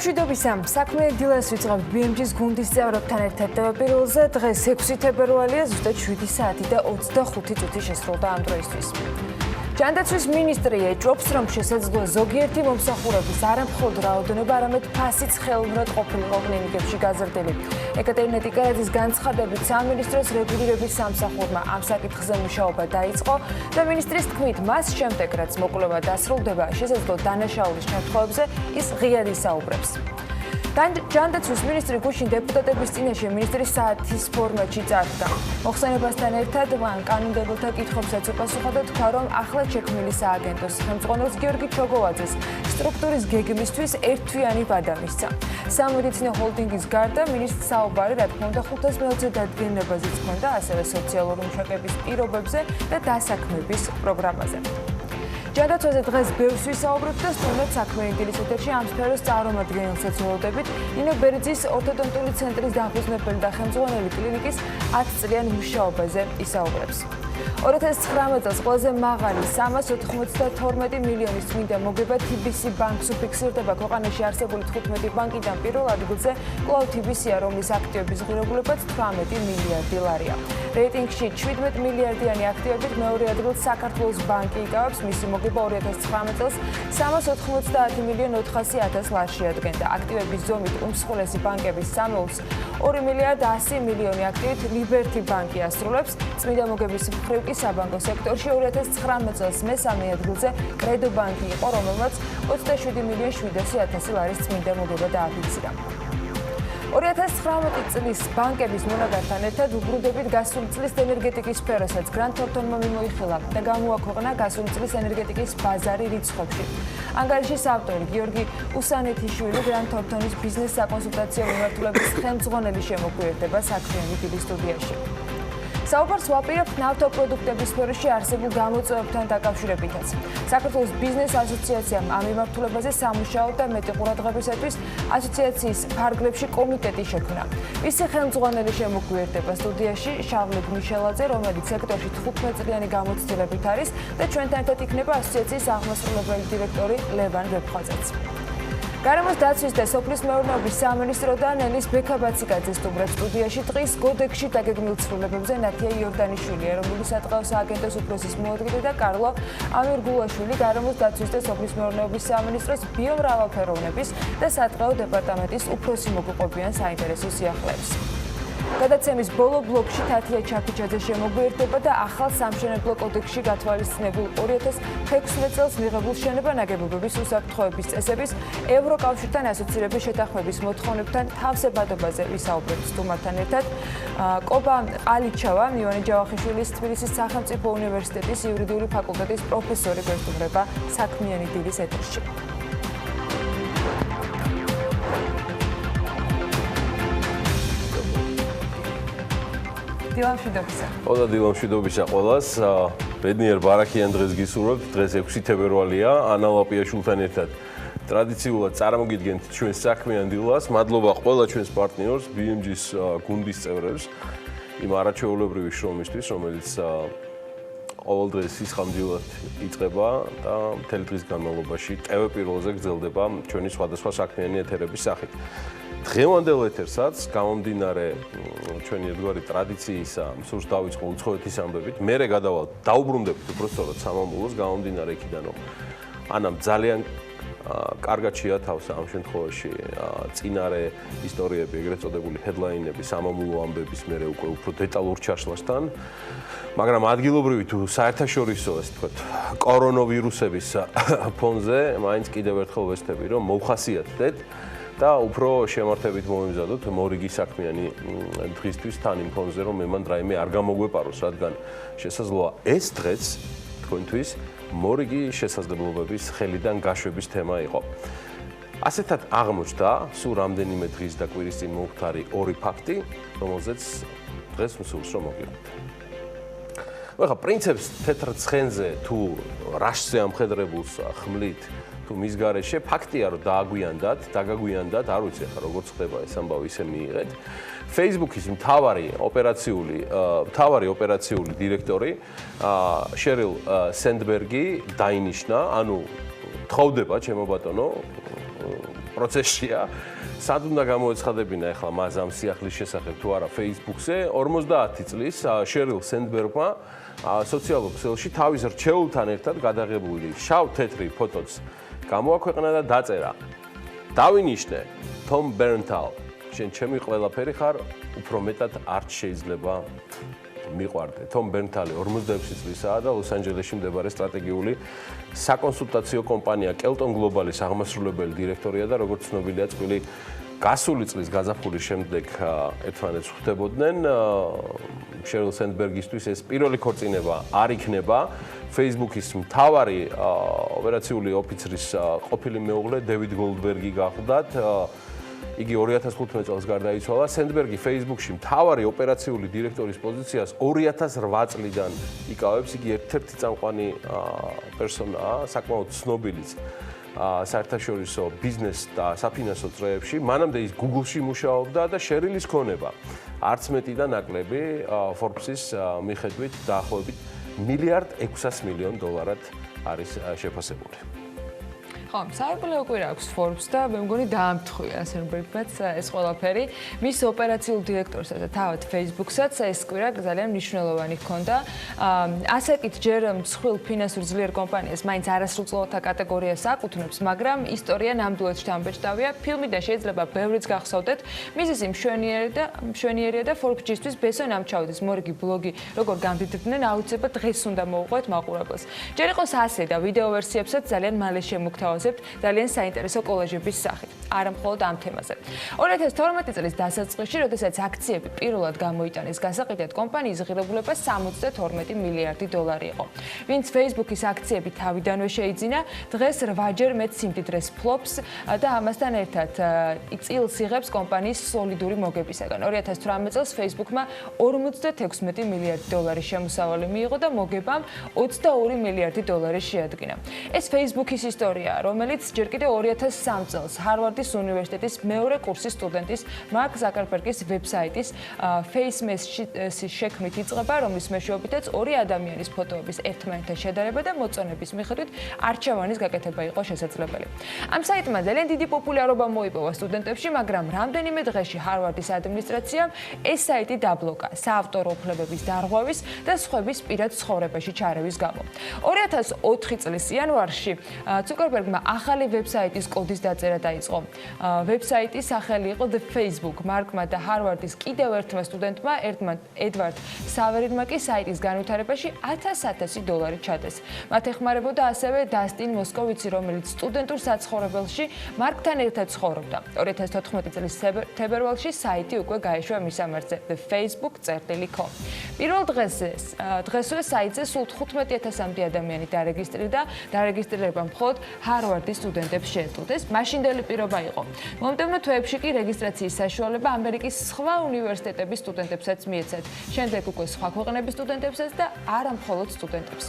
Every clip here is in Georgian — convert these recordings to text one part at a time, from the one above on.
მშვიდობისა, საქმე დილას ვიწყებთ BMG-ის გუნდის წევრებთან ერთად და პირველზე დღეს 6 თებერვალია ზუსტად 7 საათი და 25 წუთი შესრულდა ამ დროისთვის. ჯანდაცვის მინისტრი ეჭვობს, რომ შესაძლოა ზოგიერთი მომსახურების არამხოლოდ რაოდენობა, არამედ ფასიც ხელოვნურად ყოფილიყო კლინიკებში გაზრდილი. ეკატერინე ტიკარაძის განცხადებით, სამინისტროს რეგულირების სამსახურმა ამ საკითხზე მუშაობა დაიწყო და მინისტრის თქმით, მას შემდეგ, რაც მოკვლევა დასრულდება, შესაძლოა დანაშაულის შემთხვევებზე ის ღიად ისაუბრებს. ჯანდაცვის მინისტრი გუშინ დეპუტატების წინაშე მინისტრის საათის ფორმატში წარდგა. მოხსენებასთან ერთად მან კანონმდებელთა კითხვებსაც უპასუხა და თქვა, რომ ახლად შექმნილი სააგენტოს ხელმძღვანელს გიორგი ჩოგოვაძეს სტრუქტურის გეგმისთვის ერთთვიანი ვადა მისცა. სამედიცინო ჰოლდინგის გარდა მინისტრს საუბარი, რა თქმა უნდა, 500 დადგენილებაზეც ჰქონდა, ასევე სოციალური მუშაკების პირობებზე და დასაქმების პროგრამაზე. ჯანდაცვაზე დღეს ბევრს ვისაუბრებთ და სტუმრად საქმიანი დილის ეთერში ამ სფეროს წარმომადგენელსაც ველოდებით. ნინო ბერძის ორთოდონტული ცენტრის დამფუძნებელი და ხელმძღვანელი კლინიკის 10 წლიან მუშაობაზე ისაუბრებს. 2019 წელს ყველაზე მაღალი 392 მილიონის წმინდა მოგება TBC ბანკს უფიქსირდება. ქვეყანაში არსებული 15 ბანკიდან პირველ ადგილზე კვლავ TBC-ია, რომლის აქტივების ღირებულებაც 18 მილიარდი ლარია. რეიტინგში 17 მილიარდიანი აქტივებით მეორე ადგილს საქართველოს ბანკი იკავებს. მისი მოგება 2019 წელს 390 მილიონ 400 ლარში ადგენდა. აქტივების ზომით უმსხვილესი ბანკების სამეულს 2 მილიარდ 100 მილიონი აქტივით ლიბერთი ბანკი ასრულებს. წმინდა მოგების მხრივ კი საბანკო სექტორში 2019 წელს მესამე ადგილზე კრედო ბანკი იყო, რომელმაც 27 მილიონ 700 ლარის წმინდა მოგება დააფიქსირა. 2019 წლის ბანკების მონაგართან ერთად უბრუნდებით გასული წლის ენერგეტიკის სფეროსაც გრან თორტონმა მიმოიხილა და გამოაქვეყნა გასული წლის ენერგეტიკის ბაზარი რიცხვებში. ანგარიშის ავტორი გიორგი უსანეთიშვილი გრან თორტონის ბიზნეს საკონსულტაციო მიმართულების ხელმძღვანელი შემოგვიერთდება საქმიანი დილის სტუდიაში. საუბარს ვაპირებთ ნავთობპროდუქტების სფეროში არსებულ გამოწვევებთან დაკავშირებითაც. საქართველოს ბიზნეს ასოციაციამ ამ მიმართულებაზე სამუშაო და მეტი ყურადღებისათვის ასოციაციის ფარგლებში კომიტეტი შექმნა. მისი ხელმძღვანელი შემოგვიერთდება სტუდიაში შავლებ მიშელაძე, რომელიც სექტორში 15 წლიანი გამოცდილებით არის და ჩვენთან ერთად იქნება ასოციაციის აღმასრულებელი დირექტორი ლევან ვეფხვაძეც. გარემოს დაცვის და სოფლის მეურნეობის სამინისტრო და ნელის ბექაბაციკაძე სტუმრებს სტუდიაში დღის კოდექსში დაგეგმილ ცვლილებებზე ნათია იორდანიშვილი, ეროვნული სატყეო სააგენტოს უფროსის მოადგილე და კარლო ამირგულაშვილი, გარემოს დაცვის და სოფლის მეურნეობის სამინისტროს ბიომრავალფეროვნების და სატყეო დეპარტამენტის უფროსი მოგვიყვებიან საინტერესო სიახლეებს. გადაცემის ბოლო ბლოკში თათია ჩაფიჩაძე შემოგვიერთდება და ახალ სამშენებლო კოდექსში გათვალისწინებულ 2016 წელს მიღებულ შენება-ნაგებობების უსაფრთხოების წესების ევროკავშირთან ასოცირების შეთანხმების მოთხოვნებთან თავსებადობაზე ვისაუბრებთ სტუმართან ერთად. კობა ყალიჩავა, ივანე ჯავახიშვილის თბილისის სახელმწიფო უნივერსიტეტის იურიდიული ფაკულტეტის პროფესორი გვესტუმრება საქმიანი დილის ეთერში. Ყველა დილამშვიდობისა ყველას. ბედნიერ ბარაქიან დღეს გისურვებთ. დღეს 6 თებერვალია. ანა ლაპიაშვილთან ერთად ტრადიციულად წარმოგიდგენთ ჩვენს საქმიან დილას. მადლობა ყველა ჩვენს პარტნიორს, BMG-ის გუნდის წევრებს, იმ არაჩვეულებრივი შრომისთვის, რომელიც ყოველ დღეს სისხამდილად იწყება და მთელი დღის განმავლობაში TV პირველზე გრძელდება ჩვენი სხვადასხვა საქმიანი ეთერების სახით. დღევანდელ ეთერსაც გამომდინარე ჩვენი ერთგვარი ტრადიციისა, სურს დავიწყო უცხოეთის ამბებით. მერე დავუბრუნდებით უბრალოდ სამამულოს გამომდინარე იქიდან, რომ ანამ ძალიან კარგად შეათავსა ამ შემთხვევაში წინარე ისტორიები, ეგრეთ წოდებული headline-ები, სამამულო ამბების მერე უკვე უფრო დეტალურ ჩაშლასთან. მაგრამ ადგილობრივი თუ საერთაშორისო, ასე ვთქვათ, კორონავირუსების ფონზე მაინც კიდევ ერთხელ ვესწრები, რომ მოვხასიათდეთ და უფრო შემართებით მომიმზადოთ მორიგი საქმიანი დღისთვის თან იმ ფონზე, რომ მე მან რაიმე არ გამოგვეპაროს, რადგან შესაძლოა ეს დღეც თქვენთვის მორიგი შესაძლებლობების ხელიდან გაშვების თემა იყო. ასეთად აღმოჩნდა სულ რამდენიმე დღის და კვირის წინ მოვხდარი ორი ფაქტი, რომელზეც დღეს მსურს რომ მოგიყვეთ. ახლა პრინციპს თეთრ ცხენზე თუ რაშზე ამხედრებულს ხმლით თუ მის გარეშე ფაქტია რომ დაგაგვიანდათ, არ ვიცი ახლა როგორ ხდება ეს ამბავი ისე მიიღეთ. Facebook-ის მთავარი ოპერაციული დირექტორი შერილ სენდბერგი დაინიშნა, ანუ თხოვდება ჩემო ბატონო პროცესია. სად უნდა გამოეცხადებინა ახლა მას ამ სიახლის შესახებ თუ არა Facebook-ზე 50 წლის შერილ სენდბერგმა სოციალურ ქსელში თავის რჩეულთან ერთად გადაღებული შავ-თეთრი ფოტოც გამოაქვეყნა და დაწერა. დავინიშნე თომ ბერნთალ, შენ ჩემი ყველაფერი ხარ, უფრო მეტად არც შეიძლება მიყვარდე. თომ ბერნთალი 46 წლისაა და ლოს-ანჯელესში მდებარე სტრატეგიული საკონსულტაციო კომპანია Kelton Global-ის აღმასრულებელი დირექტორია და როგორც ცნობილია წყვილი გასული წლის გაზაფხულის შემდეგ ერთმანეთს ხვდებოდნენ. შერილ სენდბერგისთვის ეს პირველი ქორწინება არ იქნება. Facebook-ის მთავარი ოპერაციული ოფიცრის ყოფილი მეუღლე დევიდ გოლდბერგი გახლდათ. იგი 2015 წელს გარდაიცვალა. სენდბერგი Facebook-ში მთავარი ოპერაციული დირექტორის პოზიციას 2008 წლიდან იკავებს. იგი ერთ-ერთი წამყვანი პერსონაა, საკმაოდ ცნობილიც საერთაშორისო ბიზნეს და საფინანსო წრეებში. მანამდე ის Google-ში მუშაობდა და შერილის ქონება არც მეტი და ნაკლები Forbes-ის მიხედვით დაახლოებით $1.6 მილიარდად არის შეფასებული. ხო, საერთოდ უკვე აქვს Forbes და მე მგონი დაამთხვია სენდბერგმაც ეს ყველაფერი. მის ოპერაციულ დირექტორსაც და თავად Facebook-საც ეს კვირა ძალიან მნიშვნელოვანი ჰქონდა. ასაკით ჯერ მსხვილ ფინანსურ ძლიერ კომპანიას მაინც არასრულწლოვანთა კატეგორიას აკუთვნებს, მაგრამ ისტორია ნამდვილად შთამბეჭდავია. ფილმი და შეიძლება ბევრიც გახსოვდეთ. მიზეზი მშვენიერია და Forbes-ისთვის ბესო ნამჩავდის მორიგი ბლოგი როგორ გამდიდრდნენ, აუცილებლად დღეს უნდა მოუყვეთ მაყურებელს. ჯერ იყოს ასე და ვიდეო ვერსიებსაც ძალიან მალე შემოგთავაზებთ ძალიან საინტერესო კოლაჟების სახით. არა მხოლოდ ამ თემაზე. 2012 წლის დასაწყისში, როდესაც აქციები პირველად გამოიტანეს გასაყიდად, კომპანიის ღირებულება $72 მილიარდი იყო. ვინც Facebook-ის აქციები თავიდანვე შეიძინა, დღეს 8-ჯერ მეტ სიმდიდრეს ფლობს და ამასთან ერთად წილს იღებს კომპანიის სოლიდური მოგებისაგან. 2018 წელს Facebook-მა $46 მილიარდი შემოსავალი მიიღო და მოგებამ $22 მილიარდი შეადგინა. ეს Facebook-ის ისტორიაა, რომელიც ჯერ კიდევ 2003 წელს ჰარვარდის უნივერსიტეტის მეორე კურსის სტუდენტის მარკ ზაკერბერგის ვებსაიტის FaceMesh-ის შექმნით იწყება, რომლის მეშვეობითაც ორი ადამიანის ფოტოების ერთმანეთთან შედარება და მოწონების მიხედვით არჩევანის გაკეთება იყო შესაძლებელი. ამ საიტმა ძალიან დიდი პოპულარობა მოიპოვა სტუდენტებში, მაგრამ რამდენიმე დღეში ჰარვარდის ადმინისტრაციამ ეს საიტი დაბლოკა საავტორო უფლებების დარღვევის და სხვების პირად ცხოვრებაში ჩარევის გამო. 2004 წლის იანვარში ზუკერბერგმა ახალი ვებსაიტის კოდის დაწერა დაიწყო. ვებსაიტის სახელი იყო The Facebook. მარკმა და ჰარვარდის კიდევ ერთმა სტუდენტმა, ედვარდ სავერინმა კი საიტის განვითარებაში $1,000 ჩადეს. მათ ეხმარებოდა ასევე დასტინ მოსკოვიცი, რომელიც სტუდენტურ საცხოვრებელში მარკთან ერთად ცხოვრობდა. 2014 წლის თებერვალში საიტი უკვე გაეშვა მისამართზე thefacebook.com. პირველ დღესვე საიტზე სულ 15,000-მდე ადამიანი დარეგისტრირება მხოლოდ ჰარვარდის სტუდენტებს შეეძლოდეს. მაშინდელი პირობა იყო. მომდევნო თვეებში კი რეგისტრაციის საშუალება ამერიკის სხვა უნივერსიტეტების სტუდენტებსაც მიეცათ. შემდეგ უკვე სხვა ქვეყნების სტუდენტებსაც და არა მხოლოდ სტუდენტებს.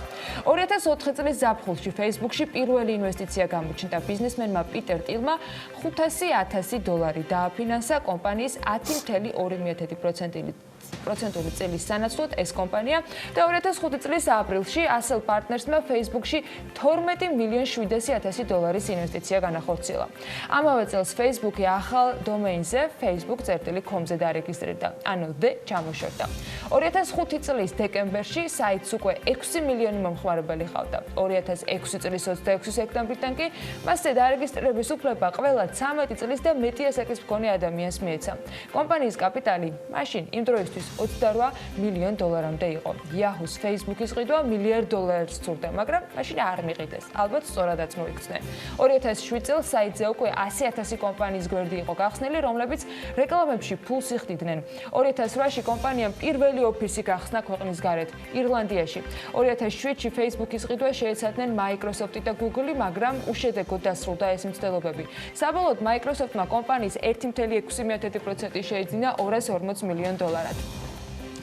2004 წლის ზაფხულში Facebook-ში პირველი ინვესტიცია გამოჩნდა. ბიზნესმენმა პიტერ ტილმა $500,000 დააფინანსა კომპანიის 10.2% წელის სანაცვლოდ ეს კომპანია და 2005 წლის aprilში Ascel Partners-მა Facebook-ში $12,700,000 ინვესტიცია განახორციელა. ამავე წელს Facebook-ი ახალ დომეინზე facebook.com-ზე დარეგისტრირდა, ანუ The ჩამოშორდა. 2005 წლის დეკემბერში საიტს უკვე 6 მილიონი მომხმარებელი ჰყავდა. 2006 წლის 26 სექტემბრიდან კი მასზე დარეგისტრირების უფლება ყველა 13 წლის და მეტი ასაკის მქონე ადამიანს მიეცა. კომპანიის კაპიტალი მაშინ იმ დროისთვის $28 მილიონ-მდე იყო. Yahoo-ს Facebook-ის ყიდვა $1 მილიარდ სურდა, მაგრამ მაშინ არ მიყიდეს. ალბათ სწორადაც მოიქცნენ. 2007 წელს საიტზე უკვე 100,000 კომპანიის გვერდი იყო გახსნილი, რომლებიც რეკლამებში ფულს იხდიდნენ. 2008-ში კომპანიამ პირველი ოფისი გახსნა ქვეყნის გარეთ, ირლანდიაში. 2007-ში Facebook-ის ყიდვა შეეცადნენ Microsoft-ი და Google-ი, მაგრამ უშედეგოდ დასრულდა ეს მცდელობები. საბოლოოდ Microsoft-მა კომპანიის 1.6% შეიძინა $240 მილიონ.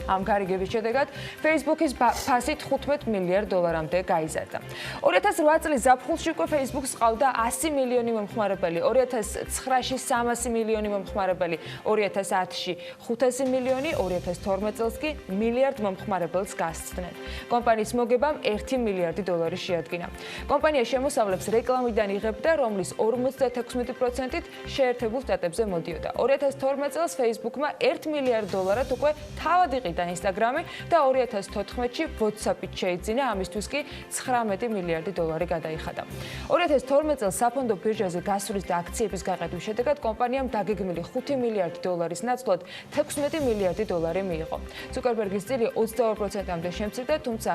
ამ გარიგების შედეგად Facebook-ის ფასი $15 მილიარდამდე გაიზარდა. 2008 წლის ზაფხულში უკვე Facebook-ს ყავდა 100 მილიონი მომხმარებელი, 2009-ში 300 მილიონი მომხმარებელი, 2010-ში 500 მილიონი, 2012 წელს კი მილიარდ მომხმარებელს გასცდნენ. კომპანიის მოგებამ $1 მილიარდი შეადგინა. კომპანია შემოსავლებს რეკლამიდან იღებდა, რომლის 56%-ით შეერთებულ შტატებზე მოდიოდა. 2012 წელს Facebook-მა $1 მილიარდ უკვე თავად იყიდა Instagram-ი და 2014-ში WhatsApp-ით შეიძინა, ამისთვის კი $19 მილიარდი გადაიხადა. 2012 წელს საფონდო ბირჟაზე გასვლის და აქციების გაყიდვის შედეგად კომპანიამ დაგეგმილი $5 მილიარდი ნაცვლად $16 მილიარდი მიიღო. ზუკერბერგის წილი 22%-მდე შემცირდა, თუმცა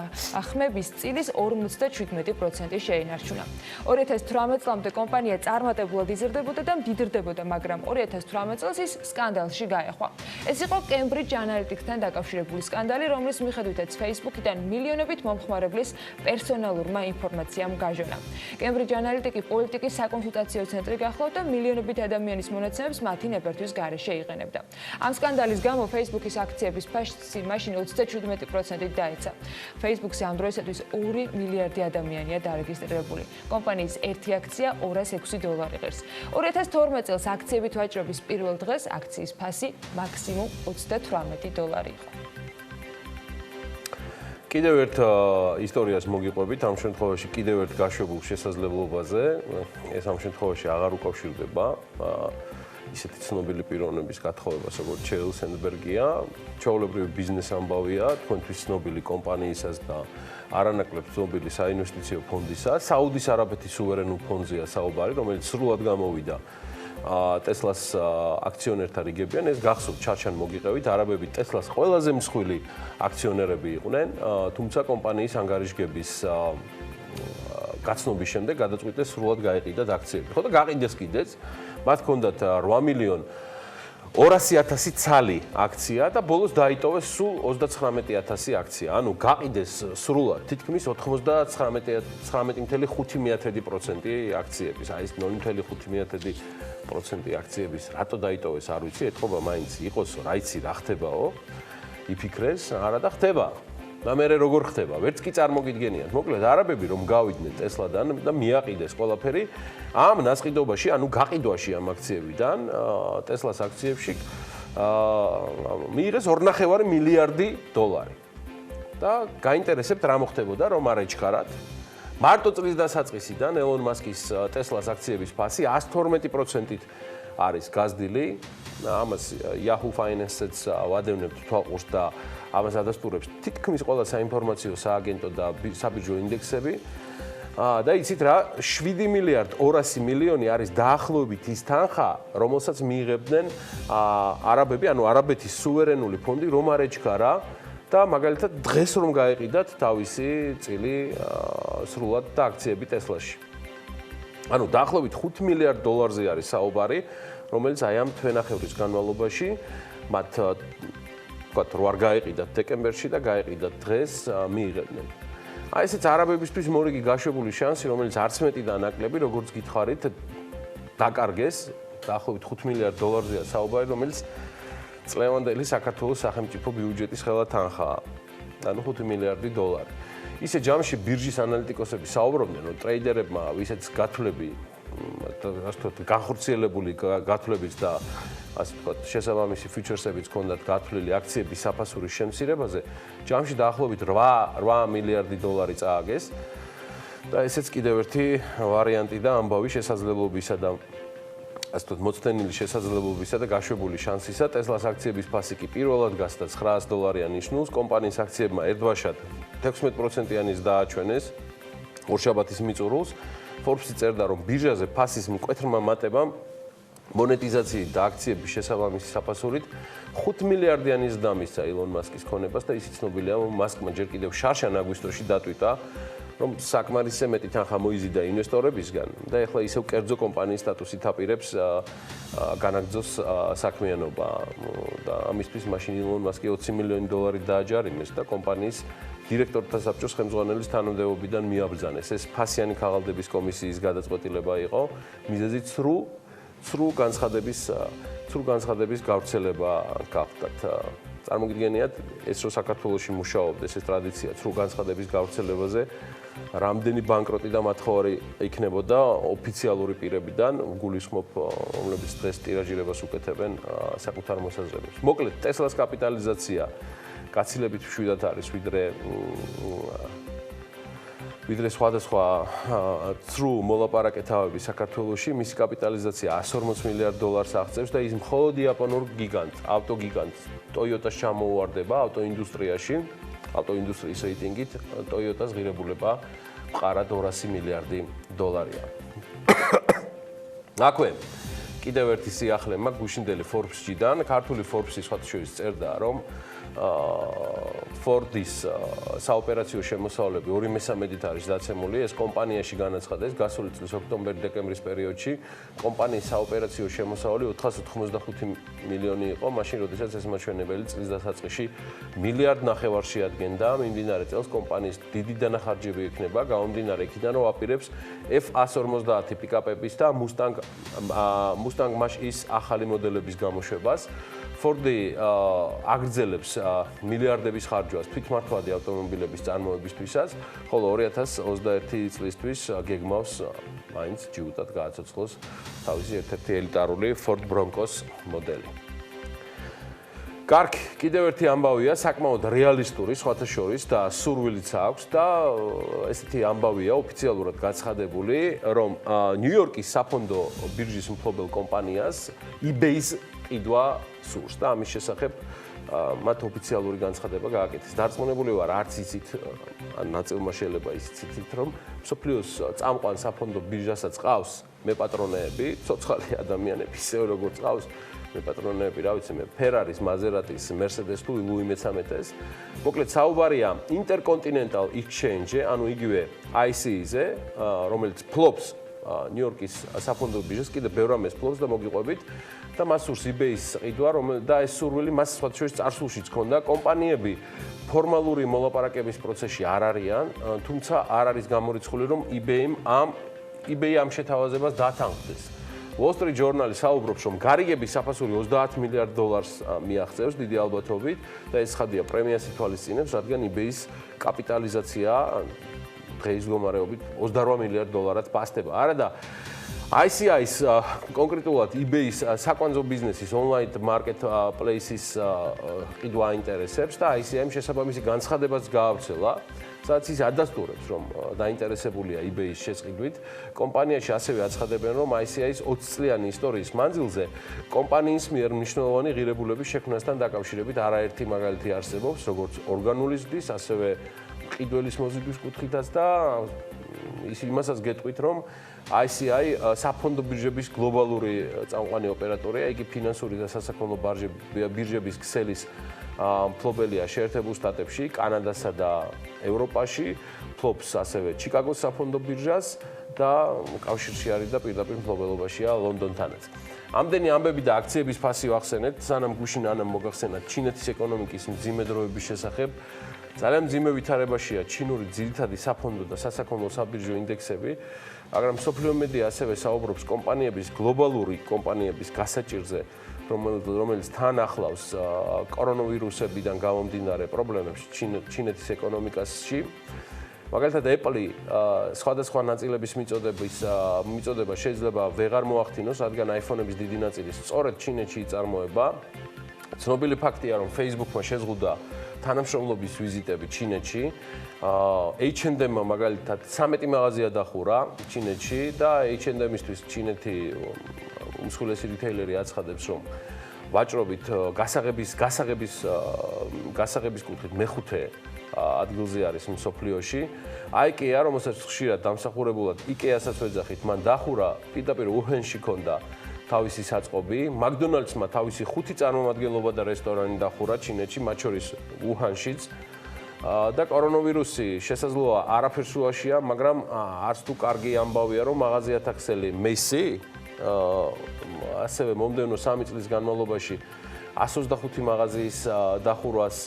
ხმების წილის 57% შეინარჩუნა. 2018 წლამდე კომპანია წარმატებულად იზრდებოდა და მდიდრდებოდა, მაგრამ 2018 წელს ის სკანდალში გაეხვა. ეს იყო Cambridge Analytica-თან დაკავშირებული სკანდალი, რომლის მიხედვითაც Facebook-იდან მილიონობით მომხმარებლის პერსონალურმა ინფორმაციამ გაჟონა. Cambridge Analytica პოლიტიკის საკონსულტაციო ცენტრი გახლავდა და მილიონობით ადამიანის მონაცემებს მათი ნებერთვის გარეშე იყენებდა. ამ სკანდალის გამო Facebook-ის აქციების ფასი მაშინ 37%-ით დაეცა. Facebook-ზე ამ დროისათვის 2 მილიარდი ადამიანია დარეგისტრირებული. კომპანიის ერთი აქცია $206 ღირს. 2012 წელს აქციებით ვაჭრობის პირველ დღეს აქციის ფასი მაქსიმუმ $38 იყო. კიდევ ერთ ისტორიას მოგიყვებით, ამ შემთხვევაში კიდევ ერთ გაშვებულ შესაძლებლობაზე. ეს ამ შემთხვევაში აღარ უკავშირდება ისეთი ცნობილი პიროვნების გათხოვებას, როგორც შეილ სენდბერგია. ჩვეულებრივი ბიზნეს ამბავია, თქვენთვის ცნობილი კომპანიისას და არანაკლებ ცნობილი საინვესტიციო ფონდისა, საუდის არაბეთის სუვერენულ ფონდზეა საუბარი, რომელიც სრულად გამოვიდა Tesla-ს აქციონერთა რიგებიდან. ეს გახსოვთ, ჩარჩან მოგიყევით, არაბები Tesla-ს ყველაზე მსხვილი აქციონერები იყვნენ, თუმცა კომპანიის ანგარიშგების გაცნობის შემდეგ გადაწყვიტეს სრულად გაეყიდათ აქციები. ხო და გაყიდეს კიდეც. მათ ჰქონდათ 8.200.000 ცალი აქცია და ბოლოს დაიტოვეს სულ 39.000 აქცია. ანუ გაყიდეს სრულად თითქმის 99.5% აქციების. აი ეს 0.5% აქციების რატო დაიტოვეს არ ვიცი, ეთქობა მაინც იყოს რა იცი რა ხდებაო. იფიქრეს, არა და ხდება. და მე როგორ ხდება? ვერც კი წარმოგიდგენიათ. მოკლედ არაბები რომ გავიდნენ Tesla-დან და მიაყიდეს ყველაფერი ამ ნასყიდობაში, ანუ გაყიდვაში ამ აქციებიდან, Tesla-ს აქციებში მიიღეს $2.5 მილიარდი. და გაინტერესებთ რა მოხდებოდა, რომ არ ეჩქარათ. მარტო წლის დასაწყისიდან ელონ მასკის Tesla-ს აქციების ფასი 112%-ით არის გაზრდილი. ამას Yahoo Finance-ს ვადევნებთ თვალყურს და ამას ადასტურებს თითქმის ყველა საინფორმაციო სააგენტო და საბირჟო ინდექსები. და იცით რა, 7 მილიარდ 200 მილიონი არის დაახლოებით ის თანხა, რომელსაც მიიღებდნენ არაბები, ანუ არაბეთის სუვერენული ფონდი, რომ არ ეჩქარა და მაგალითად დღეს რომ გაეყიდათ თავისი წილი სრულად და აქციები Tesla-ში. ანუ დაახლოებით $5 მილიარდ არის საუბარი, რომელიც აი ამ თვენახევრის განმავლობაში მათ ვთქვათ, რო არ გაეყიდათ დეკემბერში და გაეყიდათ დღეს მიიღებდნენ. აი ესეც არაბებისთვის მორიგი გაშვებული შანსი, რომელიც არც მეტი და ნაკლები, როგორც გითხარით, დაკარგეს, დაახლოებით $5 მილიარდია საუბარი, რომელიც წლევანდელი საქართველოს სახელმწიფო ბიუჯეტის ხელა თანხაა. ანუ $5 მილიარდი. ისე ჯამში ბირჟის ანალიტიკოსები საუბრობდნენ, რომ ტრეიდერებმა ვისაც გათვლები განხორციელებული გათვლებიც და ასე ვთქვათ, შესაბამისი ფიუჩერსებიც ჰქონდათ გათვლილი აქციების საფასურის შემცირებაზე, ჯამში დაახლოებით $8 მილიარდი წააგეს. და ესეც კიდევ ერთი ვარიანტი და ამბავი შესაძლებლობისა და ასე ვთქვათ, მოცდენილი შესაძლებლობისა და გაშვებული შანსისა. Tesla-ს აქციების ფასი კი პირველად გასცდა $900 ნიშნულს, კომპანიის აქციებმა ერთბაშად 16%-იანის დააჩვენეს ორშაბათის მიწურულს. Forbes-ი წერდა, რომ ბირჟაზე ფასის მკვეთრმა მატებამ მონეტიზაციით და აქციების შესაბამისი საფასურით 5 მილიარდიანის დამისცა ილონ მასკის ქონებას და ისიც ცნობილია, რომ მასკმა ჯერ კიდევ შარშან აგვისტოში დატვიტა, რომ საკმარისზე მეტი თანხა მოიზიდა ინვესტორებისგან და ეხლა ისევ კერძო კომპანიის სტატუსით აპირებს განაგრძოს საქმიანობა და ამისთვის მაშინ ილონ მასკი $20 მილიონი დააჯარიმეს და კომპანიის დირექტორთა საბჭოს ხელმძღვანელის თანამდებობიდან მიაბრძანეს. ეს ფასიანი ქაღალდების კომისიის გადაწყვეტილება იყო, მიზეზი ცრუ განცხადების გავრცელება გახდათ. წარმოგიდგენიათ, ეს რომ საქართველოში მუშაობდეს ეს ტრადიცია სრულ განცხადების გავრცელებაზე, რამდენი ბანკროტი და მათხოვარი იქნებოდა ოფიციალური პირებიდან, გულისხმობ, რომლებიც დღეს ტირაჟირებას უკეთებენ საკუთარ მოსაზრებებს. მოკლედ, ტესლას კაპიტალიზაცია გაცილებით მშვიდად არის, ვიდრე სხვადასხვა ცრუ მოლაპარაკეთავები საქართველოში, მისი კაპიტალიზაცია 140 მილიარდ დოლარს აღწევს და ის მხოლოდ იაპონურ გიგანტს, ავტოგიგანტს Toyota-ს ჩამოუვარდება ავტოინდუსტრიაში, ავტოინდუსტრიის რეიტინგით Toyota-ს ღირებულება მყარად 200 მილიარდი დოლარია. აქვე კიდევ ერთი სიახლე მაქვს გუშინდელი Forbes-დან, ქართული Forbes-ის სხვათაშორის წერდა, რომ Ford-ის საოპერაციო შემოსავლები 2/3-ით არის დაცემული. ეს კომპანიაში განაცხადეს გასული წლის ოქტომბერ-დეკემბრის პერიოდში კომპანიის საოპერაციო შემოსავალი 485 მილიონი იყო, მაშინ როდესაც ეს მაჩვენებელი წლის დასაწყისში 1,5 მილიარდს შეადგენდა. მიმდინარე წელს კომპანიის დიდი დანახარჯები იქნება, გამომდინარე იქიდან, რომ აპირებს F150 პიკაპების და Mustang Mach-ის ახალი მოდელების გამოშვებას. Ford-ი აგრძელებს მილიარდების ხარჯვას თვითმართვადი ავტომობილების წარმოებისთვისაც, ხოლო 2021 წლისთვის გეგმავს მაინც ჯიუტად გააცოცხლოს თავისი ერთ-ერთი ელიტარული Ford Bronco-ს მოდელი. კარგი, კიდევ ერთი ამბავია, საკმაოდ რეალისტური სხვათა შორის და სურვილიც აქვს და ესეთი ამბავია ოფიციალურად გაცხადებული, რომ ნიუ-იორკის საფონდო ბირჟის მფლობელ კომპანიას eBay-ს ყიდვა სურს და ამის შესახებ მათ ოფიციალური განცხადება გააკეთეს. დარწმუნებული ვარ, არც იცით, ან ნაწილმა შეიძლება იცით, რომ მსოფლიოს წამყვან საფონდო ბირჟასაც ყავს მეპატრონეები, ცოცხალი ადამიანები, ისე როგორც ყავს მეპატრონეები, რა ვიცი მე, Ferraris, Maseratis, Mercedes თუ Louis XIII-ს. მოკლედ საუბარია Intercontinental Exchange-ზე, ანუ იგივე ICE-ზე, რომელიც ფლობს ნიუ-იორკის საფონდო ბირჟას, კიდევ ბევრ ამას ფლობს და მოგიყვებით და მას სურს eBay-ს ყიდვა, და ეს სურვილი მას სხვადასხვა წარსულშიც ჰქონდა. კომპანიები ფორმალური მოლაპარაკების პროცესში არ არიან, თუმცა არ არის გამორიცხული, რომ eBay ამ შეთავაზებას დათანხმდეს. Wall Street Journal-ი საუბრობს, რომ გარიგების საფასური 30 მილიარდ დოლარს მიაღწევს დიდი ალბათობით და ეს ხადია პრემიას ითვალისწინებს, რადგან eBay-ს კაპიტალიზაცია დღეის მდგომარეობით 28 მილიარდ დოლარად პასდება. არა და ICI-ს კონკრეტულად eBay-ს საკვანძო ბიზნესის online marketplace-ის ყიდვა აინტერესებს და ICI-მ შესაბამისი განცხადებაც გაავრცელა, სადაც ის ადასტურებს, რომ დაინტერესებულია eBay-ის შესყიდვით. კომპანიაში ასევე აცხადებენ, რომ ICI-ს 20 წლიანი ისტორიის მანძილზე კომპანიის მიერ მნიშვნელოვანი ღირებულების შექმნასთან დაკავშირებით არაერთი მაგალითი არსებობს, როგორც ორგანული ზრდის, ასევე ყიდველის მოზიდვის კუთხითაც და იმასაც გეტყვით, რომ ICI საფონდო ბირჟების გლობალური წამყვანი ოპერატორია, იგი ფინანსური და სასაქონლო ბირჟების ქსელის მფლობელია შეერთებულ შტატებში, კანადასა და ევროპაში, ფლობს ასევე ჩიკაგოს საფონდო ბირჟას და კავშირში არის და პირდაპირ მფლობელობაშია ლონდონთანაც. ამდენი ამბები და აქციების ფასი ვახსენეთ, სანამ გუშინ ანამ მოგახსენათ ჩინეთის ეკონომიკის მძიმე დროების შესახებ. ძალიან მძიმე ვითარებაშია ჩინური ძირითადი საფონდო და სასაქონლო საბირჟო ინდექსები, მაგრამ მსოფლიო მედია ასევე საუბრობს გლობალური კომპანიების გასაჭირზე, რომელიც თან ახლავს კორონავირუსებიდან გამომდინარე პრობლემებს ჩინეთის ეკონომიკაში. მაგალითად, Apple-ი სხვადასხვა ნაწილების მიწოდება შეიძლება ვეღარ მოახდინოს, რადგან iPhone-ების დიდი ნაწილი სწორედ ჩინეთში იწარმოება. ცნობილი ფაქტია, რომ Facebook-მა შეზღუდა თანამშრომლობის ვიზიტები ჩინეთში. H&M-მა მაგალითად 13 მაღაზია დახურა ჩინეთში და H&M-ისთვის ჩინეთი უმსხვილესი რიტეილერი აცხადებს, რომ ვაჭრობით გასაღების კუთხით მეხუთე ადგილზე არის მსოფლიოში. IKEA, რომელსაც ხშირად დამსახურებულად IKEA-საც ვეძახით, მან დახურა პირდაპირ უჰენში ქონდა თავისი საწყობი. McDonald's-მა თავისი 5 წარმომადგენლობა და რესტორანი დახურა ჩინეთში, მათ შორის უჰანშიც. და კორონავირუსი შესაძლოა არაფერს უაშია, მაგრამ არც თუ კარგი ამბავია, რომ მაღაზიათა ქსელი Macy ასევე მომდევნო 3 წლის განმავლობაში 125 მაღაზიის დახურვას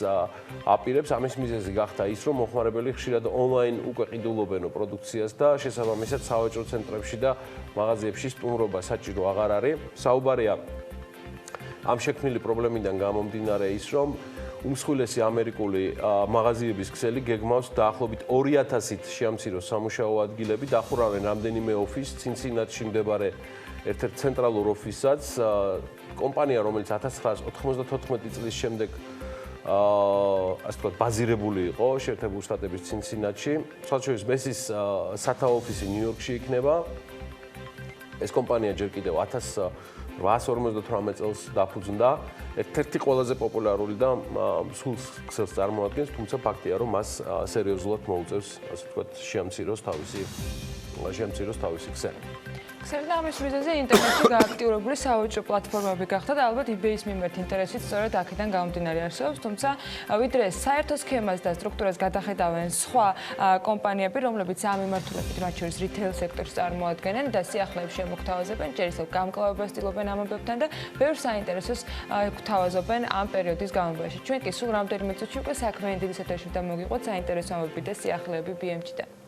აპირებს. ამის მიზეზი გახდა ის, რომ მოხმარებელი ხშირად ონლაინ უკვე ყიდულობენ პროდუქციას და შესაბამისად სავაჭრო ცენტრებში და მაღაზიებში სტუმრობა საჭირო აღარ არის. საუბარია ამ შექმნილი პრობლემიდან გამომდინარე ის, რომ უმსხვილესი ამერიკული მაღაზიების ქსელი გეგმავს დაახლოებით 2000-ით შეამციროს სამუშაო ადგილები, დახურავენ რამდენიმე ოფისს, ცინცინატში მდებარე ერთ-ერთ ცენტრალურ ოფისსაც, კომპანია, რომელიც 1994 წლის შემდეგ ასე ვთქვათ, ბაზირებული იყო შეერთებულ შტატების ცინცინატში. სხვადასხვა მესის სათაო ოფისი ნიუ-იორკში იქნება. ეს კომპანია ჯერ კიდევ 1858 წელს დაფუძნდა. ერთ-ერთი ყველაზე პოპულარული და სულ ქსელს წარმოადგენს, თუმცა ფაქტია, რომ მას სერიოზულად მოუწევს, ასე ვთქვათ, შეამციროს თავისი ქსელი. ქსელი ამის მიზეზი ინტერნეტში გააქტიურებული სავაჭრო პლატფორმები გახდა და ალბათ eBay-ის მიმართ ინტერესიც სწორედ აქედან გამომდინარე არსებობს, თუმცა ვიდრე საერთო სქემას და სტრუქტურას გადახედავენ სხვა კომპანიები, რომლებიც ამ მიმართულებით, მათ შორის retail სექტორს წარმოადგენენ და სიახლეებს შემოგთავაზებენ, ჯერ ისევ გამკლავებას ცდილობენ ამბებთან და ბევრ საინტერესოს გვთავაზობენ ამ პერიოდის განმავლობაში. ჩვენ კი სულ რამდენიმე წუთში უკვე საქმიანი დილის ეთერში მოგიყვოთ საინტერესო ამბები და სიახლეები BMG-დან.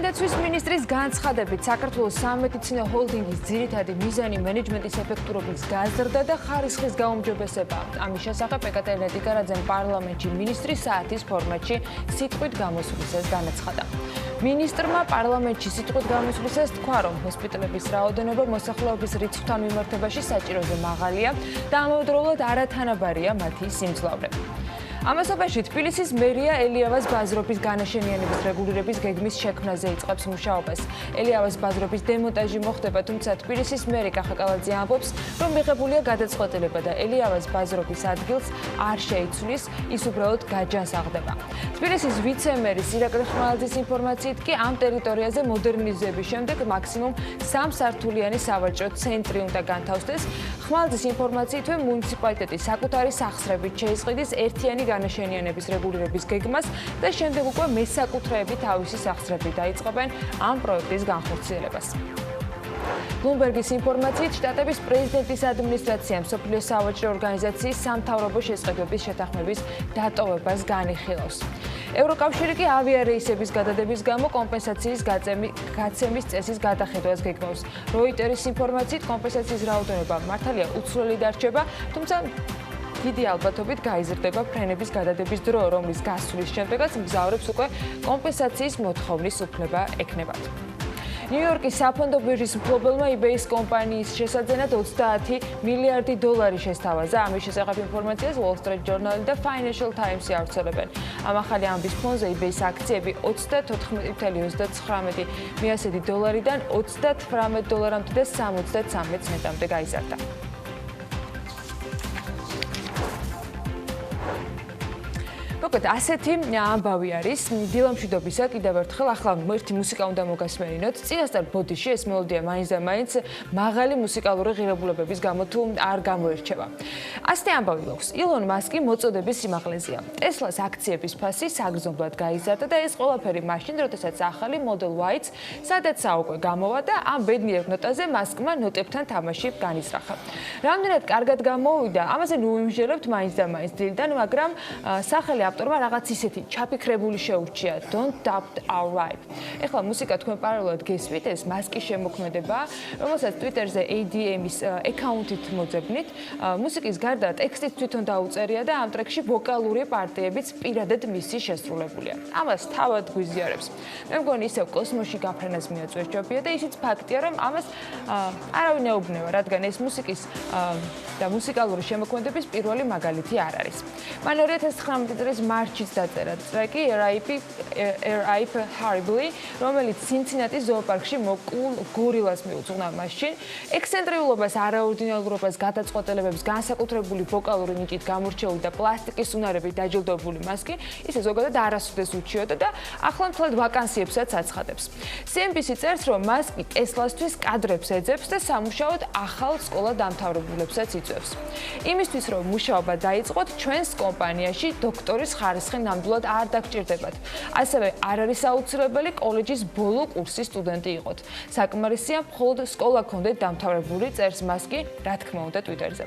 გადაცევის მინისტრის განცხადებით, საქართველოს სამედიცინო ჰოლდინგის ძირითადი მიზანი მენეჯმენტის ეფექტურობის გაზრდა და ხარისხის გაუმჯობესებაა. ამის შესახებ ეკატერინე დიკარაძემ პარლამენტში მინისტრის საათის ფორმატში სიტყვით გამოსვლისას განაცხადა. მინისტრმა პარლამენტში სიტყვით გამოსვლისას თქვა, რომ ჰოსპიტალების რაოდენობა მოსახლეობის რიცხვთან მიმართებაში საჭიროზე მაღალია და ამავდროულად არათანაბარია მათი სიმძლავრე. ამასობაში თბილისის მერია ელიავას ბაზრობის განაშენიანების რეგულირების გეგმის შექმნაზე იწყებს მუშაობას. ელიავას ბაზრობის დემონტაჟი მოხდება, თუმცა თბილისის მერი კახაკალაძე ამბობს, რომ მიღებულია გადაწყვეტილება და ელიავას ბაზრობის ადგილს არ შეიცვლის, ის უბრალოდ გაჯანსაღდება. თბილისის ვიცე-მერის ირაკლი ხმალაძის ინფორმაციით კი ამ ტერიტორიაზე მოდერნიზების შემდეგ მაქსიმუმ 3 სართულიანი სავაჭრო ცენტრი უნდა განთავსდეს. ხმალაძის ინფორმაციითვე მუნიციპალიტეტი საკუთარი სახსრებით შეისყიდის ერთიანი განაშენიანების რეგულირების გეგმას და შემდეგ უკვე მესაკუთრეები თავისი სახსრებით დაიწყებენ ამ პროექტის განხორციელებას. ბლუმბერგის ინფორმაციით, შტატების პრეზიდენტის ადმინისტრაციამ მსოფლიო სავაჭრო ორგანიზაციის სამთავრობო შესყიდვების შეთანხმების დატოვებას განიხილავს. ევროკავშირი კი ავიარეისების გადადების გამო კომპენსაციის გაცემის წესის გადახედვას გეგმავს. როიტერის ინფორმაციით, კომპენსაციის რაოდენობა მართალია უცვლელი დარჩება, თუმცა დიდი ალბათობით გაიზრდება ფრენების გადადების დრო, რომლის გასვლის შემდეგაც მგზავრებს უკვე კომპენსაციის მოთხოვნის უფლება ექნებათ. ნიუ-იორკის საფონდო ბირჟის მფლობელმა eBay-ის კომპანიის შესაძენად 30 მილიარდი დოლარი შესთავაზა. ამის შესახებ ინფორმაციას Wall Street Journal და Financial Times-ი ავრცელებენ. ამ ახალი ამბის ფონზე eBay-ის აქციები 34.39 მიასედი დოლარიდან 38 დოლარამდე და 73 ცენტამდე გაიზარდა. მოკლედ ასეთი ამბავი არის დილამშვიდობისა კიდევ ერთხელ ახლა ერთი მუსიკა უნდა მოგასმენინოთ. წინასწარ ბოდიში ეს მელოდია მაინც და მაინც მაღალი მუსიკალური ღირებულებების გამო თუ არ გამოირჩევა. ასეთი ამბავი გვაქვს. ილონ მასკი მოწოდების სიმაღლეზეა. ტესლას აქციების ფასი საგრძნობლად გაიზარდა და ეს ყველაფერი მაშინ, როდესაც ახალი Model Y-ც სადაც უკვე გამოვა და ამ ბედნიერ ნოტაზე მასკმა ნოტებთან თამაში განიზრახა. რამდენად კარგად გამოვიდა, ამაზე ნუიმჟერებთ მაინც და მაინც დილიდან, მაგრამ სახელი ავტორმა რაღაც ისეთი ჩაფიქრებული შეურჩია Don't doubt our vibe. ეხლა მუსიკა თქვენ პარალელურად გესვით, ეს მასკის შემოქმედება, რომელსაც Twitter-ზე ADM-ის აკაუნტით მოძებნით. მუსიკის გარდა ტექსტიც თვითონ დაუწერია და ამ ტრეკში ვოკალური პარტიებიც პირადად მისი შესრულებულია. ამას თავად გვიზიარებს. მე მგონი ისევ კოსმოსში გაფრენას მიაწვევია და ისიც ფაქტია, რომ ამას არავინ ეუბნება, რადგან ეს მუსიკის და მუსიკალური შემოქმედების პირველი მაგალითი არ არის. მან 2019 წლის მარტშიც დაწერა ტრეკი RIP Horribly, რომელიც Cincinnati ზოოპარკში მოკულ გორილას მიუძღვნა მაშინ. ექსცენტრიულობას, არაორდინალურობას, გადაწყვეტილებებს, განსაკუთრებული ვოკალური ნიჭით გამორჩეული და პლასტიკის უნარებით დაჯილდოვებული მასკი, ისე ზოგადად არასოდეს უჩიოდა და ახლა მთლად ვაკანსიებსაც აცხადებს. CNBC წერს, რომ მასკი ტესლასთვის კადრებს ეძებს და სამუშაოდ ახალ სკოლა დამთავრებულებსაც იწვევს. იმისთვის, რომ მუშაობა დაიწყოთ, ჩვენს კომპანიაში დოქტორის ხარისხი ნამდვილად არ დაგჭირდებათ. ასევე არ არის აუცილებელი კოლეჯის ბოლო კურსის სტუდენტი იყოთ. საკმარისია მხოლოდ სკოლა გქონდეთ დამთავრებული, წერს მასკი, რა თქმა უნდა Twitter-ზე.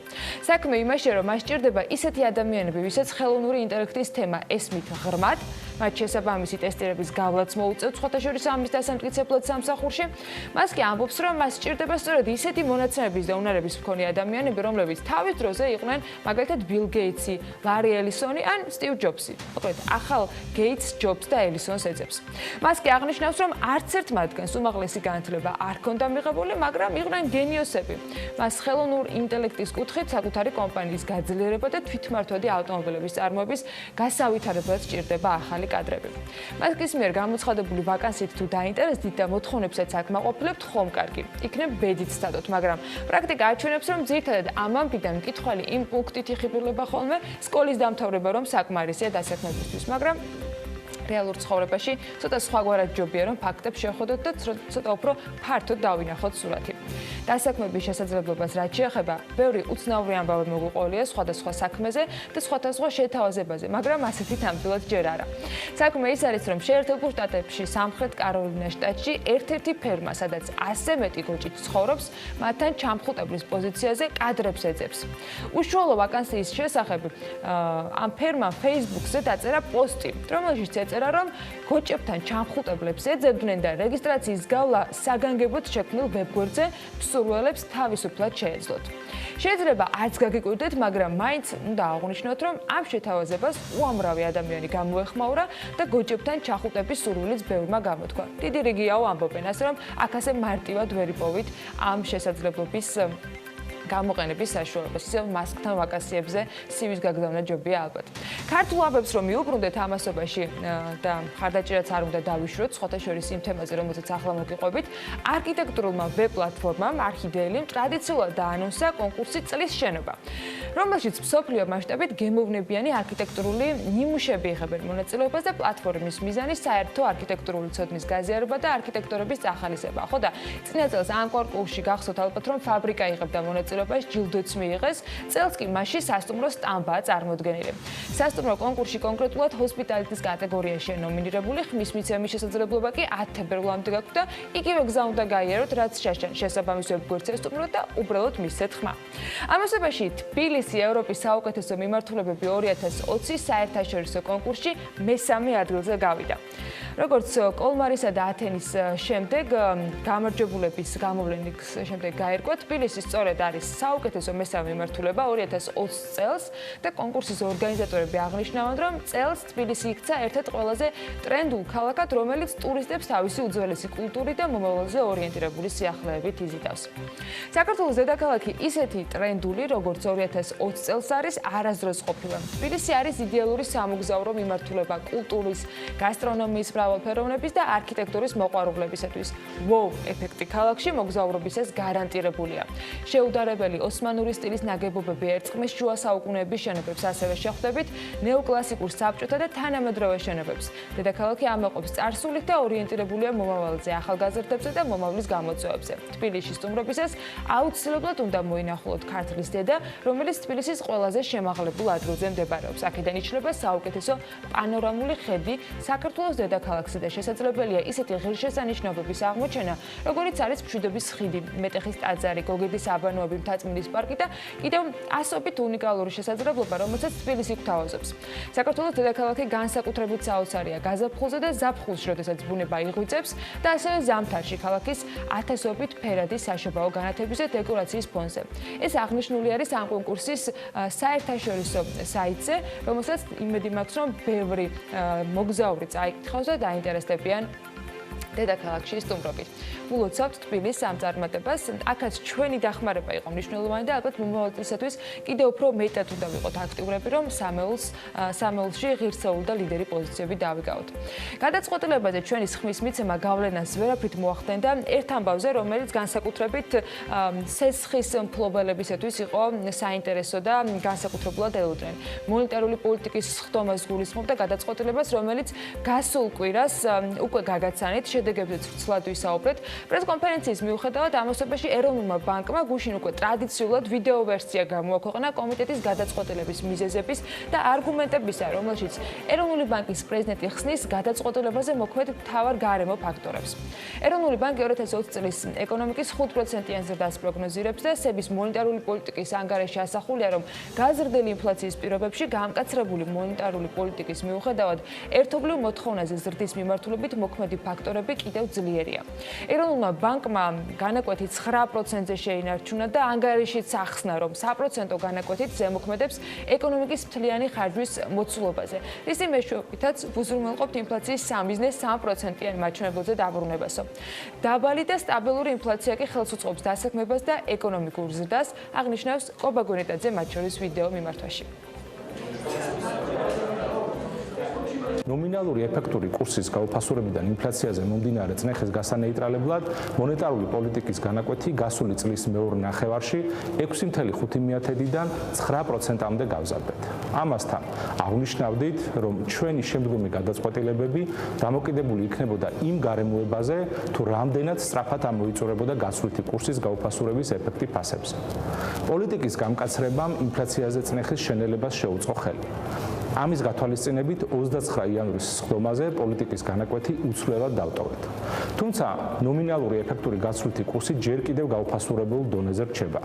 საქმე იმაშია, რომ მას სჭირდება ისეთი ადამიანები, ვისაც ხელოვნური ინტელექტის თემა ესმით ღრმად, მათ შესაბამისი ტესტირების გავლაც მოუწევთ სხვათაშორის ამის დასამტკიცებლად სამსახურში. მასკი ამბობს, რომ მას სჭირდება სწორედ ისეთი მონაცემების და უნარების მქონე ადამიანები, რომლებიც თავის დროზე იყვნენ მაგალითად Bill Gates-ი, Larry Ellison-ი ან Steve Jobs-ი. მოკლედ, ახალ Gates, Jobs და Ellison-ს ეძებს. მასკი აღნიშნავს, რომ არც ერთ მათგანს უმაღლესი განათლება არ ჰქონდა მიღებული, მაგრამ იყვნენ გენიოსები. მას ხელოვნურ ინტელექტის კუთხით საკუთარი კომპანიის გაძლიერება და თვითმართველი ავტომობილების წარმოების გასავითარებლად სჭირდება ახალი კადრები. მასკის მიერ გამოცხადებული ვაკანსიით თუ დაინტერესდით და მოთხოვნებსაც აკმაყოფილებთ, ხომ კარგი. იქნებ ბედით სტატოთ, მაგრამ პრაქტიკა აჩვენებს, რომ ძირითადად ამ ამბიდან მკითხველი იმ პუნქტით იხიბლება ხოლმე სკოლის დამთავრება, რომ საკმარისია დასაქმებისთვის, მაგრამ რეალურ ცხოვრებაში ცოტა სხვაგვარად ჯობია, რომ ფაქტებს შევხედოთ და ცოტა უფრო ფართოდ დავინახოთ სურათი. დასაქმების შესაძლებლობას რაც შეეხება, ბევრი უცნაური ამბავი მოგვიყვანილია სხვადასხვა საქმეზე და სხვადასხვა შეთავაზებაზე, მაგრამ ასეთი ნამდვილად ჯერ არა. საქმე ის არის, რომ შეერთებულ შტატებში სამხრეთ კაროლინას შტატში ერთ-ერთი ფერმა, სადაც 100 მეტი გოჭი ცხოვრობს, მათთან ჩამხუტებლის პოზიციაზე კადრებს ეძებს. უშუალო ვაკანსიის შესახებ ამ ფერმამ Facebook-ზე დაწერა პოსტი, რომელშიც ეწერა, რომ გოჭებთან ჩამხუტებლებს ეძებდნენ და რეგისტრაციის გავლა საგანგებოდ შექმნილ ვებგვერდზე მსურველებს თავისუფლად შეეძლოთ. შეიძლება არც გაგიკვირდეთ, მაგრამ მაინც უნდა აღვნიშნოთ, რომ ამ შეთავაზებას უამრავი ადამიანი გამოეხმაურა და გოჭებთან ჩახუტების სურვილიც ბევრმა გამოთქვა. დიდი რიგიაო ამბობენ ასე, რომ აქ ასე მარტივად ვერ იპოვით ამ შესაძლებლობის გამოყენების საშუალებას. ისევ მასკთან ვაკანსიებზე სივის გაგზავნა ჯობია ალბათ. ქართულ ამბებს რომ მიუბრუნდეთ ამასობაში და ხარდაჭერაც არ უნდა დავიშვოთ, სხვათა შორის იმ თემაზე, რომელზეც ახლა მოგიყვებით, არქიტექტურულმა ვებ პლატფორმამ არქიდეილიმ ტრადიციულად დაანონსა კონკურსი წლის შენობა, რომელშიც მსოფლიო მასშტაბით გემოვნებიანი არქიტექტურული ნიმუშები იღებენ მონაწილეობას და პლატფორმის მიზანი საერთო არქიტექტურული ცოდნის გაზიარება და არქიტექტორების წახალისება. ხო და წინა წელს ამ კონკურსში გახსოვთ ალბათ, რომ ფაბრიკა იღებდა მონაწილეობას, ჯილდოც მიიღეს, წელს კი მასში სასტუმრო სტამბაა წარმოდგენილი. სასტუმრო კონკურსში კონკრეტულად ჰოსპიტალიტის კატეგორიაშია ნომინირებული, ხმის მიცემის შესაძლებლობა კი 10 თებერვლამდე გაქვთ და იგივე გზა უნდა გაიაროთ, რაც შესაბამის ვებგვერდს ესტუმროთ და უბრალოდ მისცეთ ხმა. ამასობაში თბილისი ევროპის საუკეთესო მიმართულებები 2020 საერთაშორისო კონკურსში მესამე ადგილზე გავიდა. როგორც კოლმარისა და ათენის შემდეგ გამარჯვებულების გამოვლენის შემდეგ გაირკვა, თბილისი სწორედ არის საუკეთესო მესამე მიმართულება 2020 წელს და კონკურსის ორგანიზატორები აღნიშნავენ, რომ წელს თბილისი იქცა ერთ-ერთ ყველაზე ტრენდულ ქალაქად, რომელიც ტურისტებს თავისი უძველესი კულტურით და მომავალზე ორიენტირებული სიახლეებით იზიდავს. საქართველოს დედაქალაქი ისეთი ტრენდული, როგორც 2020 წელს არის, არასდროს ყოფილა. თბილისი არის იდეალური სამოგზაურო მიმართულება კულტურის, გასტრონომიის მრავალფეროვნების და არქიტექტურის მოყვარულებისათვის. Wow ეფექტი ქალაქში მოგზაურობისას გარანტირებულია. შეუდარებელი ოსმანური სტილის ნაგებობები ერწყმის შუა საუკუნეების შენობებს, ასევე შეხვდებით ნეოკლასიკურ საბჭოთა და თანამედროვე შენობებს. დედაქალაქი ამაყობს წარსულით და ორიენტირებულია მომავალზე, ახალგაზრდებზე და მომავლის გამოწვევებზე. თბილისში სტუმრობისას აუცილებლად უნდა მოინახულოთ ქართლის დედა, რომელიც თბილისის ყველაზე შემაღლებულ ადგილზე მდებარეობს. აქედან იშლება საუკეთესო პანორამული ხედი საქართველოს დედაქალაქზე და შესაძლებელია ისეთი ღირსშესანიშნაობების აღმოჩენა, როგორიც არის მშვიდობის ხიდი, მეტეხის ტაძარი, გოგირდის აბანოები, მთაწმინდის პარკი და კიდევ ასობით უნიკალური შესაძლებლობა, რომელსაც თბილისი გვთავაზობს. საქართველოს დედაქალაქი განსაკუთრებით საოცარია გაზაფხულზე და ზაფხულში, როდესაც ბუნება იღვიწებს და ასევე ზამთარში ქალაქის ათასობით ფერადი საშობაო განათების და დეკორაციის ფონზე. ეს აღნიშნული არის ამ კონკურსის საერთაშორისო საიტზე, რომელსაც იმედი მაქვს, რომ ბევრი მოგზაური წაიკითხავს და დაინტერესდებიან დედაქალაქში სტუმრობით. ულოცავთ თბილისის ამ წარმატებას. აქაც ჩვენი დახმარება იყო მნიშვნელოვანი და ალბათ მომავალისათვის კიდევ უფრო მეტად უნდა ვიყოთ აქტიურები, რომ სამეულში ღირსეული და ლიდერი პოზიციები დავიკავოთ. გადაწყვეტილებაზე ჩვენი ხმის მიცემა გავლენას ვერაფრით მოახდენდა ერთ ამბავზე, რომელიც განსაკუთრებით სესხის მფლობელებისათვის იყო საინტერესო და განსაკუთრებულად ელოდნენ. მონეტარული პოლიტიკის სხდომას გულისხმობდა გადაწყვეტილებას, რომელიც გასულ კვირას უკვე გაგაცანით, შედეგებზე ცრცლად ვისაუბრეთ. პრესკონფერენციის მიუხედავად ამასობაში ეროვნულმა ბანკმა გუშინ უკვე ტრადიციულად ვიდეო ვერსია გამოაქვეყნა კომიტეტის გადაწყვეტილების მიზეზების და არგუმენტებისა, რომელშიც ეროვნული ბანკის პრეზიდენტი ხსნის გადაწყვეტილებაზე მოქმედ მთავარ გარემო ფაქტორებს. ეროვნული ბანკი 2020 წლის ეკონომიკის 5%-იან ზრდას პროგნოზირებს და სების მონეტარული პოლიტიკის ანგარიში ასახულია, რომ გაზრდილი ინფლაციის პირობებში გამკაცრებული მონეტარული პოლიტიკის მიუხედავად ერთობლივ მოთხოვნაზე ზრდის მიმართულებით მოქმედი ფაქტორები კიდევ ძლიერია. ეროვნულმა ბანკმა განაკვეთი 9%-ზე შეინარჩუნა და ანგარიშიც ახსნა, რომ საპროცენტო განაკვეთით ზემოქმედებს ეკონომიკის მთლიანი ხარჯვის მოცულობაზე. ისი მეშვეობითაც უზრუნველყოფთ ინფლაციის სამიზნეს 3%-იან მაჩვენებელზე დაბრუნებასო. დაბალი და სტაბილური ინფლაცია კი ხელს უწყობს დასაქმებას და ეკონომიკურ ზრდას, აღნიშნავს კობა გონეტაძე მათ შორის ვიდეო მიმართვაში. ნომინალური ეფექტური კურსის გაუფასურებიდან ინფლაციაზე მომდინარე წნეხის გასანეიტრალებლად მონეტარული პოლიტიკის განაკვეთი გასული წლის მეორე ნახევარში 6.5%-დან 9%-მდე გავზარდეთ. ამასთან აღნიშნავდით, რომ ჩვენი შემდგომი გადაწყვეტილებები დამოკიდებული იქნებოდა იმ გარემოებაზე, თუ რამდენად სწრაფად ამოიწურებოდა გასვლითი კურსის გაუფასურების ეფექტი ფასებზე. პოლიტიკის გამკაცრებამ ინფლაციაზე წნეხის შენელებას შეუწყო ხელი. ამის გათვალისწინებით 29 იანვრის სხდომაზე პოლიტიკის განაკვეთი უცვლელად დავტოვეთ. თუმცა ნომინალური ეფექტური გასვლითი კურსი ჯერ კიდევ გაუფასურებულ დონეზე რჩება.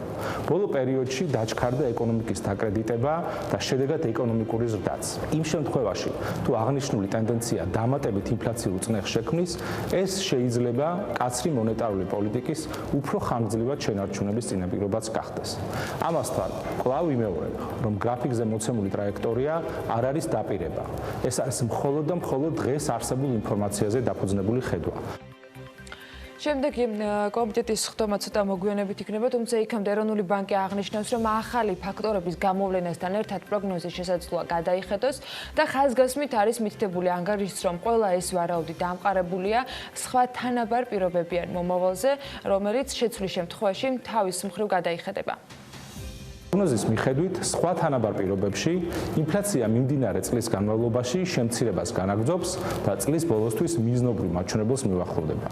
ბოლო პერიოდში დაჩქარდა ეკონომიკის დაკრედიტება და შედეგად ეკონომიკური ზრდაც. იმ შემთხვევაში, თუ აღნიშნული ტენდენცია დამატებით ინფლაციურ წნეხს შექმნის, ეს შეიძლება კაცრი მონეტარული პოლიტიკის უფრო ხანგრძლივად შენარჩუნების წინაპირობაც გახდეს. ამასთან, კვლავ ვიმეორებ, რომ გრაფიკზე მოცემული ტრაექტორია არ არის დაპირება. ეს არის მხოლოდ და მხოლოდ დღეს არსებულ ინფორმაციაზე დაფუძნებული ხედვა. შემდეგი კომიტეტის სხდომა ცოტა მოგვიანებით იქნება, თუმცა იქამდე ეროვნული ბანკი აღნიშნავს, რომ ახალი ფაქტორების გამოვლენასთან ერთად პროგნოზის შესაძლოა გადაიხედოს და ხაზგასმით არის მითითებული ანგარიშიც, რომ ყველა ეს ვარაუდი დამყარებულია სხვა თანაბარ პირობებიან მომავალზე, რომელიც შეცვლის შემთხვევაში თავის მხრივ გადაიხედება. პროგნოზის მიხედვით, სხვა თანაბარ პირობებში ინფლაცია მიმდინარე წლის განმავლობაში შემცირებას განაგრძობს და წლის ბოლოსთვის მიზნობრივ მაჩვენებელს მივახლოვდება.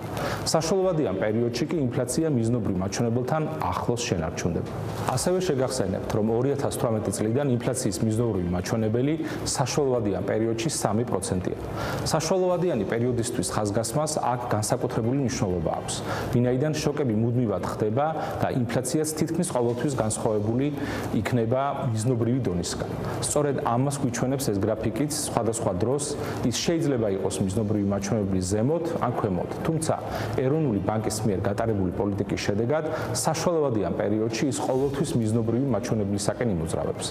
საშუალოვადიან პერიოდში კი ინფლაცია მიზნობრივ მაჩვენებელთან ახლოს შენარჩუნდება. ასევე შეგახსენებთ, რომ 2018 წლიდან ინფლაციის მიზნობრივი მაჩვენებელი საშუალოვადიან პერიოდში 3%-ია. საშუალოვადიანი პერიოდისთვის ხაზგასმას აქ განსაკუთრებული მნიშვნელობა აქვს, ვინაიდან შოკები მუდმივად ხდება და ინფლაციაც თითქმის ყოველთვის განსხვავებული იქნება მიზნობრივი დონისგან. სწორედ ამას გვიჩვენებს ეს გრაფიკიც, სხვადასხვა დროს ის შეიძლება იყოს მიზნობრივი მაჩვენებლის ზემოთ ან ქვემოთ, თუმცა ეროვნული ბანკის მიერ გატარებული პოლიტიკის შედეგად საშუალოვადიან პერიოდში ის ყოველთვის მიზნობრივი მაჩვენებლისაკენ იმოძრავებს.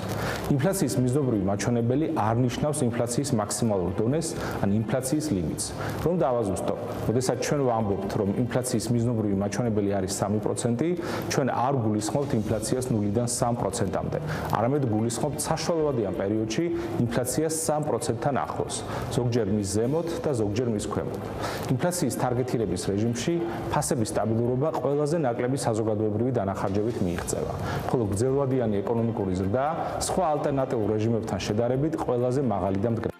ინფლაციის მიზნობრივი მაჩვენებელი არ ნიშნავს ინფლაციის მაქსიმალურ დონეს ან ინფლაციის ლიმიტს. რომ დავაზუსტო, როდესაც ჩვენ ვამბობთ, რომ ინფლაციის მიზნობრივი მაჩვენებელი არის 3%, ჩვენ არ გულისხმობთ ინფლაციას 0-დან 3% 3%-მდე. არამედ გულისხმობთ საშუალებადიან პერიოდში ინფლაციას 3%-თან ახლოს, ზოგჯერ მის ზემოთ და ზოგჯერ მის ქვემოთ. ინფლაციის თარგეტირების რეჟიმში ფასების სტაბილურობა ყველაზე ნაკლები საზოგადოებრივი დანახარჯებით მიიღწევა, ხოლო გრძელვადიანი ეკონომიკური ზრდა სხვა ალტერნატიულ რეჟიმებთან შედარებით ყველაზე მაღალი და მდგრადი.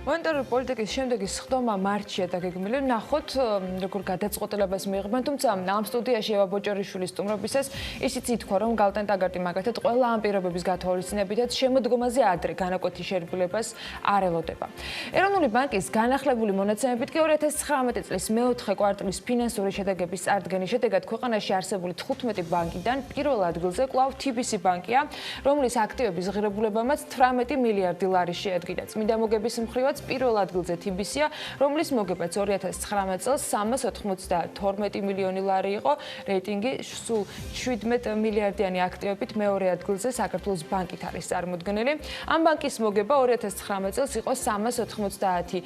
მონეტარული პოლიტიკის შემდეგი სხდომა მარტშია დაგეგმილი. ნახოთ, როგორ გადაწყვეტილებას მიიღებენ, თუმცა ამ სტუდიაში ევა ბოჭორიშვილის სტუმრობისას ისიც ითქვა, რომ გალტენ ტაგარტი მაგათად ყველა ამ პირობების გათვალისწინებითაც შემოდგომაზე ადრე განაკვეთი შერბილებას არ ელოდება. ეროვნული ბანკის განახლებული მონაცემებით კი 2019 წლის მეოთხე კვარტალის ფინანსური შედეგების წარდგენის შედეგად ქვეყანაში არსებული 15 ბანკიდან პირველ ადგილზე კვლავ TBC ბანკია, რომლის აქტივების ღირებულებამაც 18 მილიარდი ლარი შეადგინა. წმინდა მოგების მხრივ პირველ ადგილზე TBC-ია, რომლის მოგებაც 2019 წელს 392 მილიონი ლარი იყო, რეიტინგი სულ 17 მილიარდიანი აქტივებით მეორე ადგილზე საქართველოს ბანკით არის წარმოდგენილი. ამ ბანკის მოგება 2019 წელს იყო 390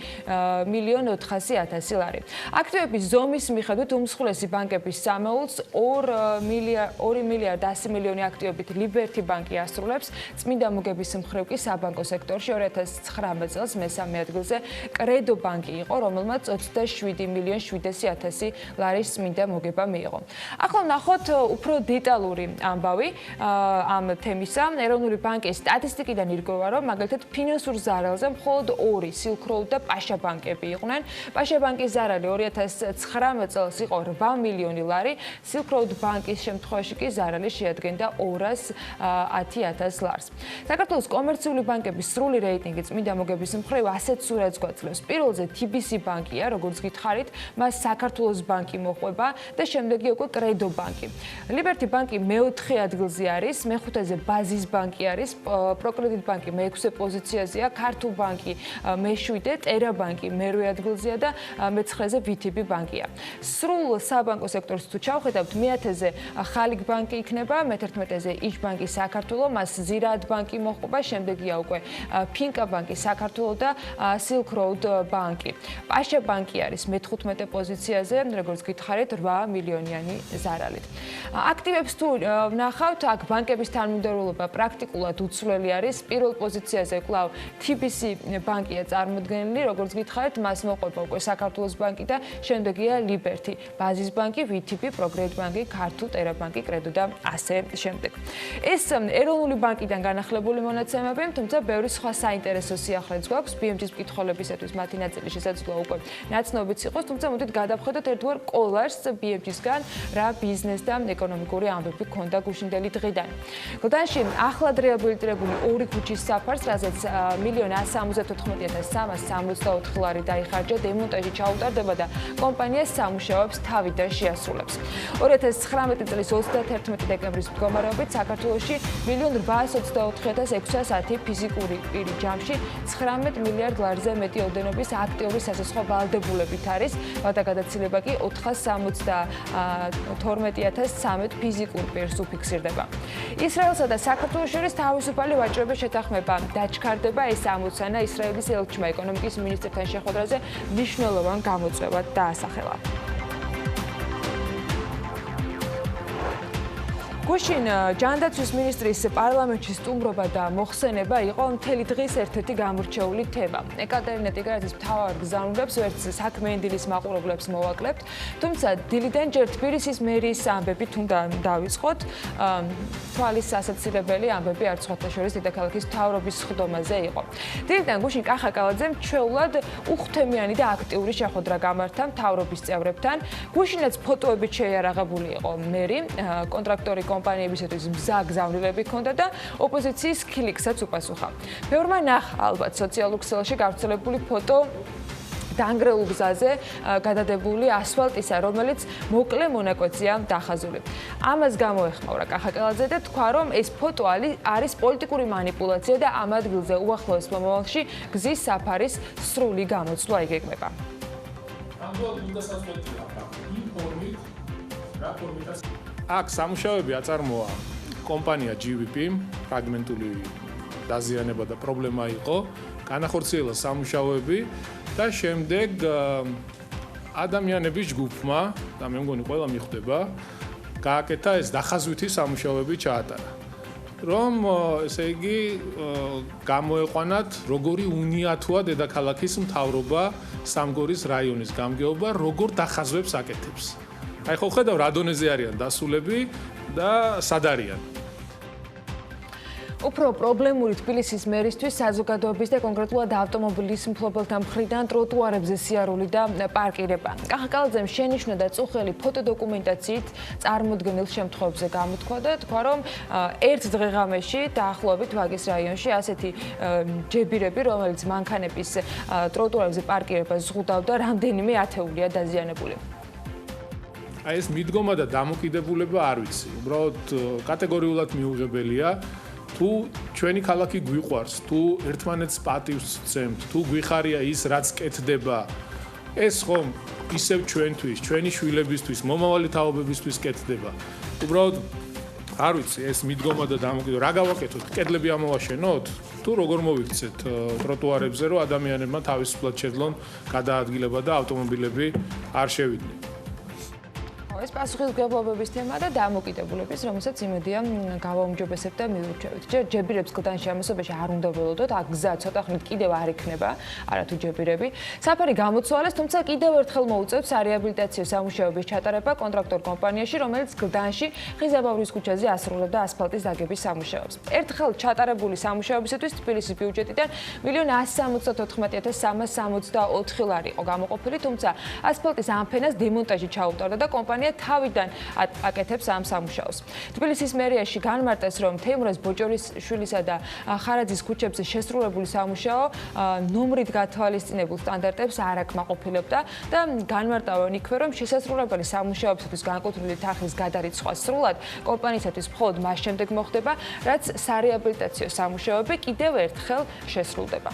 მილიონ 400 ლარი. აქტივების ზომის მიხედვით უმსხვილესი ბანკების სამეულს 2 მილიარდ 100 მილიონი აქტივებით ლიბერთი ბანკი ასრულებს, წმინდა მოგების მხრივ კი საბანკო სექტორში 2019 წელს მესამე ადგილზე კრედო ბანკი იყო, რომელმაც 27 მილიონ 700 ლარის წმინდა მოგება მიიღო. ახლა ნახოთ უფრო დეტალური ამბავი ამ თემისა. ეროვნული ბანკის სტატისტიკიდან ირკვევა, რომ მაგალითად ფინანსურ ზარალზე მხოლოდ 2 Silk Road და პაშა ბანკები იყვნენ. პაშა ბანკის ზარალი 2019 წელს იყო 8 მილიონი ლარი, Silk Road ბანკის შემთხვევაში კი ზარალი შეადგენდა 210,000 ლარს. საქართველოს კომერციული ბანკების სრული რეიტინგი წმინდა მოგების მხრივ ასეთ სურათს გვაძლევს. პირველზე TBC ბანკია, როგორც გითხარით, მას საქართველოს ბანკი მოხვება და შემდეგი უკვე კრედო ბანკი. ლიბერთი ბანკი მეოთხე ადგილზე არის, მეხუთეზე ბაზის ბანკი არის, პროკრედიტ ბანკი მეექვსე პოზიციაზეა, ქართულ ბანკი მეშვიდე, ტერა ბანკი მერვე ადგილზეა და მეცხრეზე VTB ბანკია. სრულ საბანკო სექტორს თუ ჩავხედავთ, მეათეზე ხალიქ ბანკი იქნება, მე-11-ზე იჯ ბანკი საქართველოს, მას ზირაად ბანკი მოხვება, შემდეგია უკვე ფინკა ბანკი საქართველოს და Silk Road ბანკი. პაშა ბანკი არის მე-15 პოზიციაზე, როგორც გითხარით, 8 მილიონიანი ზარალით. აქტივებს თუ ვნახავთ, აქ ბანკების თანმიმდევრულობა პრაქტიკულად უცვლელი არის. პირველ პოზიციაზე კვლავ TBC ბანკია წარმოდგენილი, როგორც გითხარით, მას მოყვება უკვე საქართველოს ბანკი და შემდეგია ლიბერთი, ბაზის ბანკი, VTB, პროგრედიტ ბანკი, ქართულ ტერა ბანკი, კრედო და ასე შემდეგ. ეს ეროვნული ბანკიდან განახლებული მონაცემები, თუმცა ბევრი სხვა საინტერესო სიახლეც გვაქვს. BMG-ის მკითხველებისათვის მათი ნაწილი შესაძლოა უკვე ნაცნობიც იყოს, თუმცა მოდით გადავხედოთ ერთგვარ კოლაჟს BMG-სგან, რა ბიზნეს და ეკონომიკური ამბები ჰქონდა გუშინდელი დღიდან. გლდანში ახლად რეაბილიტირებული 2 ქუჩის საფარს, რაზეც 1,174,364 ლარი დაიხარჯა, დემონტაჟი ჩაუტარდება და კომპანია სამუშაოებს თავიდან შეასრულებს. 2019 წლის 31 დეკემბრის მდგომარეობით საქართველოში 1,824,610 ფიზიკური პირი ჯამში 19 მილიარდ ლარზე მეტი ოდენობის აქტიური სასაზღვრო ვალდებულებით არის, და გადაცილება კი 472,013 ფიზიკურ პირს უფიქსირდება. ისრაელსა და საქართველოს შორის თავისუფალი ვაჭრობის შეთანხმება დაჩქარდება, ეს ამოცანა ისრაელის ელჩმა ეკონომიკის მინისტრთან შეხვედრაზე მნიშვნელოვან გამოწვევად დაასახელა. გუშინ ჯანდაცვის მინისტრის პარლამენტში სტუმრობა და მოხსენება იყო მთელი დღის ერთ-ერთი გამორჩეული თემა. ეკატერინე ტიგრაძის მთავარ გზავნილებს ვერც საქმე ენდილის მაყურებლებს მოვაკლებთ, თუმცა დილიდან ჯერ თბილისის მერიის ამბებით უნდა დავიწყოთ. თვალის ასაცილებელი ამბები არც სხვათა შორის დედაქალაქის მთავრობის სხდომაზე იყო. დილიდან გუშინ კახა კალაძემ ჩვეულად უხთემიანი და აქტიური შეხვედრა გამართა მთავრობის წევრებთან. გუშინაც ფოტოებით შეიარაღებული იყო მერი, კონტრაქტორი კომპანიებისათვის მზა გზავნილები ჰქონდა და ოპოზიციის ქილიქსაც უპასუხა. ბევრმა ნახა ალბათ სოციალურ ქსელში გავრცელებული ფოტო დანგრეულ გზაზე გადადებული ასფალტისა, რომელიც მოკლე მონაკვეთზეა დახაზული. ამას გამოეხმაურა კახა კალაძე და თქვა, რომ ეს ფოტო არის პოლიტიკური манипуляცია და ამ ადგილზე უახლოეს მომავალში გზის საფარის სრული გამოცვლა იგეგმება. აქ სამუშაოები აწარმოა კომპანია GVP, ფრაგმენტული დაზიანება და პრობლემა იყო, განახორციელა სამუშაოები და შემდეგ ადამიანების ჯგუფმა და მე მგონი ყველა მიხვდება, გააკეთა ეს დახაზვითი სამუშაოები ჩაატარა. რომ ესე იგი გამოეყვანათ როგორი უნიათოა დედაქალაქის მთავრობა სამგორის რაიონის გამგეობა როგორ დახაზვებს აკეთებს. აი ხო ხედავ რა დონეზე არიან დასულები და სად არიან. უფრო პრობლემური თბილისის მერისთვის საზოგადოების და კონკრეტულად ავტომობილის მფლობელთა მხრიდან ტროტუარებზე სიარული და პარკირება. კახაკალაძემ შენიშვნა და წუხელი ფოტოდოკუმენტაციით წარმოდგენილ შემთხვევებზე გამოთქვა და თქვა, რომ ერთ დღეღამეში დაახლოებით ვაგის რაიონში ასეთი ჯებირები, რომელიც მანქანების ტროტუარებზე პარკირებას ზღუდავდა, რამდენიმე ათეულია დაზიანებული. აი ეს მიდგომა და დამოკიდებულება არ ვიცი. უბრალოდ კატეგორიულად მიუღებელია. თუ ჩვენი ქალაქი გვიყვარს, თუ ერთმანეთს პატივს ვცემთ, თუ გვიხარია ის, რაც კეთდება, ეს ხომ ისევ ჩვენთვის, ჩვენი შვილებისთვის, მომავალი თაობებისთვის კეთდება. უბრალოდ არ ვიცი, ეს მიდგომა და დამოკიდებულება, რა გავაკეთოთ? კედლები ამოვაშენოთ? თუ როგორ მოვიქცეთ ტროტუარებზე, რომ ადამიანებმა თავისუფლად შეძლონ გადაადგილება და ავტომობილები არ შევიდნენ? ეს პასუხისმგებლობების თემა და დამოკიდებულების, რომელსაც იმედია გავაუმჯობესებთ და მივურჩევით. ჯებირებს კლდანში ამასობაში არ უნდა ველოდოთ, აქ გზა ცოტა ხნით კიდევ არ იქნება, არათუ ჯებირები. საფარი გამოცვალეს, თუმცა კიდევ ერთხელ მოუწევს სარეაბილიტაციო სამუშაოების ჩატარება კონტრაქტორ კომპანიაში, რომელიც კლდანში ხიზაბავრის ქუჩაზე ასრულებდა ასფალტის დაგების სამუშაოებს. ერთხელ ჩატარებული სამუშაოებისათვის თბილისის ბიუჯეტიდან 1,194,364 ლარი იყო გამოყოფილი, თუმცა ასფალტის ამ ფენას დემონტაჟი ჩაუტარდა და კომპანია თავიდან აკეთებს ამ სამუშაოს. თბილისის მერიაში განმარტეს, რომ თეიმურაზ ბოჭორიშვილისა და ხარაძის ქუჩებზე შესრულებული სამუშაო ნომრით გათვალისწინებულ სტანდარტებს არ აკმაყოფილებდა და განმარტავენ იქვე, რომ შესასრულებელი სამუშაოებისათვის განკუთვნილი თანხის გადარიცხვა სრულად კომპანიისათვის მხოლოდ მას შემდეგ მოხდება, რაც სარეაბილიტაციო სამუშაოები კიდევ ერთხელ შესრულდება.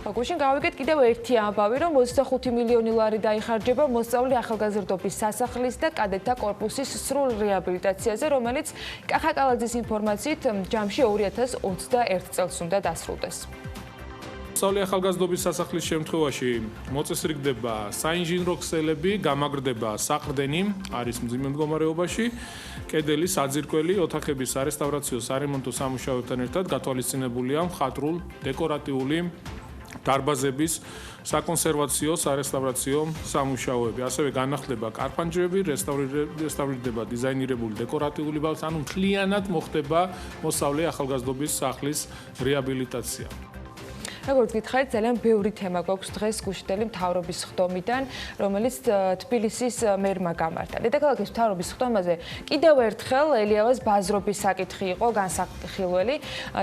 გუშინ გავიგეთ კიდევ ერთი ამბავი, რომ 25 მილიონი ლარი დაიხარჯება მოსწავლე ახალგაზრდობის სასახლის და კადეტთა კორპუსის სრულ რეაბილიტაციაზე, რომელიც კახაკალაძის ინფორმაციით ჯამში 2021 წელს უნდა დასრულდეს. მოსწავლე ახალგაზრდობის სასახლის შემთხვევაში მოწესრიგდება საინჟინრო ქსელები, გამაგრდება საყრდენი, არის მძიმე მდგომარეობაში, კედელი, საძირკველი, ოთახების სარესტავრაციო, სარემონტო სამუშაოებთან ერთად გათვალისწინებულია მხატვრულ, დეკორატიული დარბაზების საკონსერვაციო, სარესტავრაციო სამუშაოები. ასევე განახლდება კარპანჯრები, რესტავრირდება დიზაინირებული დეკორატიული ბავშვი, ანუ მთლიანად მოხდება მოსწავლე ახალგაზრდობის სახლის რეაბილიტაცია. როგორც გითხარით, ძალიან ბევრი თემა გვაქვს დღეს გუშინდელი მთავრობის ხდომიდან, რომელიც თბილისის მერმა გამართა. დედაქალაქის მთავრობის ხდომაზე კიდევ ერთხელ ელიავას ბაზრობის საკითხი იყო განსახილველი.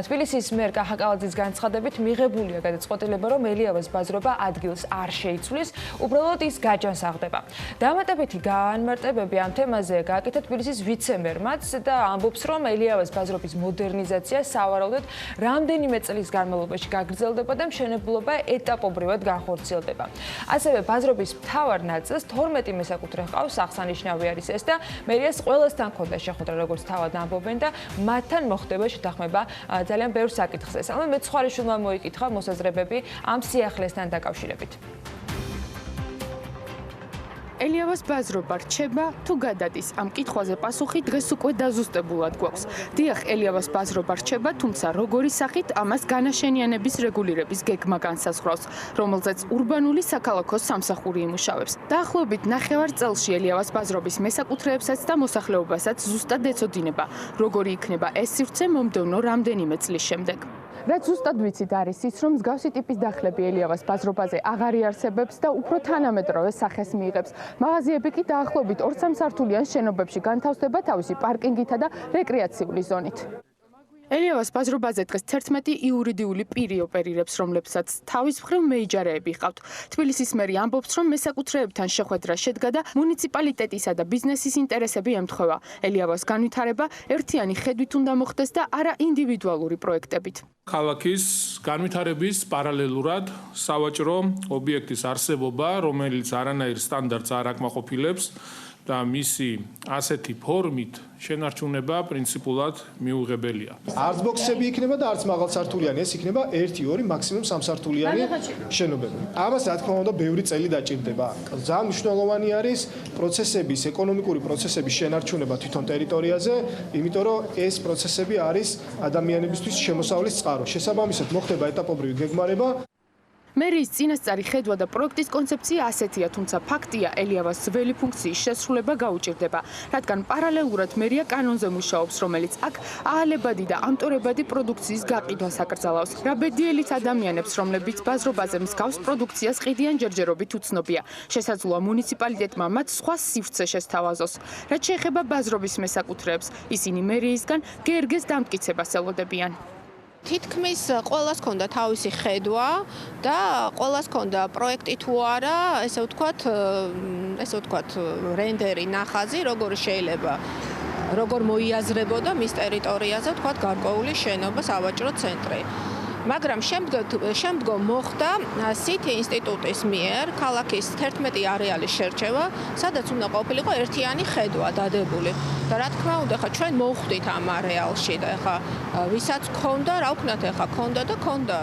თბილისის მერ კახაკალაძის განცხადებით მიღებულია გადაწყვეტილება, რომ ელიავას ბაზრობა ადგილს არ შეიცვლის, უბრალოდ ის გაჯანსაღდება. დამატებითი განმარტებები ამ თემაზე გააკეთა თბილისის ვიცე-მერმაც და ამბობს, რომ ელიავას ბაზრობის მოდერნიზაცია სავარაუდოდ რამდენიმე წლის განმავლობაში გაგრძელდება და მშენებლობა ეტაპობრივად განხორციელდება. ასევე ბაზრობის მთავარ ნაწილს 12 მესაკუთრე ჰყავს, აღსანიშნავი არის ეს და მერიას ყველასთან ჰქონდა შეხვედრა, როგორც თავად ამბობენ და მათთან მოხდება შეთანხმება ძალიან ბევრ საკითხზე. სალომე მეცხვარიშვილმა მოიკითხა მოსაზრებები ამ სიახლესთან დაკავშირებით. ელიავას ბაზრობა რჩება თუ გადადის? ამ კითხვაზე პასუხი დღეს უკვე დაზუსტებულად გვაქვს. დიახ, ელიავას ბაზრობა რჩება, თუმცა როგორი სახით ამას განაშენიანების რეგულირების გეგმა განსაზღვრავს, რომელზეც ურბანული საქალაქო სამსახური იმუშავებს. დაახლოებით 9 წელში ელიავას ბაზრობის მესაკუთრეებსაც და მოსახლეობასაც ზუსტად ეცოდინება, როგორი იქნება ეს სივრცე მომდევნო რამდენიმე წლის შემდეგ. რაც ზუსტად ვიცით არის ის, რომ მსგავსი ტიპის დახლები ელიავას ბაზრობაზე აღარ იარსებებს და უფრო თანამედროვე სახეს მიიღებს. მაღაზიები კი დაახლოებით 2-3 სართულიან შენობებში განთავსდება თავისი პარკინგითა და რეკრეაციული ზონით. ელიავას ბაზრობაზე დღეს 11 იურიდიული პირი ოპერირებს, რომლებსაც თავის მხრივ მეიჯარეები ჰყავთ. თბილისის მერი ამბობს, რომ მესაკუთრეებთან შეხვედრა შედგა და მუნიციპალიტეტისა და ბიზნესის ინტერესები ემთხვევა. ელიავას განვითარება ერთიანი ხედვით უნდა მოხდეს და არა ინდივიდუალური პროექტებით. ქალაქის განვითარების პარალელურად სავაჭრო ობიექტის არსებობა, რომელიც არანაირ სტანდარტს არ აკმაყოფილებს, და მისი ასეთი ფორმით შენარჩუნება პრინციპულად მიუღებელია. არც ბოქსები იქნება და არც მაღალსართულიანი, ეს იქნება 1-2, მაქსიმუმ 3-სართულიანი შენობები. ამას რა თქმა უნდა ბევრი წელი დაჭირდება. ძალიან მნიშვნელოვანი არის პროცესების, ეკონომიკური პროცესების შენარჩუნება თვითონ ტერიტორიაზე, იმიტომ რომ ეს პროცესები არის ადამიანებისთვის შემოსავლის წყარო. შესაბამისად მოხდება ეტაპობრივი გეგმარება. მერიის წინასწარი ხედვა და პროექტის კონცეფცია ასეთია, თუმცა ფაქტია, ელიავას ძველი ფუნქციის შესრულება გაუჭირდება, რადგან პარალელურად მერია კანონზე მუშაობს, რომელიც აქ აალებადი და ამტორებადი პროდუქციის გაყიდვას აკრძალავს. რა ბედიელით ადამიანებს, რომლებიც ბაზრობაზე მსგავს პროდუქციას ყიდიან ჯერჯერობით უცნობია. შესაძლოა მუნიციპალიტეტმა მათ სხვა სივრცე შესთავაზოს. რაც შეეხება ბაზრობის მესაკუთრეებს, ისინი მერიისგან გერგეს დამტკიცებას ელოდებიან. თითქმის ყველას ჰქონდა თავისი ხედვა და ყველას ჰქონდა პროექტი თუ არა, ესე ვთქვათ, რენდერი ნახაზი, როგორ შეიძლება როგორ მოიაზრებოდა მის ტერიტორიაზე, ვთქვათ, გარკვეული შენობა, სავაჭრო ცენტრი. მაგრამ შემდგომ მოხდა სითი ინსტიტუტის მიერ ქალაქის 11 არეალის შერჩევა, სადაც უნდა ყოფილიყო ერთიანი ხედვა დადებული. და რა თქმა უნდა, ხა ჩვენ მოვხვდით ამ არეალში და ხა ვისაც ქონდა, რა ვქნათ, ხა ქონდა და ქონდა.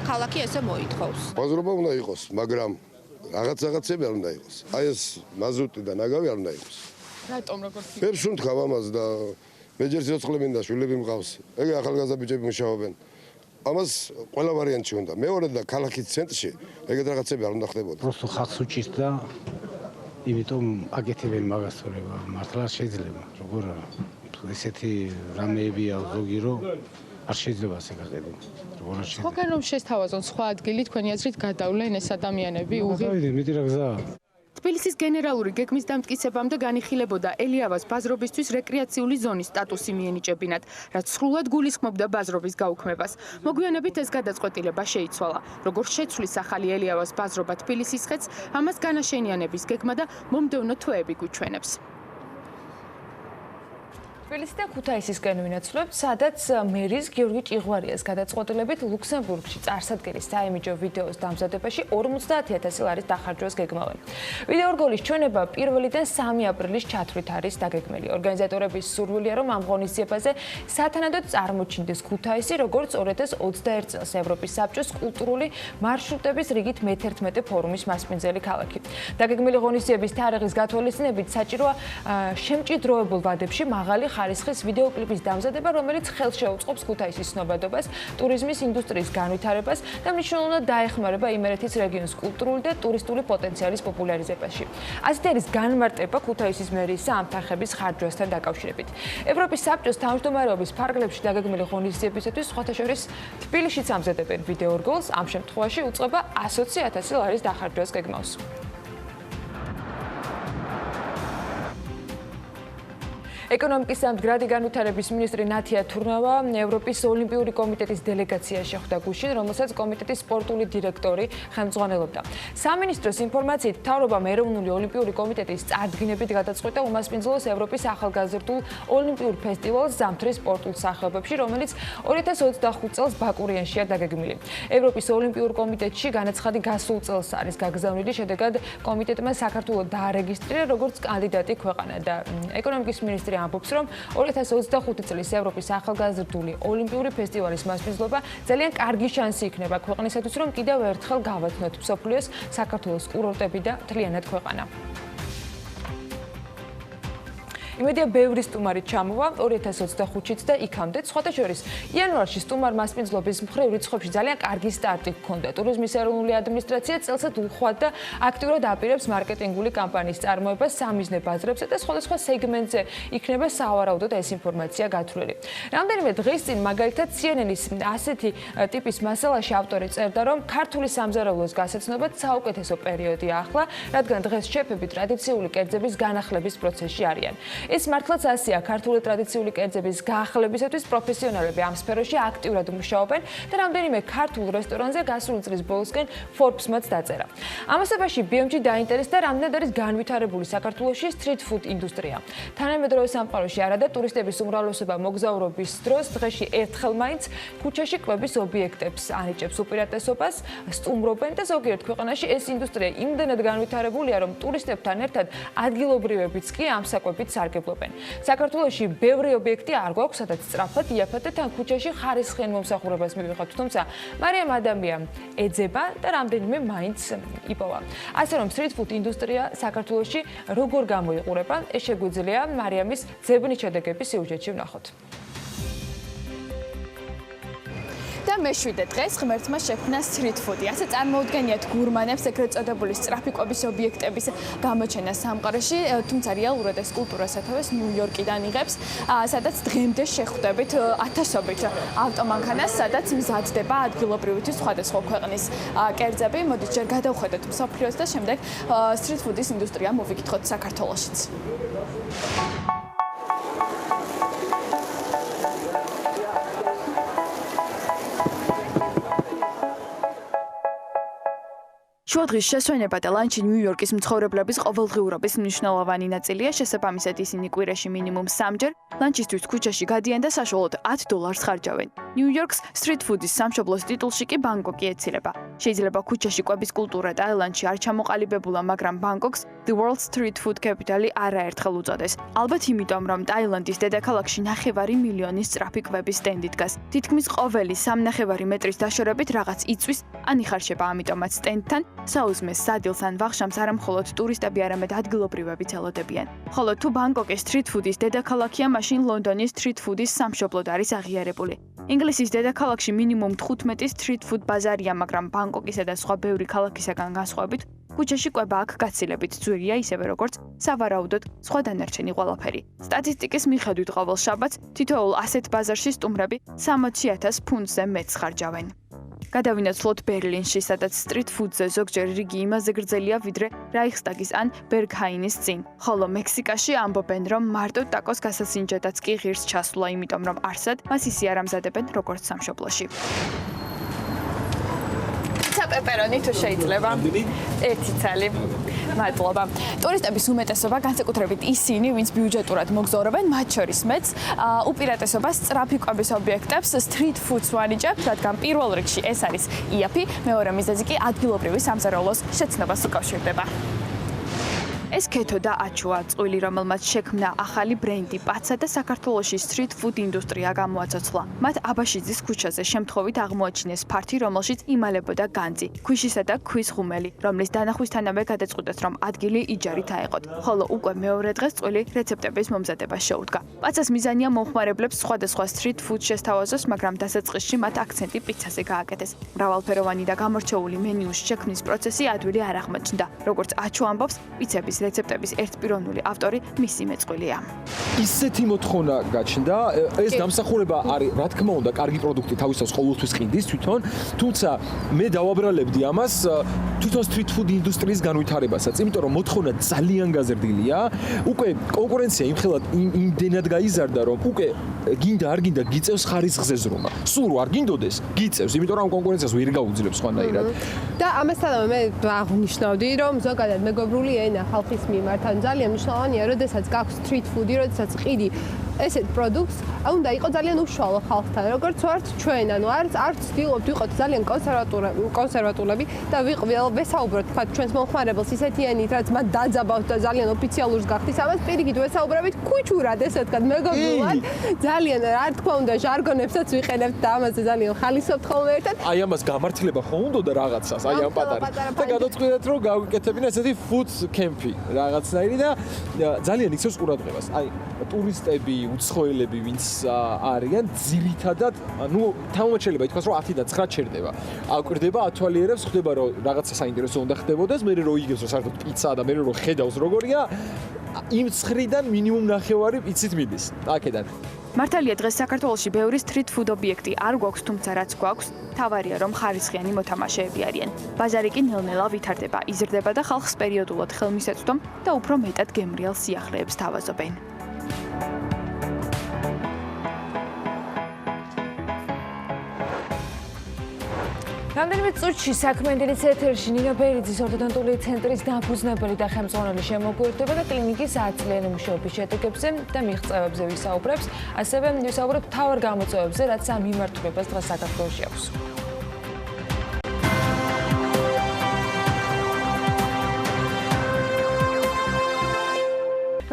ქალაქი ესე მოითხოვს. ბაზრობა უნდა იყოს, მაგრამ რაღაცები არ უნდა იყოს. აი ეს მაზუტი და ნაგავი არ უნდა იყოს. რატომ როგორც ვერ შუნთქავ ამას და მე ჯერ სიცოცხლე მინდა, შვილები მყავს. ეგ ახალგაზრდა ბიჭები მუშაობენ. ამას ყველა ვარიანტი უნდა. მეორე და ქალაქის ცენტრში ეგეთ რაღაცები არ უნდა ხდებოდეს. просто ხალხს უჭირს და იმიტომ აკეთებენ მაგას თორება მართლა შეიძლება. როგორ ესეთი რამეებია ზოგი რომ არ შეიძლება ასე გაყიდო. როგორ არ შეიძლება. სხვაგან რომ შესთავაზონ სხვა ადგილი თქვენი აზრით გადავლენ ეს ადამიანები უღი. გავიდე, მეტი რა გზაა. თბილისის გენერალური გეგმის დამტკიცებამდე განიხილებოდა ელიავას ბაზრობისთვის რეკრეაციული ზონის სტატუსი მიენიჭებინათ, რაც სრულად გულისხმობდა ბაზრობის გაუქმებას. მოგვიანებით ეს გადაწყვეტილება შეიცვალა. როგორც შეცვლის ახალი ელიავას ბაზრობა თბილისის ხეთს, ამას განაშენიანების გეგმა და მომდევნო თვეები გვიჩვენებს. თბილისიდან ქუთაისისკენ ვინაცვლებთ, სადაც მერის გიორგი ჭიღვარიას გადაწყვეტილებით ლუქსემბურგში წარსადგირის საიმიჯო ვიდეოს დამზადებაში 50,000 ლარის დახარჯვას გეგმავენ. ვიდეო რგოლის ჩვენება 1-დან 3 აპრილის ჩათვლით არის დაგეგმილი. ორგანიზატორების სურვილია, რომ ამ ღონისძიებაზე სათანადოდ წარმოჩინდეს ქუთაისი, როგორც 2021 წელს ევროპის საბჭოს კულტურული მარშრუტების რიგით მე-11 ფორუმის მასპინძელი ქალაქი. დაგეგმილი ღონისძიების თარიღის გათვალისწინებით საჭიროა შემჭიდროებულ ვადებში მაღალი ხარისხის ვიდეოკლიპის დამზადება, რომელიც ხელს შეუწყობს ქუთაისის ცნობადობას, ტურიზმის ინდუსტრიის განვითარებას და მნიშვნელოვნად დაეხმარება იმერეთის რეგიონის კულტურული და ტურისტული პოტენციალის პოპულარიზებაში. ასეთი არის განმარტება ქუთაისის მერიის სამთახების ხარჯვასთან დაკავშირებით. ევროპის საბჭოს თავმჯდომარეობის ფარგლებში დაგეგმილი ღონისძიებისათვის სხვათა შორის თბილისშიც ამზადებენ ვიდეო რგოლს, ამ შემთხვევაში უწყება 120,000 ლარის დახარჯვას გეგმავს. ეკონომიკის სამდგრადი განვითარების მინისტრი ნათია თურნავა ევროპის ოლიმპიური კომიტეტის დელეგაციაში შეხვდა გუშინ, რომელსაც კომიტეტის სპორტული დირექტორი ხელმძღვანელობდა. სამინისტროს ინფორმაციით, მთავრობამ ეროვნული ოლიმპიური კომიტეტის წარდგინებით გადაწყვიტა უმასპინძლოს ევროპის ახალგაზრდულ ოლიმპიურ ფესტივალს ზამთრის სპორტულ სახეობებში, რომელიც 2025 წელს ბაკურიანშია დაგეგმილი. ევროპის ოლიმპიურ კომიტეტში განაცხადი გასულ წელს არის გაგზავნილი, შედეგად კომიტეტმა საქართველოს დაარეგისტრირა როგორც კანდიდატი ქვეყანა და ეკონომიკის მინისტრი ამბობს, რომ 2025 წლის ევროპის ახალგაზრდული ოლიმპიური ფესტივალის მასპინძლობა ძალიან კარგი შანსი იქნება ქვეყნისათვის, რომ კიდევ ერთხელ გავაცნოთ მსოფლიოს, საქართველოს კურორტები და მთლიანად ქვეყანა. იმედია ბევრი სტუმარი ჩამოვა 2025-ით და იქამდე. სხვათა შორის, იანვარში სტუმარ მასპინძლობის მხრივ რიცხვებში ძალიან კარგი სტარტი ჰქონდა. ტურიზმის ეროვნული ადმინისტრაცია წელსაც უხვად და აქტიურად აპირებს მარკეტინგული კამპანიის წარმოებას სამიზნე ბაზრებზე და სხვადასხვა სეგმენტზე იქნება სავარაუდოდ ეს ინფორმაცია გათვლილი. რამდენიმე დღის წინ მაგალითად CNN-ის ასეთი ტიპის მასალაში ავტორი წერდა, რომ ქართული სამზარეულოს გასაცნობად საუკეთესო პერიოდია ახლა, რადგან დღეს შეფები ტრადიციული კერძების განახლების პროცესში არიან. ეს მართლაც ასეა, ქართული ტრადიციული კერძების გაახლებისათვის პროფესიონალები ამ სფეროში აქტიურად მუშაობენ და რამდენიმე ქართულ რესტორანზე გასული წლის ბოლოსკენ Forbes-მაც დაწერა. ამასობაში BMG დაინტერესდა, რამდენად არის განვითარებული საქართველოში street food ინდუსტრია. თანამედროვე სამყაროში არა და ტურისტების უმრავლესობა მოგზაურობის დროს დღეში ერთხელ მაინც ქუჩაში კვების ობიექტებს ანიჭებს უპირატესობას, სტუმრობენ და ზოგიერთ ქვეყანაში ეს ინდუსტრია იმდენად განვითარებულია, რომ ტურისტებთან ერთად ადგილობრივებიც კი ამ საკვებით სარგებლობენ. საქართველოში ბევრი ობიექტი არ გვაქვს, სადაც სწრაფად, იაფად და თან ქუჩაში ხარისხიან მომსახურებას მივიღებთ, თუმცა მარიამ ადამია ეძება და რამდენიმე მაინც იპოვა. ასე რომ street food ინდუსტრია საქართველოში როგორ გამოიყურება, ეს შეგვიძლია მარიამის ძებნის შედეგების სიუჟეტში ვნახოთ. და მე-7 დღეს ღმერთმა შექმნა street food-ი. ასე წარმოუდგენიათ გურმანებს ეგრეთ წოდებული სწრაფი კვების ობიექტების გამოჩენა სამყაროში, თუმცა რეალურად ეს კულტურა სათავეს ნიუ-იორკიდან იღებს, სადაც დღემდე შეხვდებით ათასობით ავტომანქანას, სადაც მზადდება ადგილობრივი თუ სხვადასხვა ქვეყნის კერძები. მოდით ჯერ გადავხედოთ მსოფლიოს და შემდეგ street food-ის ინდუსტრია მოვიკითხოთ საქართველოშიც. შუადღის შესვენება და ლანჩი ნიუ-იორკის მცხოვრებლების ყოველდღიურობის მნიშვნელოვანი ნაწილია, შესაბამისად ისინი კვირაში მინიმუმ 3-ჯერ ლანჩისთვის ქუჩაში გადიან და საშუალოდ $10 ხარჯავენ. ნიუ-იორკს street food-ის სამშობლოს ტიტულში კი ბანგკოკი ეცილება. შეიძლება ქუჩაში კვების კულტურა ტაილანდში არ ჩამოყალიბებულა, მაგრამ ბანგკოკს The World Street Food Capital-ი არაერთხელ უწოდეს. ალბათ იმიტომ, რომ ტაილანდის დედაქალაქში 9 მილიონის სწრაფი კვების სტენდი დგას. თითქმის ყოველი 3.5 მეტრის დაშორებით რაღაც იწვის, ან იხარშება, ამიტომაც სტენდთან საუზმეს სადილს ან ვახშამს არა მხოლოდ ტურისტები, არამედ ადგილობრივებიც ელოდებიან. ხოლო თუ ბანგკოკის street food-ის დედაქალაქია, მაშინ ლონდონის street food-ის სამშობლოდ არის აღიარებული. ინგლისის დედაქალაქში მინიმუმ 15 street food ბაზარია, მაგრამ ბანგკოკისა და სხვა ბევრი ქალაქისაგან განსხვავებით, ქუჩაში კვება აქ გაცილებით ძვირია, ისევე როგორც სავარაუდოდ სხვა დანარჩენი ყველაფერი. სტატისტიკის მიხედვით ყოველ შაბათს თითოეულ ასეთ ბაზარში სტუმრები 60,000 ფუნტზე მეტს ხარჯავენ. გადავინაცვლოთ ბერლინში, სადაც street food-ზე ზოგჯერ რიგი იმაზე გრძელია, ვიდრე რაიხსტაგის ან ბერგჰაინის წინ. ხოლო მექსიკაში ამბობენ, რომ მარტო ტაკოს გასასინჯედაც კი ღირს ჩასვლა, იმიტომ რომ არსად მას ისე არ ამზადებენ, როგორც სამშობლოში. პეპერონი თუ შეიძლება. ერთი ცალი. მადლობა. ტურისტების უმეტესობა, განსაკუთრებით ისინი, ვინც ბიუჯეტურად მოგზაურობენ, მათ შორის მეც, უპირატესობას სწრაფი კვების ობიექტებს, street food-ს ვანიჭებთ, რადგან პირველ რიგში ეს არის იაფი, მეორე მიზეზი კი ადგილობრივი სამზარეულოს შეცნობას უკავშირდება. ეს ქეთო და აჩუა წვილი, რომელმაც შექმნა ახალი ბრენდი პაცა და საქართველოში street food ინდუსტრია გამოაცოცხლა. მათ აბაშიძის ქუჩაზე შემთხვევით აღმოაჩინეს ფართი, რომელშიც იმალებოდა განძი, ქვიშისა და ქვის ღუმელი, რომლის დანახვისთანავე გადაწყვიტეს, რომ ადგილი იჯარით აეყოთ. ხოლო უკვე მეორე დღეს წვილი რეცეპტების მომზადება შეუდგა. პაცას მიზანია მომხმარებლებს სხვადასხვა street food შესთავაზოს, მაგრამ დასაწყისში მათ აქცენტი პიცაზე გააკეთეს. მრავალფეროვანი და გამორჩეული მენიუს შექმნის პროცესი ადვილი არ აღმოჩნდა. როგორც აჩუ ამბობს, პიცების რეცეპტების ერთპიროვნული ავტორი მისი მეწყვილია. ისეთი მოთხოვნა გაჩნდა, ეს დამსახურება არის, რა თქმა უნდა, კარგი პროდუქტი თავისას ყოველთვის ყიდის თვითონ, თუმცა მე დავაბრალებდი ამას თვითონ street food ინდუსტრიის განვითარებასაც, იმიტომ რომ მოთხოვნა ძალიან გაზრდილია, უკვე კონკურენცია იმხელად იმდენად გაიზარდა, რომ უკვე გინდა არ გინდა გიწევს ხარისხზე ზრუნვა. სულ არ გინდოდეს, გიწევს, იმიტომ რომ კონკურენციას ვერ გაუძლებს სხვანაირად. და ამასთანავე მე აღნიშნავდი, რომ ზოგადად მეგობრული ენა ხალხის მიმართ ან ძალიან მნიშვნელოვანია, როდესაც გაქვს street food-ი, როდესაც ყიდი ესეთ პროდუქტს, უნდა იყოს ძალიან უშუალო ხალხთან, როგორც ვართ ჩვენ, ანუ არ ვცდილობთ ვიყოთ ძალიან კონსერვატულები და ვესაუბროთ თქვა ჩვენს მომხმარებელს ისეთიანით, რაც მათ დაძაბავთ და ძალიან ოფიციალურს გახდის, ამას პირიქით ვესაუბრებით ქუჩურად, ესე ვთქვათ, მეგობრულად. ძალიან რა თქმა უნდა ჟარგონებსაც ვიყენებთ და ამაზე ძალიან ხალისობთ ხოლმე ერთად. აი ამას გამართლება ხო უნდოდა რაღაცას, აი ამ პატარა. და გადაწყვეტეთ რომ გავიკეთებინა ესეთი food camp-ი რაღაცნაირი და ძალიან იცავს ყურადღებას. აი ტურისტები, უცხოელები, ვინც არიან, ძირითადად, ну, თამამად შეიძლება ითქვას, რომ 10-დან 9 ჩერდება. აკვირდება, ათვალიერებს, ხდება რომ რაღაცა საინტერესო უნდა ხდებოდეს, მე რო იგებს რომ საერთოდ პიცაა და მე რო ხედავს როგორია, იმ ცხრიდან მინიმუმ 9 პიცით მიდის. აქედან. მართალია დღეს საქართველოში ბევრი street food ობიექტი არ გვაქვს, თუმცა რაც გვაქვს, თავარია რომ ხარისხიანი მოთამაშეები არიან. ბაზარი კი ნელ-ნელა ვითარდება, იზრდება და ხალხს პერიოდულად ხელმისაწვდომ და უფრო მეტად გემრიელ სიახლეებს თავაზობენ. რამდენიმე წუთში საქმენდენის ეთერში ნინო ბერიძის ორთოდონტული ცენტრის დამფუძნებელი და ხელმძღვანელი შემოგვიერთდება და კლინიკის 10 წლიანი მუშაობის შედეგებზე და მიღწევებზე ვისაუბრებს, ასევე ვისაუბრებთ მთავარ გამოწვევებზე, რაც ამ მიმართულებას დღეს საქართველოში აქვს.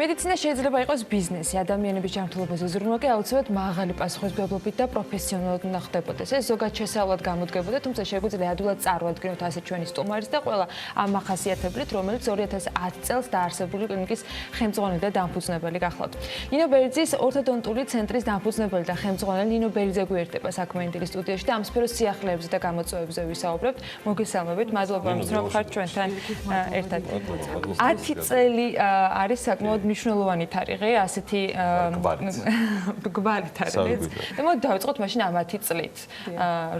მედიცინა შეიძლება იყოს ბიზნესი, ადამიანების ჯანმრთელობაზე ზრუნვა კი აუცილებლად მაღალი პასუხისმგებლობით და პროფესიონალურად უნდა ხდებოდეს. ეს ზოგად შესაძლებლად გამოდგებოდა, თუმცა შეგვიძლია ადვილად წარუადგინოთ ასეთ ჩვენი სტუმარის და ყველა ამ მახასიათებლით, რომელიც 2010 წელს დაარსებული კლინიკის ხელმძღვანელი და დამფუძნებელი გახლავთ. ნინო ბერიძის ორთოდონტული ცენტრის დამფუძნებელი და ხელმძღვანელი ნინო ბერიძე გვერდება საქმენდელის სტუდიაში და ამ სფეროს სიახლეებზე და გამოწვევებზე ვისაუბრებთ. მოგესალმებით, მადლობა რომ ხართ ჩვენთან ერთად. 10 წელი არის საკმაოდ მნიშვნელოვანი თარიღი, ასეთი გვარი თარიღი. და მოდი დავიწყოთ მაშინ ამ 10 წლით.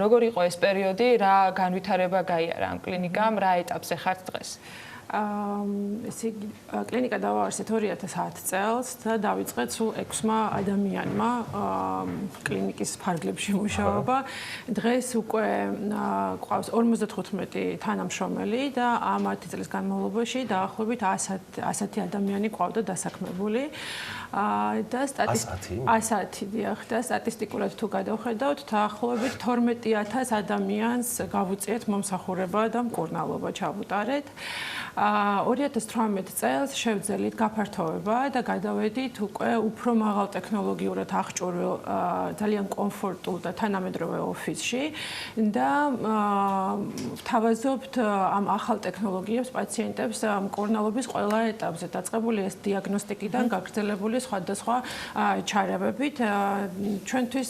როგორ იყო ეს პერიოდი, რა განვითარება გაიარა ამ კლინიკამ, რა ეტაპზე ხართ დღეს? ესე იგი კლინიკა დავაარსეთ 2010 წელს და დავიწყეთ სულ 6 ადამიანმა კლინიკის ფარგლებში მუშაობა. დღეს უკვე ყავს 55 თანამშრომელი და ამ 10 წლის განმავლობაში დაახლოებით 100 ადამიანი ყავდა დასაქმებული. და 100 დიახ და სტატისტიკურად თუ გადავხედავთ, დაახლოებით 12000 ადამიანს გავუწიეთ მომსახურება და მკურნალობა ჩავუტარეთ. 2018 წელს შევძელით გაფართოვება და გადავედით უკვე უფრო მაღალ ტექნოლოგიურად აღჭურვილ ძალიან კომფორტულ და თანამედროვე ოფისში და ვთავაზობთ ამ ახალ ტექნოლოგიებს პაციენტებს მკურნალობის ყველა ეტაპზე დაწყებული ეს დიაგნოსტიკიდან გაგრძელებული სხვადასხვა ჩარევებით. ჩვენთვის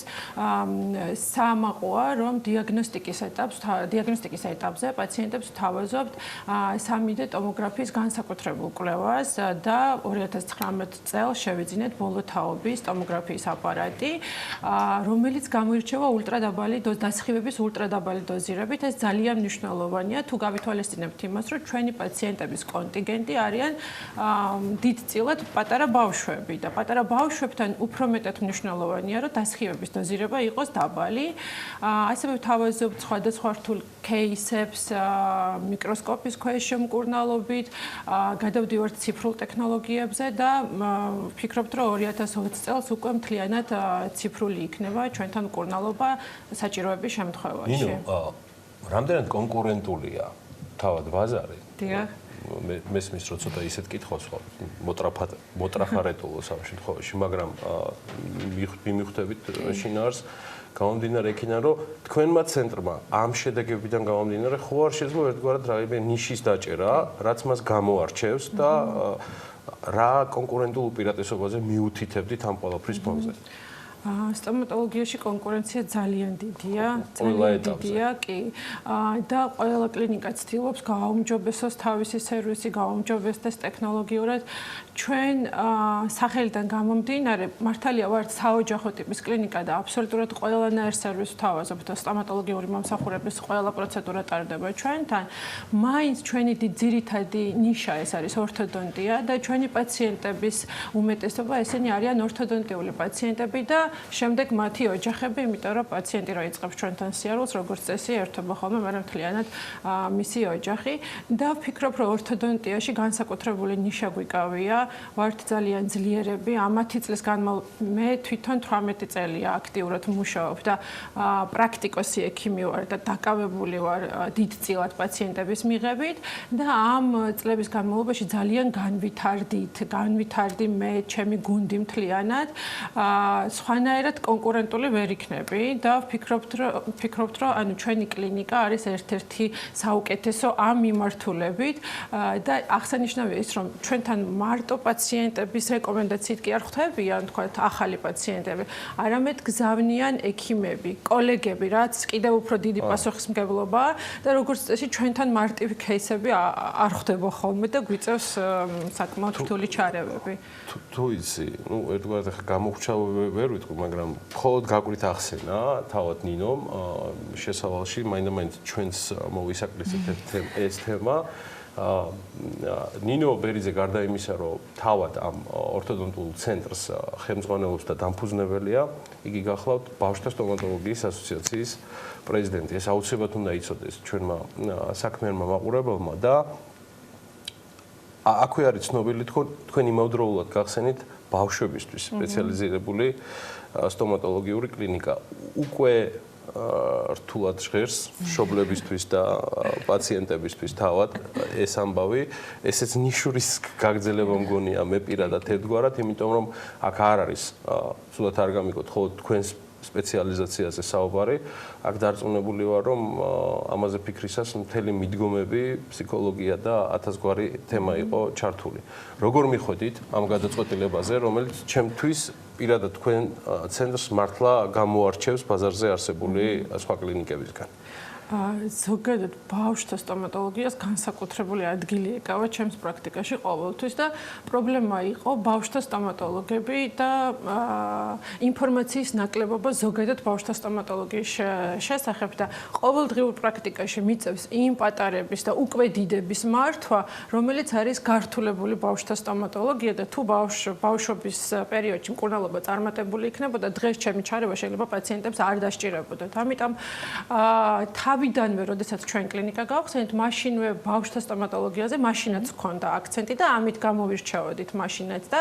საამაყოა, რომ დიაგნოსტიკის ეტაპზე პაციენტებს ვთავაზობთ 3D ტომოგრაფიის განსაკუთრებულ კვლევას და 2019 წელს შევიძინეთ ბოლო თაობის ტომოგრაფიის აპარატი, რომელიც გამოირჩევა ულტრადაბალი დასხივების ულტრადაბალი დოზირებით. ეს ძალიან მნიშვნელოვანია თუ გავითვალისწინებთ იმას, რომ ჩვენი პაციენტების კონტინგენტი არიან დიდწილად პატარა ბავშვები და პატარა ბავშვებთან უფრო მეტად მნიშვნელოვანია, რომ დასხივების დოზირება იყოს დაბალი. ასევე ვთავაზობთ სხვადასხვა რთულ кейსებს მიკროსკოპის ქვეშ მკურნალობით, გადავდივართ ციფრულ ტექნოლოგიებზე და ვფიქრობთ, რომ 2020 წელს უკვე მთლიანად ციფრული იქნება ჩვენთან მკურნალობა საჭიროების შემთხვევაში. ნინო, რამდენად კონკურენტულია თავად ბაზარი? დიახ. მესმის რომ ცოტა ისეთ კითხვას ხო მოტრაფარეთულო სამ შემთხვევაში, მაგრამ მივხვდებით შინაარს გამომდინარე იქიდან, რომ თქვენმა ცენტრმა ამ შედეგებიდან გამომდინარე ხო არ შეიძლება ერთგვარად რაიმე ნიშის დაჭერა, რაც მას გამოარჩევს და რა კონკურენტულ უპირატესობაზე მიუთითებდით ამ ყველაფრის ფონზე? სტომატოლოგიაში კონკურენცია ძალიან დიდია, კი. და ყველა კლინიკა ცდილობს გააუმჯობესოს თავისი სერვისი, გააუმჯობესდეს ტექნოლოგიურად. ჩვენ სახელიდან გამომდინარე, მართალია ვართ საოჯახო ტიპის კლინიკა და აბსოლუტურად ყველანაირ სერვისს ვთავაზობთ. სტომატოლოგიური მომსახურების ყველა პროცედურა ტარდება ჩვენთან. მაინც ჩვენი ძირითადი ნიშა ეს არის ორთოდონტია და ჩვენი პაციენტების უმეტესობა ესენი არიან ორთოდონტიული პაციენტები და შემდეგ მათი ოჯახები, იმიტომ რომ პაციენტი რა იწყებს ჩვენთან სიარულს, როგორც წესი, ერთობა ხოლმე, მაგრამ მთლიანად მისი ოჯახი და ვფიქრობ, რომ ორთოდონტიაში განსაკუთრებული ნიშა გვიკავია, ვართ ძალიან ძლიერები. ამ 10 წლის განმავლობაში მე თვითონ 18 წელია აქტიურად მუშაობ და პრაქტიკოსი ექიმი ვარ და დაკავებული ვარ დიდწილად პაციენტების მიღებით და ამ წლების განმავლობაში ძალიან განვითარდი მე, ჩემი გუნდი მთლიანად. სხვანაირად კონკურენტული ვერ იქნები და ვფიქრობთ, რომ ანუ ჩვენი კლინიკა არის ერთ-ერთი საუკეთესო ამ მიმართულებით და აღსანიშნავია ის, რომ ჩვენთან მარტო პაციენტების რეკომენდაციით კი არ ხვდებიან, თქვათ, ახალი პაციენტები, არამედ გზავნიან ექიმები, კოლეგები, რაც კიდევ უფრო დიდი პასუხისმგებლობაა და როგორც წესი ჩვენთან მარტივი кейსები არ ხდება ხოლმე და გვიწევს საკმაოდ რთული ჩარევები. თუ იცი, ერთგვარად ახლა გამოგვჩა ვერ ვიტყვი, მაგრამ მხოლოდ გაკვირით ახსენა თავად ნინომ შესავალში მაინდა-მაინც ჩვენს მოვისაკრისეთ ეს თემა ნინო ბერიძე გარდა იმისა, რომ თავად ამ ორთოდონტულ ცენტრს ხელმძღვანელობს და დამფუძნებელია, იგი გახლავთ ბავშვთა სტომატოლოგიის ასოციაციის პრეზიდენტი. ეს აუცილებლად უნდა იცოდეს ჩვენმა საქმიანმა მაყურებელმა და აქვე არის ცნობილი თქვენ იმავდროულად გახსენით ბავშვებისთვის სპეციალიზირებული სტომატოლოგიური კლინიკა. უკვე რთულად ჟღერს მშობლებისთვის და პაციენტებისთვის თავად ეს ამბავი, ესეც ნიშურის გაგრძელება მგონია მე პირადად ერთგვარად, იმიტომ რომ აქ არ არის სულად არ გამიგოთ ხოლმე თქვენს სპეციალიზაციაზე საუბარი, აქ დარწმუნებული ვარ, რომ ამაზე ფიქრისას მთელი მიდგომები, ფსიქოლოგია და 1000 გვარი თემა იყო ჩართული. როგორ მიხვედით ამ გადაწყვეტილებაზე, რომელიც ჩემთვის პირადად თქვენ ცენტრს მართლა გამოარჩევს ბაზარზე არსებული სხვა კლინიკებისგან? ზოგადად ბავშვთა სტომატოლოგიას განსაკუთრებული ადგილი ეკავა ჩემს პრაქტიკაში ყოველთვის და პრობლემა იყო ბავშვთა სტომატოლოგები და ინფორმაციის ნაკლებობა ზოგადად ბავშვთა სტომატოლოგიის შესახებ და ყოველდღიურ პრაქტიკაში მიწევს იმ პატარების და უკვე დიდების მართვა, რომელიც არის გართულებული ბავშვთა სტომატოლოგია და თუ ბავშვობის პერიოდში მკურნალობა წარმატებული იქნებოდა, დღეს ჩემი ჩარევა შეიძლება პაციენტებს არ დასჭირებოდათ. ამიტომ თავიდანვე, როდესაც ჩვენ კლინიკა გავხსენით, მაშინვე ბავშვთა სტომატოლოგიაზე მაშინაც ჰქონდა აქცენტი და ამით გამოვირჩეოდით მაშინაც და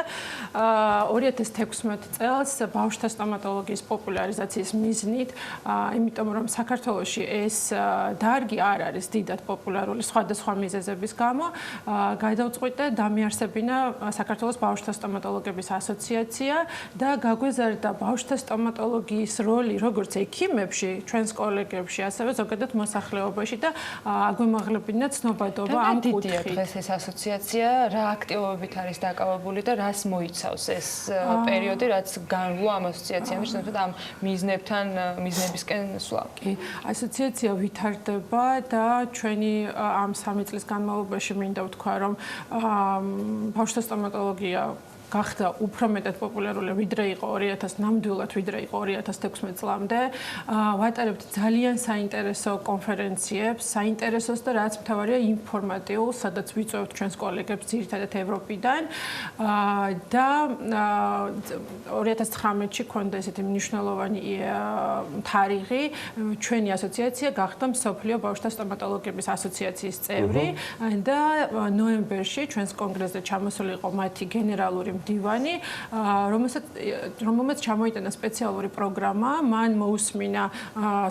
2016 წელს ბავშვთა სტომატოლოგიის პოპულარიზაციის მიზნით, იმიტომ რომ საქართველოში ეს დარგი არ არის დიდად პოპულარული სხვადასხვა მიზეზების გამო, გადავწყვიტე დამიარსებინა საქართველოს ბავშვთა სტომატოლოგების ასოციაცია და გაგვეზარდა ბავშვთა სტომატოლოგიის როლი როგორც ექიმებში, ჩვენს კოლეგებში, ასევე ზოგადად მოსახლეობაში და აგვემაღლებინა ცნობადობა ამ კუთხით. დღეს ეს ასოციაცია რა აქტივობებით არის დაკავებული და რას მოიცავს ეს პერიოდი, რაც განვლო ამ ასოციაციამ შესაძლოა ამ მიზნებისკენ სვლა. კი, ასოციაცია ვითარდება და ჩვენი ამ 3 წლის განმავლობაში მინდა ვთქვა, რომ ბავშვთა სტომატოლოგია გახდა უფრო მეტად პოპულარული, ვიდრე იყო 2000-ნამდვილად, ვიდრე იყო 2016 წლამდე. ვატარებთ ძალიან საინტერესო კონფერენციებს, საინტერესოს და რაც მთავარია ინფორმატიულ, სადაც ვიწვევთ ჩვენს კოლეგებს ძირითადად ევროპიდან. და 2019-ში ქონდა ესეთი მნიშვნელოვანი თარიღი, ჩვენი ასოციაცია გახდა მსოფლიო ბავშვთა სტომატოლოგების ასოციაციის წევრი და ნოემბერში ჩვენს კონგრესზე ჩამოსული იყო მათი გენერალური მდივანი, რომელმაც ჩამოიტანა სპეციალური პროგრამა, მან მოусმინა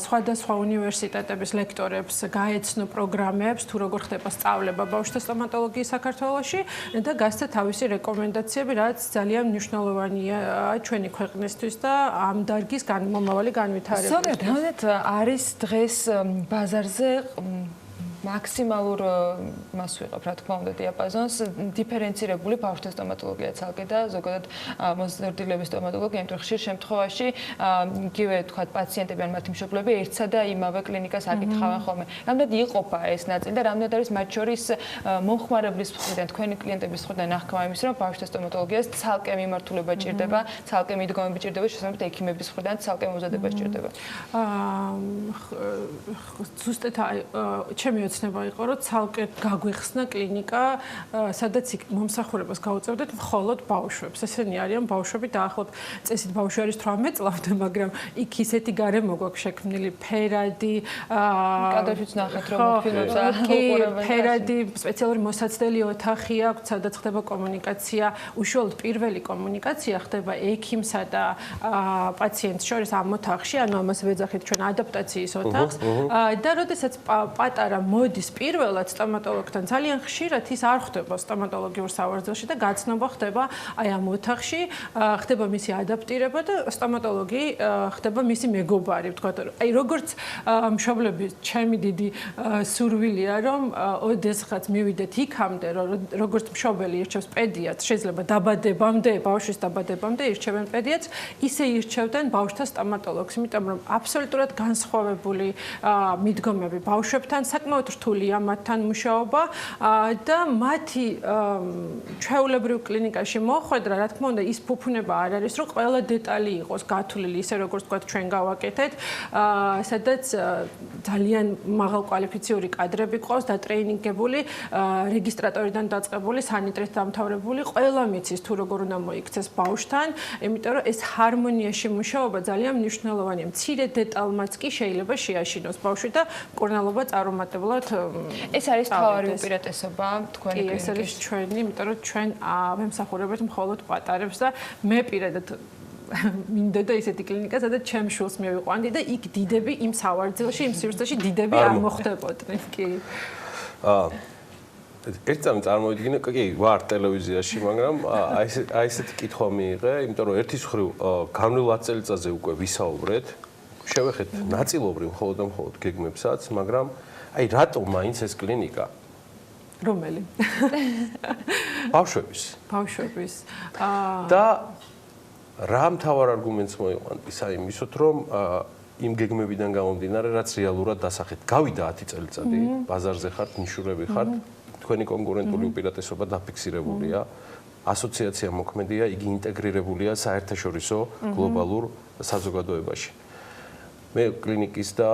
სხვადასხვა უნივერსიტეტების ლექტორებს, გაეცნო პროგრამებს, თუ როგორ ხდება სწავლება ბავშვთა სტომატოლოგიის საქართველოში და გასცა თავისი რეკომენდაციები, რაც ძალიან მნიშვნელოვანია ჩვენი ქვეყნისთვის და ამ დარგის მომავალი განვითარებისთვის. ზოგადად, რამდენად არის დღეს ბაზარზე მაქსიმალურ მას ვიყავ, რა თქმა უნდა, დიაპაზონს დიფერენცირებული ბავშვთა სტომატოლოგია ცალკე და ზოგადად მოზრდილების სტომატოლოგია, იმიტომ ხშირ შემთხვევაში იგივე თქვა პაციენტები ან მათი მშობლები ერთსა და იმავე კლინიკას აკითხავენ ხოლმე. რამდენად იყოფა ეს ნაწილი და რამდენად არის მათ შორის მომხმარებლის მხრიდან, თქვენი კლიენტების მხრიდან აღქმა იმის, რომ ბავშვთა სტომატოლოგიას ცალკე მიმართულება ჭირდება, ცალკე მიდგომები ჭირდება, შესაბამისად ექიმების მხრიდან ცალკე მომზადება ჭირდება. ზუსტად ჩემი ოცნება იყო, რომ ცალკე გაგვეხსნა კლინიკა, სადაც მომსახურებას გაუწევდეთ მხოლოდ ბავშვებს. ესენი არიან ბავშვები და ახლობ წესით ბავშვი არის 18 წლამდე, მაგრამ იქ ისეთი გარემო გვაქვს შექმნილი, ფერადი, კადრებიც ნახეთ, რომ ფილმებს აყურებენ. ფერადი, სპეციალური მოსაცდელი ოთახი აქვს, სადაც ხდება კომუნიკაცია, უშუალოდ პირველი კომუნიკაცია ხდება ექიმსა და პაციენტს შორის ამ ოთახში, ანუ ამას ვეძახით ჩვენ ადაპტაციის ოთახს და როდესაც პატარა მოდის პირველად სტომატოლოგთან, ძალიან ხშირად ის არ ხდება სტომატოლოგიურ სავარძელში და გაცნობა ხდება აი ამ ოთახში, ხდება მისი ადაპტირება და სტომატოლოგი ხდება მისი მეგობარი, ვთქვათ, აი როგორც მშობლები, ჩემი დიდი სურვილია, რომ ოდესღაც მივიდეთ იქამდე, როგორც მშობელი ირჩევს პედიატრს, შეიძლება დაბადებამდე, ბავშვის დაბადებამდე ირჩევენ პედიატრს, ისე ირჩევდნენ ბავშვთა სტომატოლოგს, იმიტომ რომ აბსოლუტურად განსხვავებული მიდგომები ბავშვებთან, საკმაოდ რთულია მათთან მუშაობა და მათი ჩვეულებრივ კლინიკაში მოხვედრა, რა თქმა უნდა, ის ფუფუნება არ არის, რომ ყველა დეტალი იყოს გათვლილი, ისე როგორც თქვა ჩვენ გავაკეთეთ, სადაც ძალიან მაღალკვალიფიციური კადრები ყავს და ტრეინინგებული, რეგისტრატორიდან დაწყებული, სანიტრით დამთავრებული, ყველა მიცის თუ როგორ უნდა მოიქცეს ბავშვთან, იმიტომ რომ ეს ჰარმონიაში მუშაობა ძალიან მნიშვნელოვანია. მცირე დეტალმაც კი შეიძლება შეაშინოს ბავშვი და მკურნალობა წარუმატებლად ეს არის თავარი უპირატესობა თქვენი კლინიკის. ეს არის ჩვენი, იმიტომ რომ ჩვენ ვემსახურებთ მხოლოდ პატარებს და მე პირადად მინდა და ისეთი კლინიკა, სადაც ჩემ შულს მივიყვანდი და იქ დიდები იმ სავარძელში, იმ სივრცეში დიდები არ მოხდებოდნენ. კი. ერთ წამი წარმოვიდგინე, კი, ვარ ტელევიზიაში, მაგრამ აი ესეთი კითხვა მიიღე, იმიტომ რომ ერთის მხრივ განვლილ 10 წელიწადზე უკვე ვისაუბრეთ, შევეხეთ ნაწილობრივ მხოლოდ და მხოლოდ გეგმებსაც, მაგრამ აი რატომ მაინც ეს კლინიკა? რომელი? ბავშვების. და რა მთავარ არგუმენტს მოიყვანთ იმისოთ, რომ იმ გეგმებიდან გამომდინარე, რაც რეალურად დასახეთ. გავიდა 10 წელიწადი, ბაზარზე ხართ, ნიშურები ხართ, თქვენი კონკურენტული უპირატესობა დაფიქსირებულია. ასოციაცია მოქმედია, იგი ინტეგრირებულია საერთაშორისო გლობალურ საზოგადოებაში. მე კლინიკის და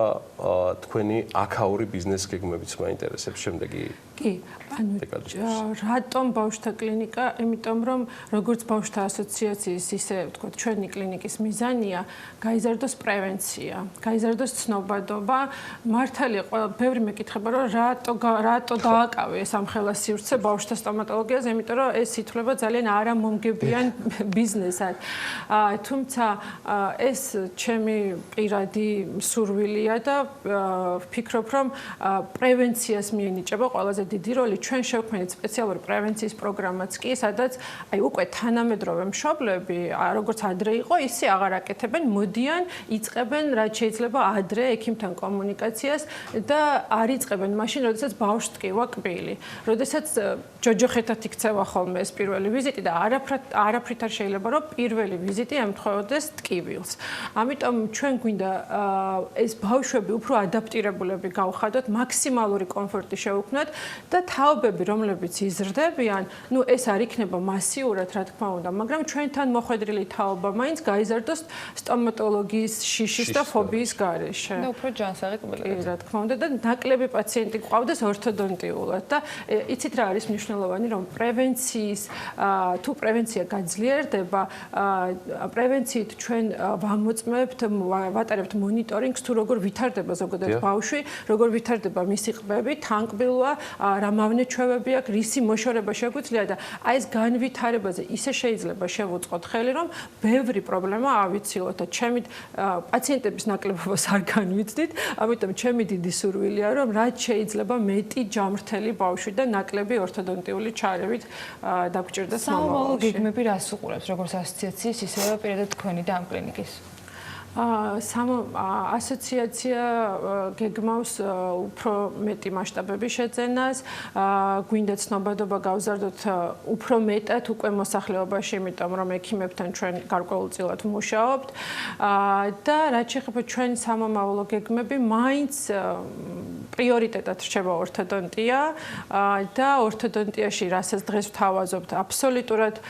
თქვენი აქაური ბიზნეს გეგმებიც მაინტერესებს შემდეგი. კი, ანუ რატომ ბავშვთა კლინიკა? იმიტომ რომ როგორც ბავშვთა ასოციაციის, ისე ვთქვათ, ჩვენი კლინიკის მიზანია გაიზარდოს პრევენცია, გაიზარდოს ცნობადობა. მართალია, ბევრი მეკითხება, რომ რატო დააკავე ეს ამხელა სივრცე ბავშვთა სტომატოლოგიაზე, იმიტომ რომ ეს ითვლება ძალიან არამომგებიან ბიზნესად. თუმცა ეს ჩემი პირადი სურვილია და ვფიქრობ, რომ პრევენციას მიენიჭება ყველაზე დიდი როლი. ჩვენ შევქმნით სპეციალური პრევენციის პროგრამაც კი, სადაც აი უკვე თანამედროვე მშობლები, როგორც ადრე იყო, ისე აღარ აკეთებენ, მოდიან, იწყებენ რაც შეიძლება ადრე ექიმთან კომუნიკაციას და არ იწყებენ მაშინ, როდესაც ბავშვს ტკივა კბილი. როდესაც ჯოჯოხეთად იქცევა ხოლმე ეს პირველი ვიზიტი და არაფრით არ შეიძლება რომ პირველი ვიზიტი ემთხვეოდეს ტკივილს. ამიტომ ჩვენ გვინდა ეს ბავშვები უფრო ადაპტირებულები გავხადოთ, მაქსიმალური კომფორტი შევუქმნათ და თაობები, რომლებიც იზრდებიან, ნუ ეს არ იქნება მასიურად, რა თქმა უნდა, მაგრამ ჩვენთან მოხვედრილი თაობა მაინც გაიზარდოს სტომატოლოგიის შიშის და ფობიის გარეშე. და უფრო ჯანსაღი კბილები. რა თქმა უნდა და ნაკლები პაციენტი გვყავდეს ორთოდონტიულად და იცით რა არის მნიშვნელოვანი, რომ თუ პრევენცია გაძლიერდება, პრევენციით ჩვენ ვატარებთ მონიტორინგს თუ როგორ ვითარდება ზოგადად ბავშვი, როგორ ვითარდება მისი ყბები, თანკბილვა, რა მავნეჩვევები აქვს, რისი მოშორება შეგვიძლია და აი ეს განვითარებაზე ისე შეიძლება შევუწყოთ ხელი, რომ ბევრი პრობლემა ავიცილოთ და ჩემი პაციენტების ნაკლებობას არ განვიცდით, ამიტომ ჩემი დიდი სურვილია, რომ რაც შეიძლება მეტი ჯამრთელი ბავშვი და ნაკლები ორთოდონტიული ჩარევით დაგჭირდეს მომავალში. სამომავლო გეგმები რას უყურებს, როგორც ასოციაციის, ისევე პირადად თქვენი და ამ კლინიკის? ასოციაცია გეგმავს უფრო მეტი მასშტაბების შეძენას, გვინდა ცნობადობა გავზარდოთ უფრო მეტად უკვე მოსახლეობაში, იმიტომ რომ ექიმებთან ჩვენ გარკვეულწილად ვმუშაობთ და რაც შეეხება ჩვენი სამომავლო გეგმები, მაინც პრიორიტეტად რჩება ორთოდონტია და ორთოდონტიაში, რასაც დღეს ვთავაზობთ, აბსოლუტურად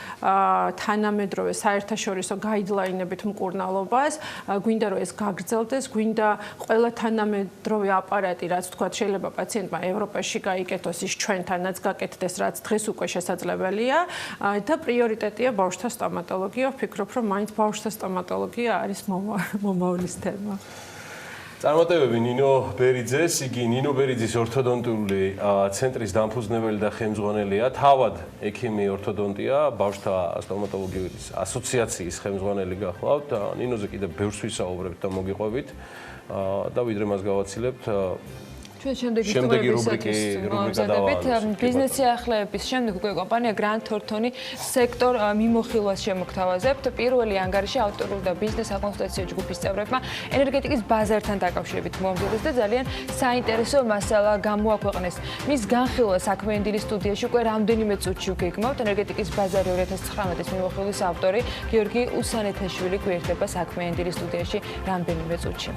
თანამედროვე საერთაშორისო გაიდლაინებით მკურნალობას, გვინდა რომ ეს გაგრძელდეს, გვინდა ყველა თანამედროვე აპარატი, რაც თქვა შეიძლება პაციენტმა ევროპაში გაიკეთოს, ის ჩვენთანაც გაკეთდეს, რაც დღეს უკვე შესაძლებელია და პრიორიტეტია ბავშვთა სტომატოლოგია. ვფიქრობ, რომ მაინც ბავშვთა სტომატოლოგია არის მომავლის თემა. წარმატებები ნინო ბერიძეს, იგი ნინო ბერიძის ორთოდონტიული ცენტრის დამფუძნებელი და ხელმძღვანელია, თავად ექიმი ორთოდონტია, ბავშვთა სტომატოლოგიის ასოციაციის ხელმძღვანელი გახლავთ. ნინოზე კიდევ ბევრს ვისაუბრებთ და მოგიყვებით და ვიდრე მას გავაცილებთ შემდეგი რუბრიკით ბიზნესი ახლებების შემდეგ უკვე კომპანია Grand Thornton-ი სექტორ მიმოხილვას შემოგთავაზებთ. პირველი ანგარიში ავტორულ და ბიზნეს საკონსულტაციო ჯგუფის წევრებმა ენერგეტიკის ბაზართან დაკავშირებით მომზადეს და ძალიან საინტერესო მასალა გამოაქვეყნეს. მის განხილვას საქმეენდილი სტუდიაში უკვე რამდენიმე წუთში ვგეგმავთ. ენერგეტიკის ბაზარი 2019-ის მიმოხილვის ავტორი გიორგი უსანეთაშვილი გვერდება საქმეენდილი სტუდიაში რამდენიმე წუთში.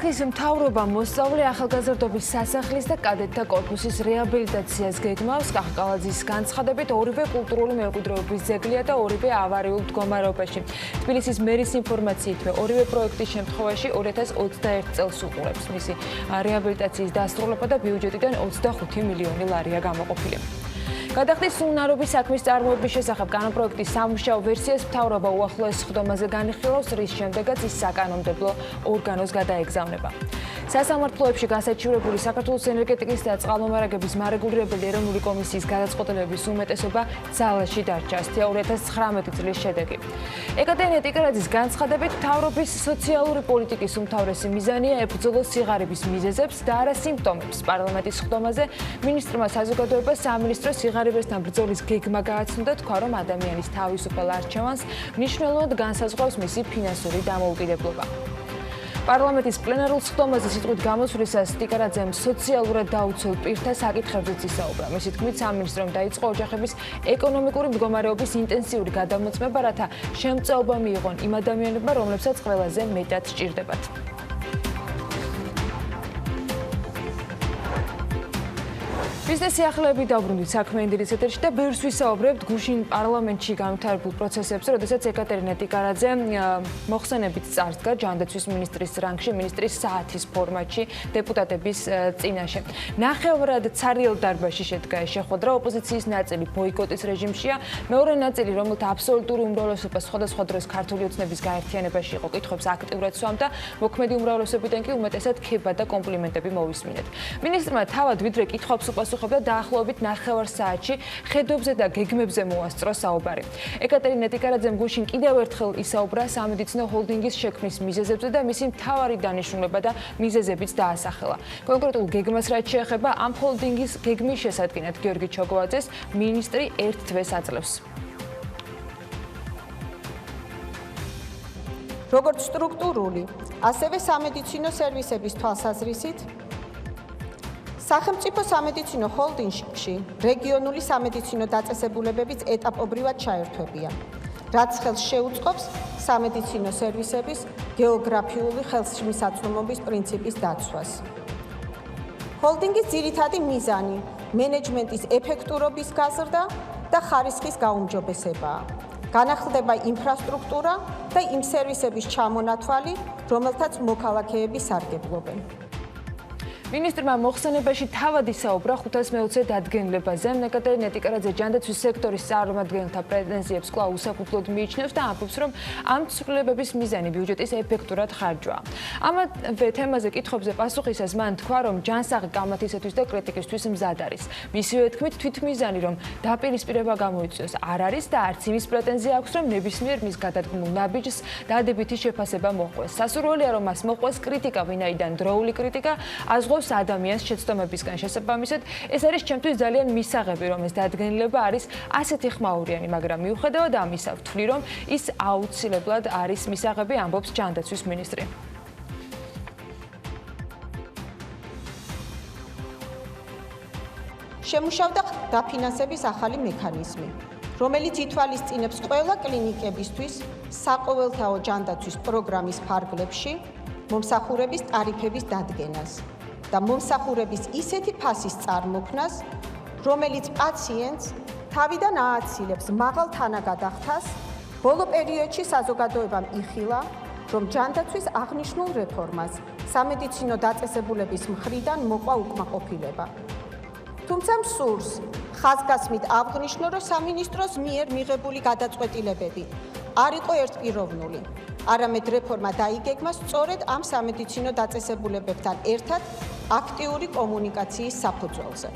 ქალაქის მთავრობა მოსწავლე ახალგაზრდობის სასახლის და კადეტთა კორპუსის რეაბილიტაციას გეგმავს. კახკალაძის განცხადებით, ორივე კულტურული მემკვიდრეობის ძეგლია და ორივე ავარიულ მდგომარეობაში. თბილისის მერის ინფორმაციით, ორივე პროექტის შემთხვევაში 2021 წელს უყურებს. მისი რეაბილიტაციის დასრულება და ბიუჯეტიდან 25 მილიონი ლარია გამოყოფილი. გადახდის უნარობის საქმის წარმოების შესახებ კანონპროექტის სამუშაო ვერსიას მთავრობა უახლოეს სხდომაზე განიხილავს, რის შემდეგაც ის საკანონმდებლო ორგანოს გადაეგზავნება. სასამართლოებში გასაჩივრებული საქართველოს ენერგეტიკის და წყალმომარაგების მარეგულირებელი ეროვნული კომისიის გადაწყვეტილების უმეტესობა ძალაში დარჩა. 2019 წლის შედეგი. ეკატერინე ტიკარაძის განცხადებით, მთავრობის სოციალური პოლიტიკის უმთავრესი მიზანია ებრძოლოს სიღარიბის მიზეზებს და არა სიმპტომებს. პარლამენტის სხდომაზე მინისტრმა საზოგადოებას სამინისტრო სიღარიბესთან ბრძოლის გეგმა გააცნო და თქვა, რომ ადამიანის თავისუფალ არჩევანს მნიშვნელოვნად განსაზღვრავს მისი ფინანსური დამოუკიდებლობა. პარლამენტის პლენარულ სხდომაზე სიტყვით გამოსვლისას ტიკარაძემ სოციალურად დაუცველ პირთა საკითხებზეც ისაუბრა. მისი თქმით, სამინისტრომ დაიწყო ოჯახების ეკონომიკური მდგომარეობის ინტენსიური გადამოწმება, რათა შემწეობა მიიღონ იმ ადამიანებმა, რომლებსაც ყველაზე მეტად სჭირდებათ. ბიზნესი ახლები დაუბრუნდით საქმე ინდირის ეთერში და ბევრს ვისაუბრებთ გუშინ პარლამენტში განვითარებულ პროცესებზე, როდესაც ეკატერინე ტიკარაძე მოხსენებით წარსდგა ჯანდაცვის მინისტრის რანგში, მინისტრის საათის ფორმატში დეპუტატების წინაშე. ნახევრად ცარიელ დარბაზში შედგა ეს შეხვედრა, ოპოზიციის ნაწილი ბოიკოტის რეჟიმშია, მეორე ნაწილი, რომელთა აბსოლუტური უმრავლესობა სხვადასხვა დროს ქართული ოცნების გაერთიანებაში იყო, კითხვებს აქტიურად სვამდა, მოქმედი უმრავლესობიდან კი უმეტესად ქება და კომპლიმენტები მოვისმინეთ. მინისტრმა თავად ვიდრე კითხვებს უპასუხა და დაახლოებით ნახევარ საათში ხედვებზე და გეგმებზე მოასწრო საუბარი. ეკატერინე ტიკარაძემ გუშინ კიდევ ერთხელ ისაუბრა სამედიცინო ჰოლდინგის შექმნის მიზეზებზე და მისი მთავარი დანიშნულება და მიზეზებიც დაასახელა. კონკრეტულ გეგმას რაც შეეხება, ამ ჰოლდინგის გეგმის შესადგენად გიორგი ჩოგოვაძეს მინისტრი ერთ თვეს აძლევს. როგორც სტრუქტურული, ასევე სამედიცინო სერვისების თვალსაზრისით სახელმწიფო სამედიცინო ჰოლდინგში რეგიონული სამედიცინო დაწესებულებებიც ეტაპობრივად ჩაერთვებიან, რაც ხელს შეუწყობს სამედიცინო სერვისების გეოგრაფიული ხელმისაწვდომობის პრინციპის დაცვას. ჰოლდინგის ძირითადი მიზანი მენეჯმენტის ეფექტურობის გაზრდა და ხარისხის გაუმჯობესებაა. განახლდება ინფრასტრუქტურა და იმ სერვისების ჩამონათვალი, რომელთაც მოქალაქეები სარგებლობენ. მინისტრმა მოხსენებაში თავად ისაუბრა 520 დადგენილებაზე. ეკატერინე ტიკარაძე ჯანდაცვის სექტორის წარმომადგენელთა პრეტენზიებს კვლავ უსაფუძვლოდ მიიჩნევს და ამბობს, რომ ამ ცვლილებების მიზანი ბიუჯეტის ეფექტურად ხარჯვაა. ამავე თემაზე კითხვებზე პასუხისას მან თქვა, რომ ჯანსაღი კამათისათვის და კრიტიკისთვის მზად არის. მისივე თქმით, თვითმიზანი, რომ დაპირისპირება გამოიწვიოს, არ არის და არც იმის პრეტენზია აქვს, რომ ნებისმიერ მის გადადგმულ ნაბიჯს დადებითი შეფასება მოჰყვეს. სასურველია, რომ მას მოჰყვეს კრიტიკა, ვინაიდან დროული კრიტიკა აზღავს ადამიანს შეცდომებისგან შესაბამისად. ეს არის ჩემთვის ძალიან მისაღები, რომ ეს დადგენილება არის ასეთი ხმაურიანი, მაგრამ მიუხედავად ამისა, ვთვლი, რომ ის აუცილებლად არის მისაღები, ამბობს ჯანდაცვის მინისტრი. შემუშავდა დაფინანსების ახალი მექანიზმი, რომელიც ითვალისწინებს ყველა კლინიკებისთვის საყოველთაო ჯანდაცვის პროგრამის ფარგლებში მომსახურების ტარიფების დადგენას და მომსახურების ისეთი ფასის წარმოქმნას, რომელიც პაციენტს თავიდან ააცილებს მაღალ თანაგადახდას, ბოლო პერიოდში საზოგადოებამ იხილა, რომ ჯანდაცვის აღნიშნულ რეფორმას სამედიცინო დაწესებულების მხრიდან მოყვა უკმაყოფილება. თუმცა მსურს ხაზგასმით აღნიშნო, რომ სამინისტროს მიერ მიღებული გადაწყვეტილებები არ იყო ერთპიროვნული. არამედ რეფორმა დაიგეგმა სწორედ ამ სამედიცინო დაწესებულებებთან ერთად აქტიური კომუნიკაციის საფუძველზე.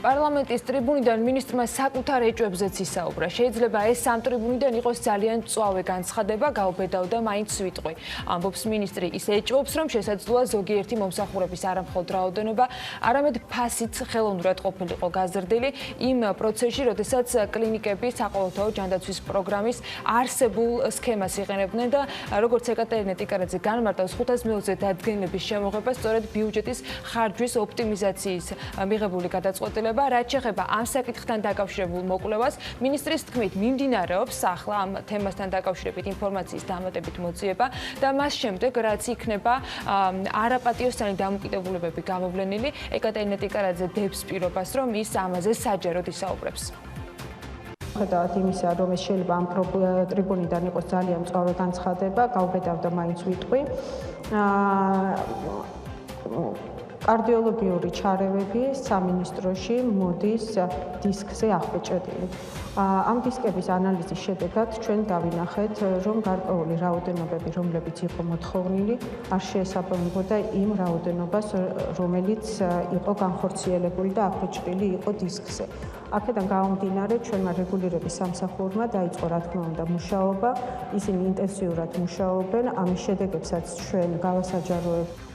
პარლამენტის ტრიბუნიდან მინისტრმა საკუთარ ეჭვებზეც ისაუბრა. შეიძლება ეს ამ ტრიბუნიდან იყოს ძალიან მწვავე განცხადება, გაუბედავდა მაინც ვიტყვი. ამბობს მინისტრი, ის ეჭვობს, რომ შესაძლოა ზოგიერთი მომსახურების არამხოლოდ რაოდენობა, არამედ ფასიც ხელოვნურად ყოფილიყო გაზრდილი იმ პროცესში, როდესაც კლინიკები საყოველთაო ჯანდაცვის პროგრამის არსებულ სქემას იყენებდნენ და როგორც ეკატერინე ტიკარაძე განმარტავს, 520 დადგენილების შემოღება სწორედ ბიუჯეტის ხარჯვის ოპტიმიზაციის მიღებული გადაწყვეტილება გადაწყვეტილება, რაც შეეხება ამ საკითხთან დაკავშირებულ მოკვლევას, მინისტრის თქმით მიმდინარეობს ახლა ამ თემასთან დაკავშირებით ინფორმაციის დამატებით მოძიება და მას შემდეგ რაც იქნება არაპატიოსანი დამოკიდებულებები გამოვლენილი, ეკატერინე ტიკარაძე დებს პირობას, რომ ის ამაზე საჯაროდ ისაუბრებს. ხედავთ იმისა, რომ ეს შეიძლება ამ ტრიბუნიდან იყოს ძალიან მწვავე განცხადება, გავბედავდა მაინც ვიტყვი. კარდიოლოგიური ჩარევები სამინისტროში მოდის დისკზე აღბეჭდილი. ამ დისკების ანალიზის შედეგად ჩვენ დავინახეთ, რომ გარკვეული რაოდენობები, რომლებიც იყო მოთხოვნილი, არ შეესაბამებოდა იმ რაოდენობას, რომელიც იყო განხორციელებული და აღბეჭდილი იყო დისკზე. აქედან გამომდინარე, ჩვენმა რეგულირების სამსახურმა დაიწყო რა თქმა უნდა მუშაობა, ისინი ინტენსიურად მუშაობენ, ამის შედეგებსაც ჩვენ გავასაჯაროებთ.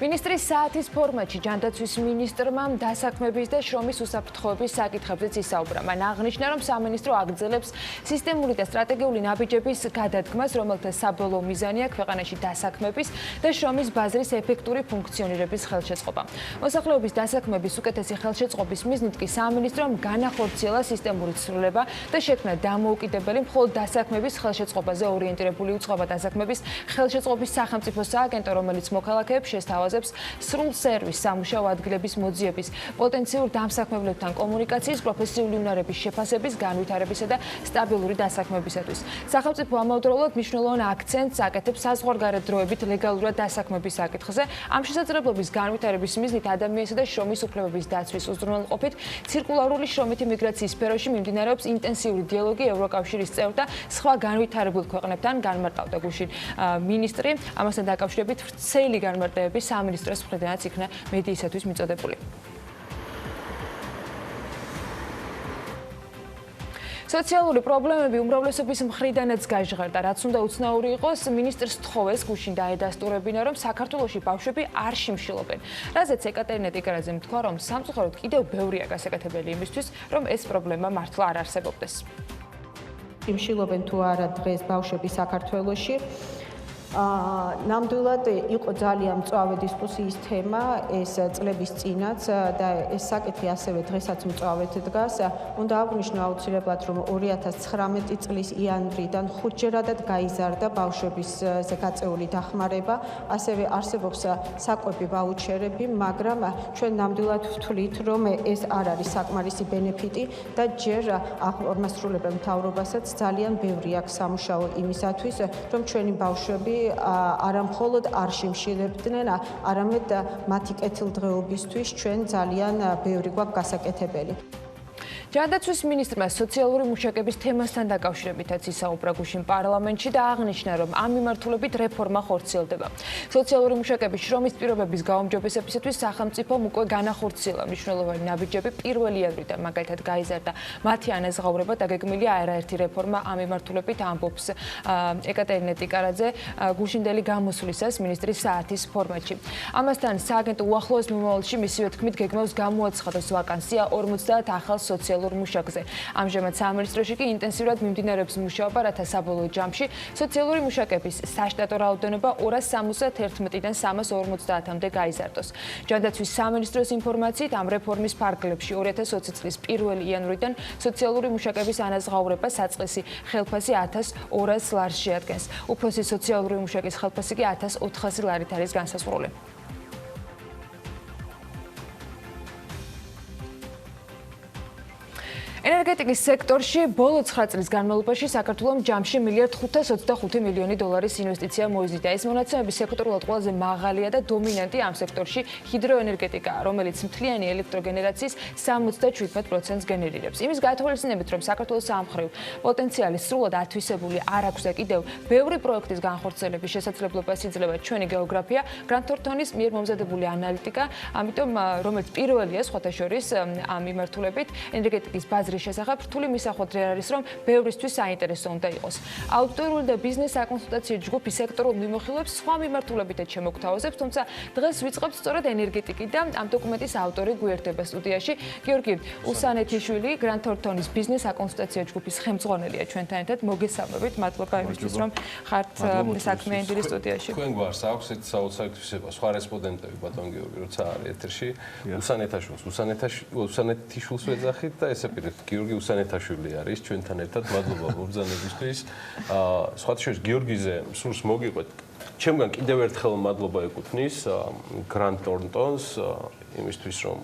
მინისტრის საათის ფორმატში ჯანდაცვის მინისტრმა დასაქმების და შრომის უსაფრთხოების საკითხებზეც ისაუბრა. მან აღნიშნა, რომ სამინისტრო აგრძელებს სისტემური და სტრატეგიული ნაბიჯების გადადგმას, რომელთა საბოლოო მიზანია ქვეყანაში დასაქმების და შრომის ბაზრის ეფექტური ფუნქციონირების ხელშეწყობა. მოსახლეობის დასაქმების უკეთესი ხელშეწყობის მიზნით კი სამინისტრომ განახორციელა სისტემური ცვლილება და შექმნა დამოუკიდებელი მხოლოდ დასაქმების ხელშეწყობაზე ორიენტირებული უწყობა დასაქმების ხელშეწყობის სახელმწიფო სააგენტო, რომელიც მოქალაქეებს შესთავაზებს სრულ სერვის სამუშაო ადგილების მოძიების, პოტენციურ დამსაქმებლებთან კომუნიკაციის, პროფესიული უნარების შეფასების, განვითარებისა და სტაბილური დასაქმებისათვის. სახელმწიფო ამავდროულად მნიშვნელოვან აქცენტს აკეთებს საზღვარგარეთ დროებით ლეგალურად დასაქმების საკითხზე. ამ შესაძლებლობის განვითარების მიზნით ადამიანისა და შრომის უფლებების დაცვის უზრუნველყოფით ცირკულარული შრომითი მიგრაციის სფეროში მიმდინარეობს ინტენსიური დიალოგი ევროკავშირის წევრ და სხვა განვითარებულ ქვეყნებთან, განმარტავდა გუშინ მინისტრი. ამასთან დაკავშირებით ვრცელი განმარტებები სამინისტროს მხრიდანაც იქნა მედიისათვის მიწოდებული. სოციალური პრობლემები უმრავლესობის მხრიდანაც გაჟღერდა, რაც უნდა უცნაური იყოს, მინისტრს თხოვეს გუშინ დაედასტურებინა, რომ საქართველოში ბავშვები არ შიმშილობენ. რაზეც ეკატერინე ტიკარაძემ თქვა, რომ სამწუხაროდ კიდევ ბევრია გასაკეთებელი იმისთვის, რომ ეს პრობლემა მართლა არ არსებობდეს. შიმშილობენ თუ არა დღეს ბავშვები საქართველოში? ნამდვილად იყო ძალიან მწვავე დისკუსიის თემა ეს წლების წინაც და ეს საკითხი ასევე დღესაც მწვავედ დგას. უნდა აღვნიშნო აუცილებლად, რომ 2019 წლის იანვრიდან 5ჯერადად გაიზარდა ბავშვების გაწეული დახმარება, ასევე არსებობს საკვები ვაუჩერები, მაგრამ ჩვენ ნამდვილად ვთვლით, რომ ეს არ არის საკმარისი ბენეფიტი და ჯერ აღმასრულებელ მთავრობასაც ძალიან ბევრი აქვს სამუშაო იმისათვის, რომ ჩვენი ბავშვები არა მხოლოდ არ შიმშილებდნენ, არამედ მათი კეთილდღეობისთვის ჩვენ ძალიან ბევრი გვაქვს გასაკეთებელი. ჯანდაცვის მინისტრმა სოციალური მუშაკების თემასთან დაკავშირებითაც ისაუბრა გუშინ პარლამენტში და აღნიშნა, რომ ამ მიმართულებით რეფორმა ხორციელდება. სოციალური მუშაკების შრომის პირობების გაუმჯობესებისათვის სახელმწიფომ უკვე განახორციელა მნიშვნელოვანი ნაბიჯები პირველი ივნისიდან, მაგალითად გაიზარდა მათი ანაზღაურება და გეგმილია არაერთი რეფორმა ამ მიმართულებით ამბობს ეკატერინე ტიკარაძე გუშინდელი გამოსვლისას მინისტრის საათის ფორმატში. ამასთან სააგენტო უახლოეს მომავალში მისივე თქმით გეგმავს გამოაცხადოს ვაკანსია 50 ახალ სოციალურ მუშაკზე. ამჟამად სამინისტროში კი ინტენსიურად მიმდინარეობს მუშაობა, რათა საბოლოო ჯამში სოციალური მუშაკების საშტატო რაოდენობა 271-დან 350-მდე გაიზარდოს. ჯანდაცვის სამინისტროს ინფორმაციით ამ რეფორმის ფარგლებში 2020 წლის 1 იანვრიდან სოციალური მუშაკების ანაზღაურება საწყისი ხელფასი 1200 ლარს შეადგენს. უფროსი სოციალური მუშაკის ხელფასი კი 1400 ლარით არის განსაზღვრული. ენერგეტიკის სექტორში ბოლო 9 წლის განმავლობაში საქართველოს ჯამში $1.525 მილიონი ინვესტიცია მოიზიდა. ეს მონაცემები სექტორულად ყველაზე მაღალია და დომინანტი ამ სექტორში ჰიდროენერგეტიკაა, რომელიც მთლიანი ელექტროგენერაციის 77%-ს გენერირებს. იმის გათვალისწინებით, რომ საქართველოს სამხრივ პოტენციალი სრულად ათვისებული არ აქვს და კიდევ ბევრი პროექტის განხორციელების შესაძლებლობას იძლევა ჩვენი გეოგრაფია, გრანტ თორნტონის მიერ მომზადებული ანალიტიკა, ამიტომ რომელიც პირველია სხვათა შორის ამ მიმართულებით ენერგეტიკის ბაზრის პროექტის შესახებ რთული მისახვედრი არ არის, რომ ბევრისთვის საინტერესო უნდა იყოს. აუდიტორული და ბიზნეს საკონსულტაციო ჯგუფი სექტორულ მიმოხილვებს სხვა მიმართულებითაც შემოგთავაზებს, თუმცა დღეს ვიწყებთ სწორედ ენერგეტიკით და ამ დოკუმენტის ავტორი გვერდება სტუდიაში. გიორგი უსანეთიშვილი, Grant Thornton-ის ბიზნეს საკონსულტაციო ჯგუფის ხელმძღვანელია ჩვენთან ერთად. მოგესალმებით, მადლობა იმისთვის, რომ ხართ საქმიანი დილის სტუდიაში. თქვენ გვარს აქვს ეს საოცრად სხვა რესპონდენტები, ბატონ გიორგი, როცა არის ეთერში, უსანეთიშვილს ვეძახით და ესე პირით, გიორგი უსანეთაშვილი არის ჩვენთან ერთად. მადლობა მობრძანებისთვის. სხვათა შორის გიორგიზე სურს მოგიყვეთ. ჩემგან კიდევ ერთხელ მადლობა ეკუთვნის Grant Thornton-ს იმისთვის, რომ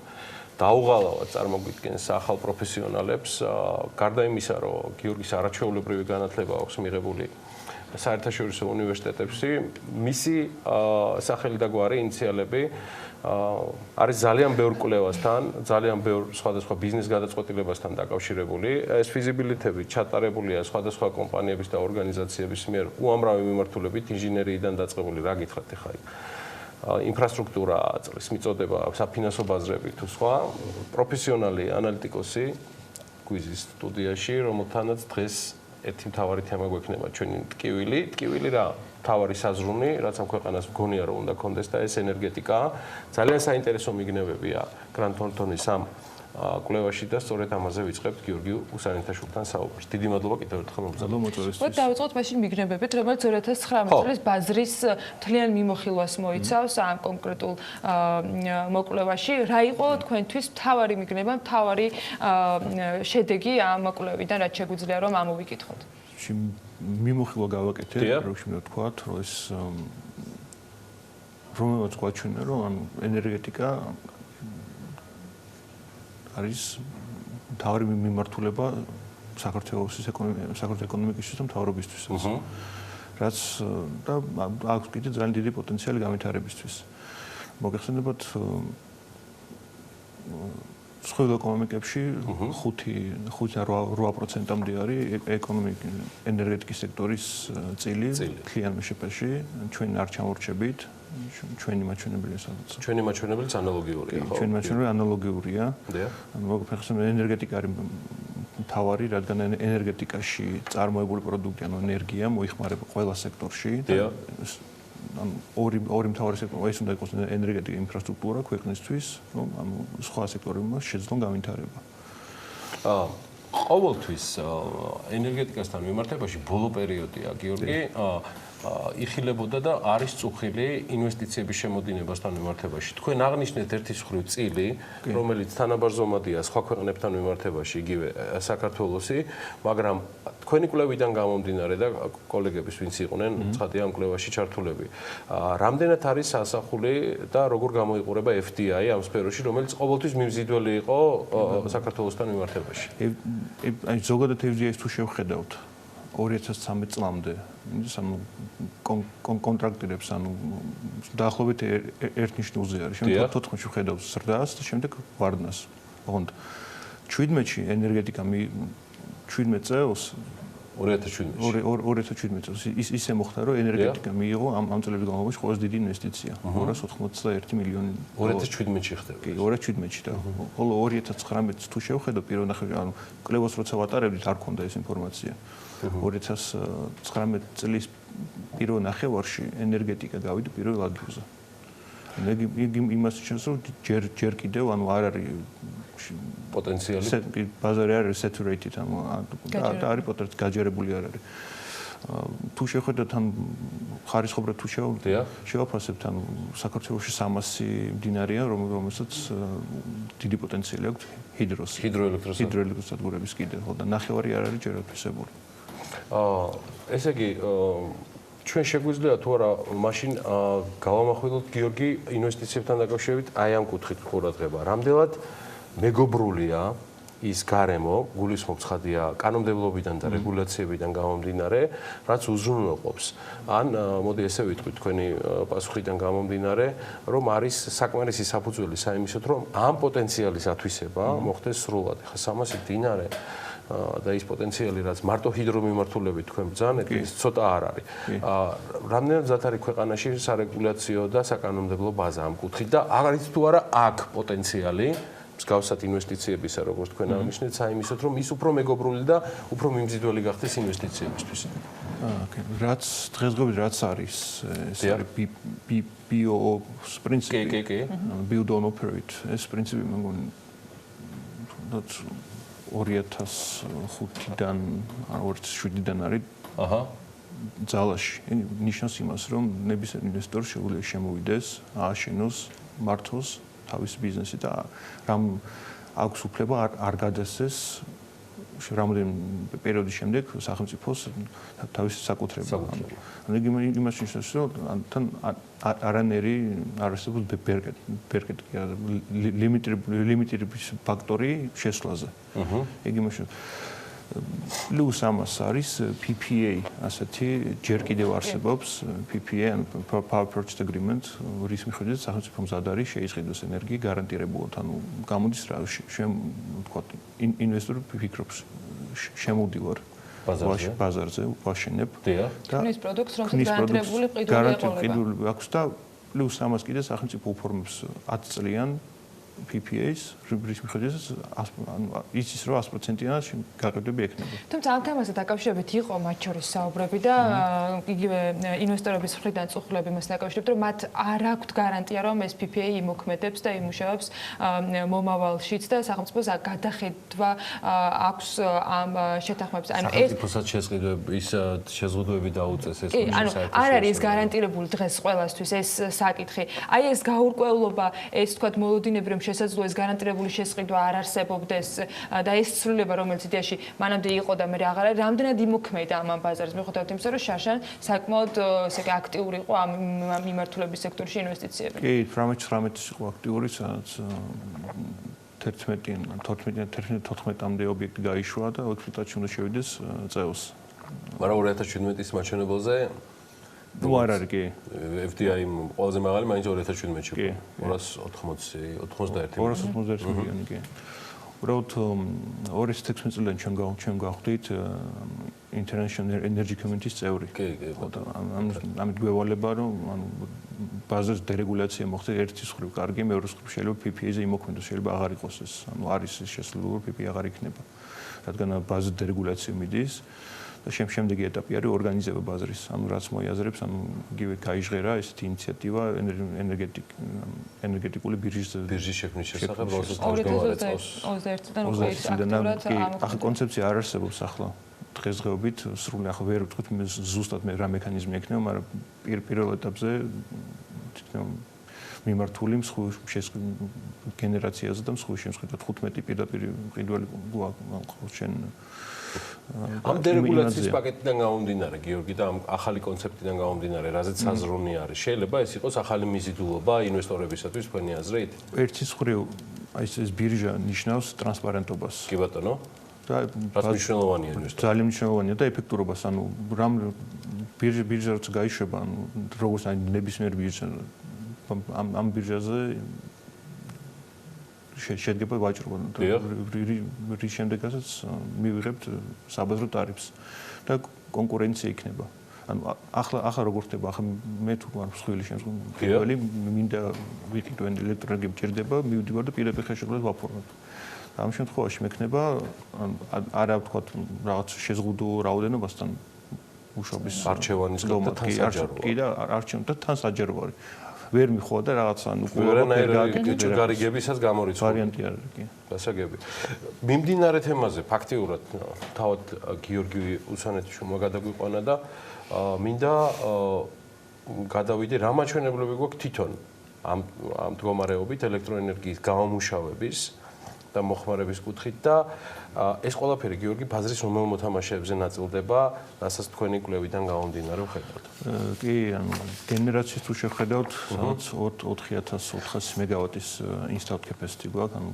დაუღალავად წარმოგვიდგენს ახალ პროფესიონალებს. გარდა იმისა, რომ გიორგის არაჩვეულებრივი განათლება აქვს მიღებული საერთაშორისო უნივერსიტეტებში, მისი სახელი და გვარი ინიციალები არის ძალიან ბევრ კვლევასთან, ძალიან ბევრ სხვადასხვა ბიზნეს გადაწყვეტილებასთან დაკავშირებული. ეს ფიზიბილიტები ჩატარებულია სხვადასხვა კომპანიების და ორგანიზაციების მიერ უამრავი მიმართულებით, ინჟინერიიდან დაწყებული, რა გითხრათ ახლა იქ. ინფრასტრუქტურა აწრის მიწოდება, საფინანსო ბაზრები თუ სხვა, პროფესიონალი ანალიტიკოსი გვიზის სტუდიაში, რომელთანაც დღეს ერთი მთავარი თემა გვექნება ჩვენი ტკივილი რა, მთავარი საზრუნი, რაც ამ ქვეყანას მგონია რომ უნდა კონდეს და ეს ენერგეტიკაა. ძალიან საინტერესო მიგნებებია Grant Thornton-ის ამ კვლევაში და სწორედ ამაზე ვიწყებთ გიორგი უსანეთაშვილთან საუბარს. დიდი მადლობა კიდევ ერთხელ მომწონებისთვის. დავიწყოთ მაშინ მიგნებებით, რომელიც 2019 წლის ბაზრის მთლიან მიმოხილვას მოიცავს ამ კონკრეტულ მოკვლევაში. რა იყო თქვენთვის მთავარი მიგნება, მთავარი შედეგი ამ კვლევიდან, რაც შეგვიძლია რომ ამოვიკითხოთ? მიმოხილვა გავაკეთეთ, როქში მე ვთქვათ, რომ ეს რომელსაც გვაჩვენა, რომ ანუ ენერგეტიკა არის მთავარი მიმართულება საქართველოს ეკონომიკისთვის და მთავრობისთვისაც. რაც და აქვს კიდე ძალიან დიდი პოტენციალი განვითარებისთვის. მოგეხსენებათ სხვადასხვა ეკონომიკებში 5-8%-მდე არის ენერგეტიკის სექტორის წილი მთლიან მეშეპეში, ჩვენ არ ჩამორჩებით. ჩვენი მაჩვენებელიც ანალოგიურია, ხო? ჩვენი მაჩვენებელი ანალოგიურია. ანუ მოგეხსენებათ ენერგეტიკა არის მთავარი, რადგან ენერგეტიკაში წარმოებული პროდუქტი, ანუ ენერგია მოიხმარება ყველა სექტორში და ანუ ორი მთავარი სექტორი, ეს უნდა იყოს ენერგეტიკა, ინფრასტრუქტურა ქვეყნისთვის, რომ ანუ სხვა სექტორებმა შეძლონ განვითარება. ყოველთვის ენერგეტიკასთან მიმართებაში ბოლო პერიოდია, გიორგი, იხილებოდა და არის წუხილი ინვესტიციების შემოდინებასთან მიმართებაში. თქვენ აღნიშნეთ ერთი მხრივ წილი, რომელიც თანაბარზომადია სხვა ქვეყნებთან მიმართებაში, იგივე საქართველოსი, მაგრამ თქვენი კვლევიდან გამომდინარე და კოლეგების ვინც იყვნენ, ცხადია ამ კვლევაში ჩართულები. რამდენად არის ასახული და როგორ გამოიყურება FDI ამ სფეროში, რომელიც ყოველთვის მიმზიდველი იყო საქართველოსთან მიმართებაში? აი ზოგადად FDI-ს თუ შევხედავთ 2013 წლამდე, ანუ კონტრაქტირებს, ანუ დაახლოებით ერთნიშნულზე არის. შემდეგ 14-ში ვხედავთ ზრდას და შემდეგ ვარდნას. ოღონდ 17-ში ენერგეტიკა 17 წელს 2017 წელს ისე მოხდა, რომ ენერგეტიკა მიიღო ამ წლების განმავლობაში ყველაზე დიდი ინვესტიცია, 291 მილიონი. 2017-ში ხდება. კი, 2017-ში და ხოლო 2019-ს თუ შევხედო პირველ ნახევარში, ანუ კვლევას როცა ვატარებდით, არ ქონდა ეს ინფორმაცია. 2019 წლის პირველ ნახევარში ენერგეტიკა გავიდა პირველ ადგილზე. იგი იმას ნიშნავს, რომ ჯერ კიდევ ანუ არ არის პოტენციალი. ბაზარი არის saturated, ანუ და არის პოტენციალი გაჯერებული არ არის. თუ შევხედოთ ან ხარისხობრივ თუ შევაფასებთ, ანუ საქართველოში 300 მდინარეა, რომელსაც დიდი პოტენციალი აქვს ჰიდროელექტროსადგურების კიდე, ხო და ნახევარი არ არის ჯერ ათვისებული. ესე იგი ჩვენ შეგვიძლია თუ არა მაშინ გავამახვილოთ გიორგი ინვესტიციებთან დაკავშირებით აი ამ კუთხით ყურადღება. რამდენად მეგობრულია ის გარემო, გულისხმობ ცხადია კანონმდებლობიდან და რეგულაციებიდან გამომდინარე, რაც უზრუნველყოფს. ან მოდი ესე ვიტყვი თქვენი პასუხიდან გამომდინარე, რომ არის საკმარისი საფუძველი საიმისოდ, რომ ამ პოტენციალის ათვისება მოხდეს სრულად. ხა 300 მდინარე და ის პოტენციალი, რაც მარტო ჰიდრომიმართულებით თქვენ ბრძანეთ, ის ცოტა არ არის. რამდენად მზად არის ქვეყანაში სარეგულაციო და საკანონმდებლო ბაზა ამ კუთხით და არის თუ არა აქ პოტენციალი მსგავსად ინვესტიციებისა, როგორც თქვენ აღნიშნეთ, საიმისოდ, რომ ის უფრო მეგობრული და უფრო მიმზიდველი გახდეს ინვესტიციებისთვის. რაც დღესდღეობით რაც არის, ეს არის BOO's პრინციპი. Build on operate. ეს პრინციპი მე მგონი 2005-დან, 2007-დან არის. ძალაში. ნიშნავს იმას, რომ ნებისმიერ ინვესტორს შეუძლია შემოვიდეს, ააშენოს, მართოს თავის ბიზნესი და რამ აქვს უფლება არ გადასცეს რამდენი პერიოდის შემდეგ სახელმწიფოს თავის საკუთრება. ანუ იმას ნიშნავს, რომ თან არანერი არასდროს ბერკეტი ლიმიტირების ფაქტორი შესვლაზე. ეგ იმას Plus ამას არის PPA, ასეთი ჯერ კიდევ არსებობს PPA, Power Purchase Agreement, რის მიხედვითაც სახელმწიფო მზად არის შეისყიდოს ენერგია გარანტირებულად, ანუ გამოდის რა ვთქვათ, ინვესტორი ფიქრობს შემოვდივარ ბაზარზე, ვაშენებ და ქნის პროდუქტს, რომელსაც გარანტირებული ყიდული აქვს და plus ამას კიდე სახელმწიფო უფორმებს 10 წლიან PPA-ს რის მიხედვითაც იცის რომ 100%-იანად გაყიდვები ექნება. თუმცა ამ თემაზე დაკავშირებით იყო მათ შორის საუბრები და იგივე ინვესტორების მხრიდან წუხლები მას დაკავშირებით, რომ მათ არ აქვთ გარანტია, რომ ეს PPA იმოქმედებს და იმუშავებს მომავალშიც და სახელმწიფოს გადახედვა აქვს ამ შეთანხმებებს. ანუ ეს სახელმწიფოსაც შეზღუდვები დაუწეს ეს ანუ არ არის გარანტირებული დღეს ყველასთვის ეს საკითხი. აი ეს გაურკვევლობა, ეს თქვათ მოლოდინები, რომ შესაძლოა ეს გარანტირებული შესყიდვა არ არსებობდეს და ეს ცვლილება, რომელიც იდეაში მანამდე იყო და მე აღარ არის, რამდენად იმოქმედა ამ ბაზარზე, მიუხედავად იმისა, რომ შარშან საკმაოდ ესე აქტიური იყო ამ მიმართულების სექტორში ინვესტიციები. კი, 18-19-ის იყო აქტიური, სადაც 11-14-მდე ობიექტი გაიშვა და ექსპლუატაციაში უნდა შევიდეს წელს. მაგრამ 2017-ის მაჩვენებელზე ნუ არ არის კი. FDI ყველაზე მაღალი მაინც 2017-ში იყო. 281 მილიონი კი. უბრალოდ 2016 წლიდან ჩვენ გავხდით International Energy Community-ის წევრი. კი. ამით გვევალება, რომ ანუ ბაზრის დერეგულაცია მოხდეს ერთის მხრივ კარგი, მეორის მხრივ შეიძლება PPA-ზე იმოქმედოს, შეიძლება აღარ იყოს ეს. ანუ არის ეს შესაძლებელი, რომ PPA აღარ იქნება. რადგან ბაზრის დერეგულაცია მიდის და შემდეგი ეტაპი არის ორგანიზება ბაზრის. ანუ რაც მოიაზრებს, ანუ იგივე გაიჟღერა ესეთი ინიციატივა ენერგეტიკული ბირჟის შექმნის შესახებ, რომელსაც 2021-დან უკვე აქტიურად ახლა კონცეფცია არ არსებობს ახლა. დღესდღეობით სრულად ახლა ვერ ვთქვით ზუსტად რა მექანიზმი ექნება, მაგრამ პირველ ეტაპზე მიმართული გენერაციაზე და მსხვილი შემთხვევით 15 პირდაპირ მყიდველი გვაქვს შენ ამ დერეგულაციის პაკეტიდან გამომდინარე, გიორგი და ამ ახალი კონცეფტიდან გამომდინარე, რაზეც საზრუნი არის. შეიძლება ეს იყოს ახალი მიზიდულობა ინვესტორებისათვის თქვენი აზრით? ერთის მხრივ ეს ბირჟა ნიშნავს ტრანსპარენტობას. კი ბატონო. და მნიშვნელოვანია ინვესტორ. ძალიან მნიშვნელოვანია და ეფექტურობას, ანუ რამ ბირჟა როცა გაიშვება, ანუ როგორც ნებისმიერ ბირჟა ამ ბირჟაზე შედგება ვაჭრობა რის შემდეგაც მივიღებთ საბაზრო ტარიფს და კონკურენცია იქნება. ანუ ახლა როგორ ხდება, ახლა მე თუ არ მსხვილი შემთხვევაში მინდა ვიყიდო ელექტროენერგია მჭირდება, მივდივარ და პირდაპირ ხელშეკრულებას ვაფორმებ. ამ შემთხვევაში მექნება არა ვთქვათ რაღაც შეზღუდო რაოდენობასთან მუშაობის არჩევანის და თან საჯარო. კი და არჩევანი და თან საჯარო არის. ვერ მიხვა და რაღაც ანუ გარიგებისას გამორიცხული ვარიანტი არის კი. გასაგები. მიმდინარე თემაზე ფაქტიურად თავად გიორგი უსანეთიშვილმა გადაგვიყვანა და მინდა გადავიდე რა მაჩვენებლები გვაქვს თვითონ ამ მდგომარეობით ელექტროენერგიის გამომუშავების და მოხმარების კუთხით და ეს ყველაფერი გიორგი ბაზრის რომელ მოთამაშეებზე ნაწილდება, რასაც თქვენი კვლევიდან გამომდინარე ვხედავთ. კი, ანუ გენერაციის თუ შევხედავთ, სადაც 4400 მეგავატის installed capacity გვაქვს, ანუ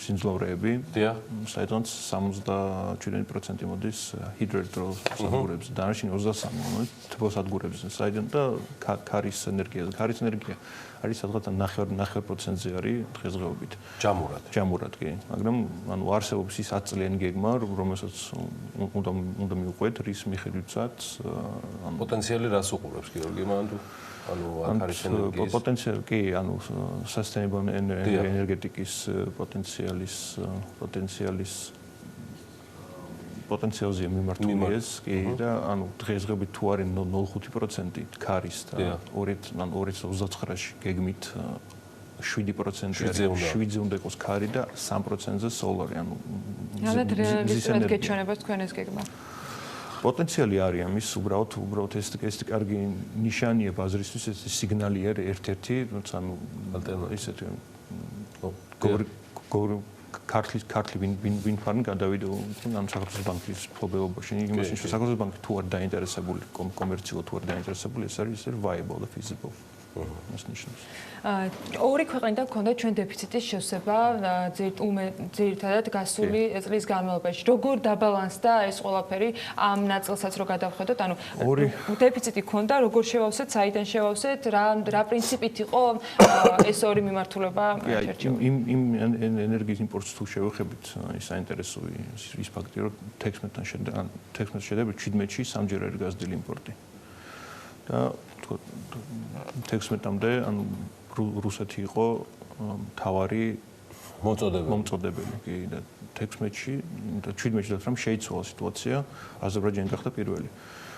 სიმძლავრეები. დიახ. საერთოდ 77% მოდის ჰიდროელექტროსადგურებზე, დანარჩენი 23% თბოსადგურებზე. საერთოდ და ქარის ენერგიაზე. ქარის ენერგია არის სადღაც 9% არის დღესდღეობით. ჯამურად კი. მაგრამ ანუ არსებობს ის 10 წლიანი გეგმა, რომელსაც უნდა მივყვეთ, რის მიხედვითაც პოტენციალი რას უყურებს გიორგი მანდ ანუ არის ენერგიის პოტენციალი კი, ანუ sustainable energetic-ის პოტენციალზე მიმართული ეს კი და ანუ დღესდღეობით თუ არის 0.5% ქარის და 2029-ში გეგმით 7%-ზე უნდა იყოს ქარი და 3%-ზე სოლარი, ანუ რელატივურად გეჩვენება თქვენ ეს გეგმა? პოტენციალი არის ამის, უბრალოდ ეს კარგი ნიშანია ბაზრისთვის, ეს სიგნალია ერთ-ერთი, ანუ ისეთი ქართლი ვინ ფარნ გადავიდა ამ საქართველოს ბანკის მფლობელობაში. იმაში საქართველოს ბანკი თუ არ დაინტერესებული, კომერციულად თუ არ დაინტერესებული, ეს არის viable და feasible. ორი ქვეყნიდან გქონდა ჩვენ დეფიციტის შესება ძირითადად გასული წლის განმავლობაში. როგორ დაბალანსდა ეს ყველაფერი ამ ნაწილსაც რო გადავხედოთ, ანუ დეფიციტი გქონდა, როგორ შევავსეთ, საიდან შევავსეთ, რა პრინციპით იყო ეს ორი მიმართულება ერთ-ერთი. იმ ენერგიის იმპორტს თუ შევეხებით, ის საინტერესო ის ფაქტია, რომ 16-დან შედარებით 17-ში სამჯერ არის გაზრდილი იმპორტი. და 16-მდე ანუ რუსეთი იყო მთავარი მომწოდებელი კი და 16-ში და 17-ში დათრამ შეიცვალა სიტუაცია, აზერბაიჯანი გახდა პირველი.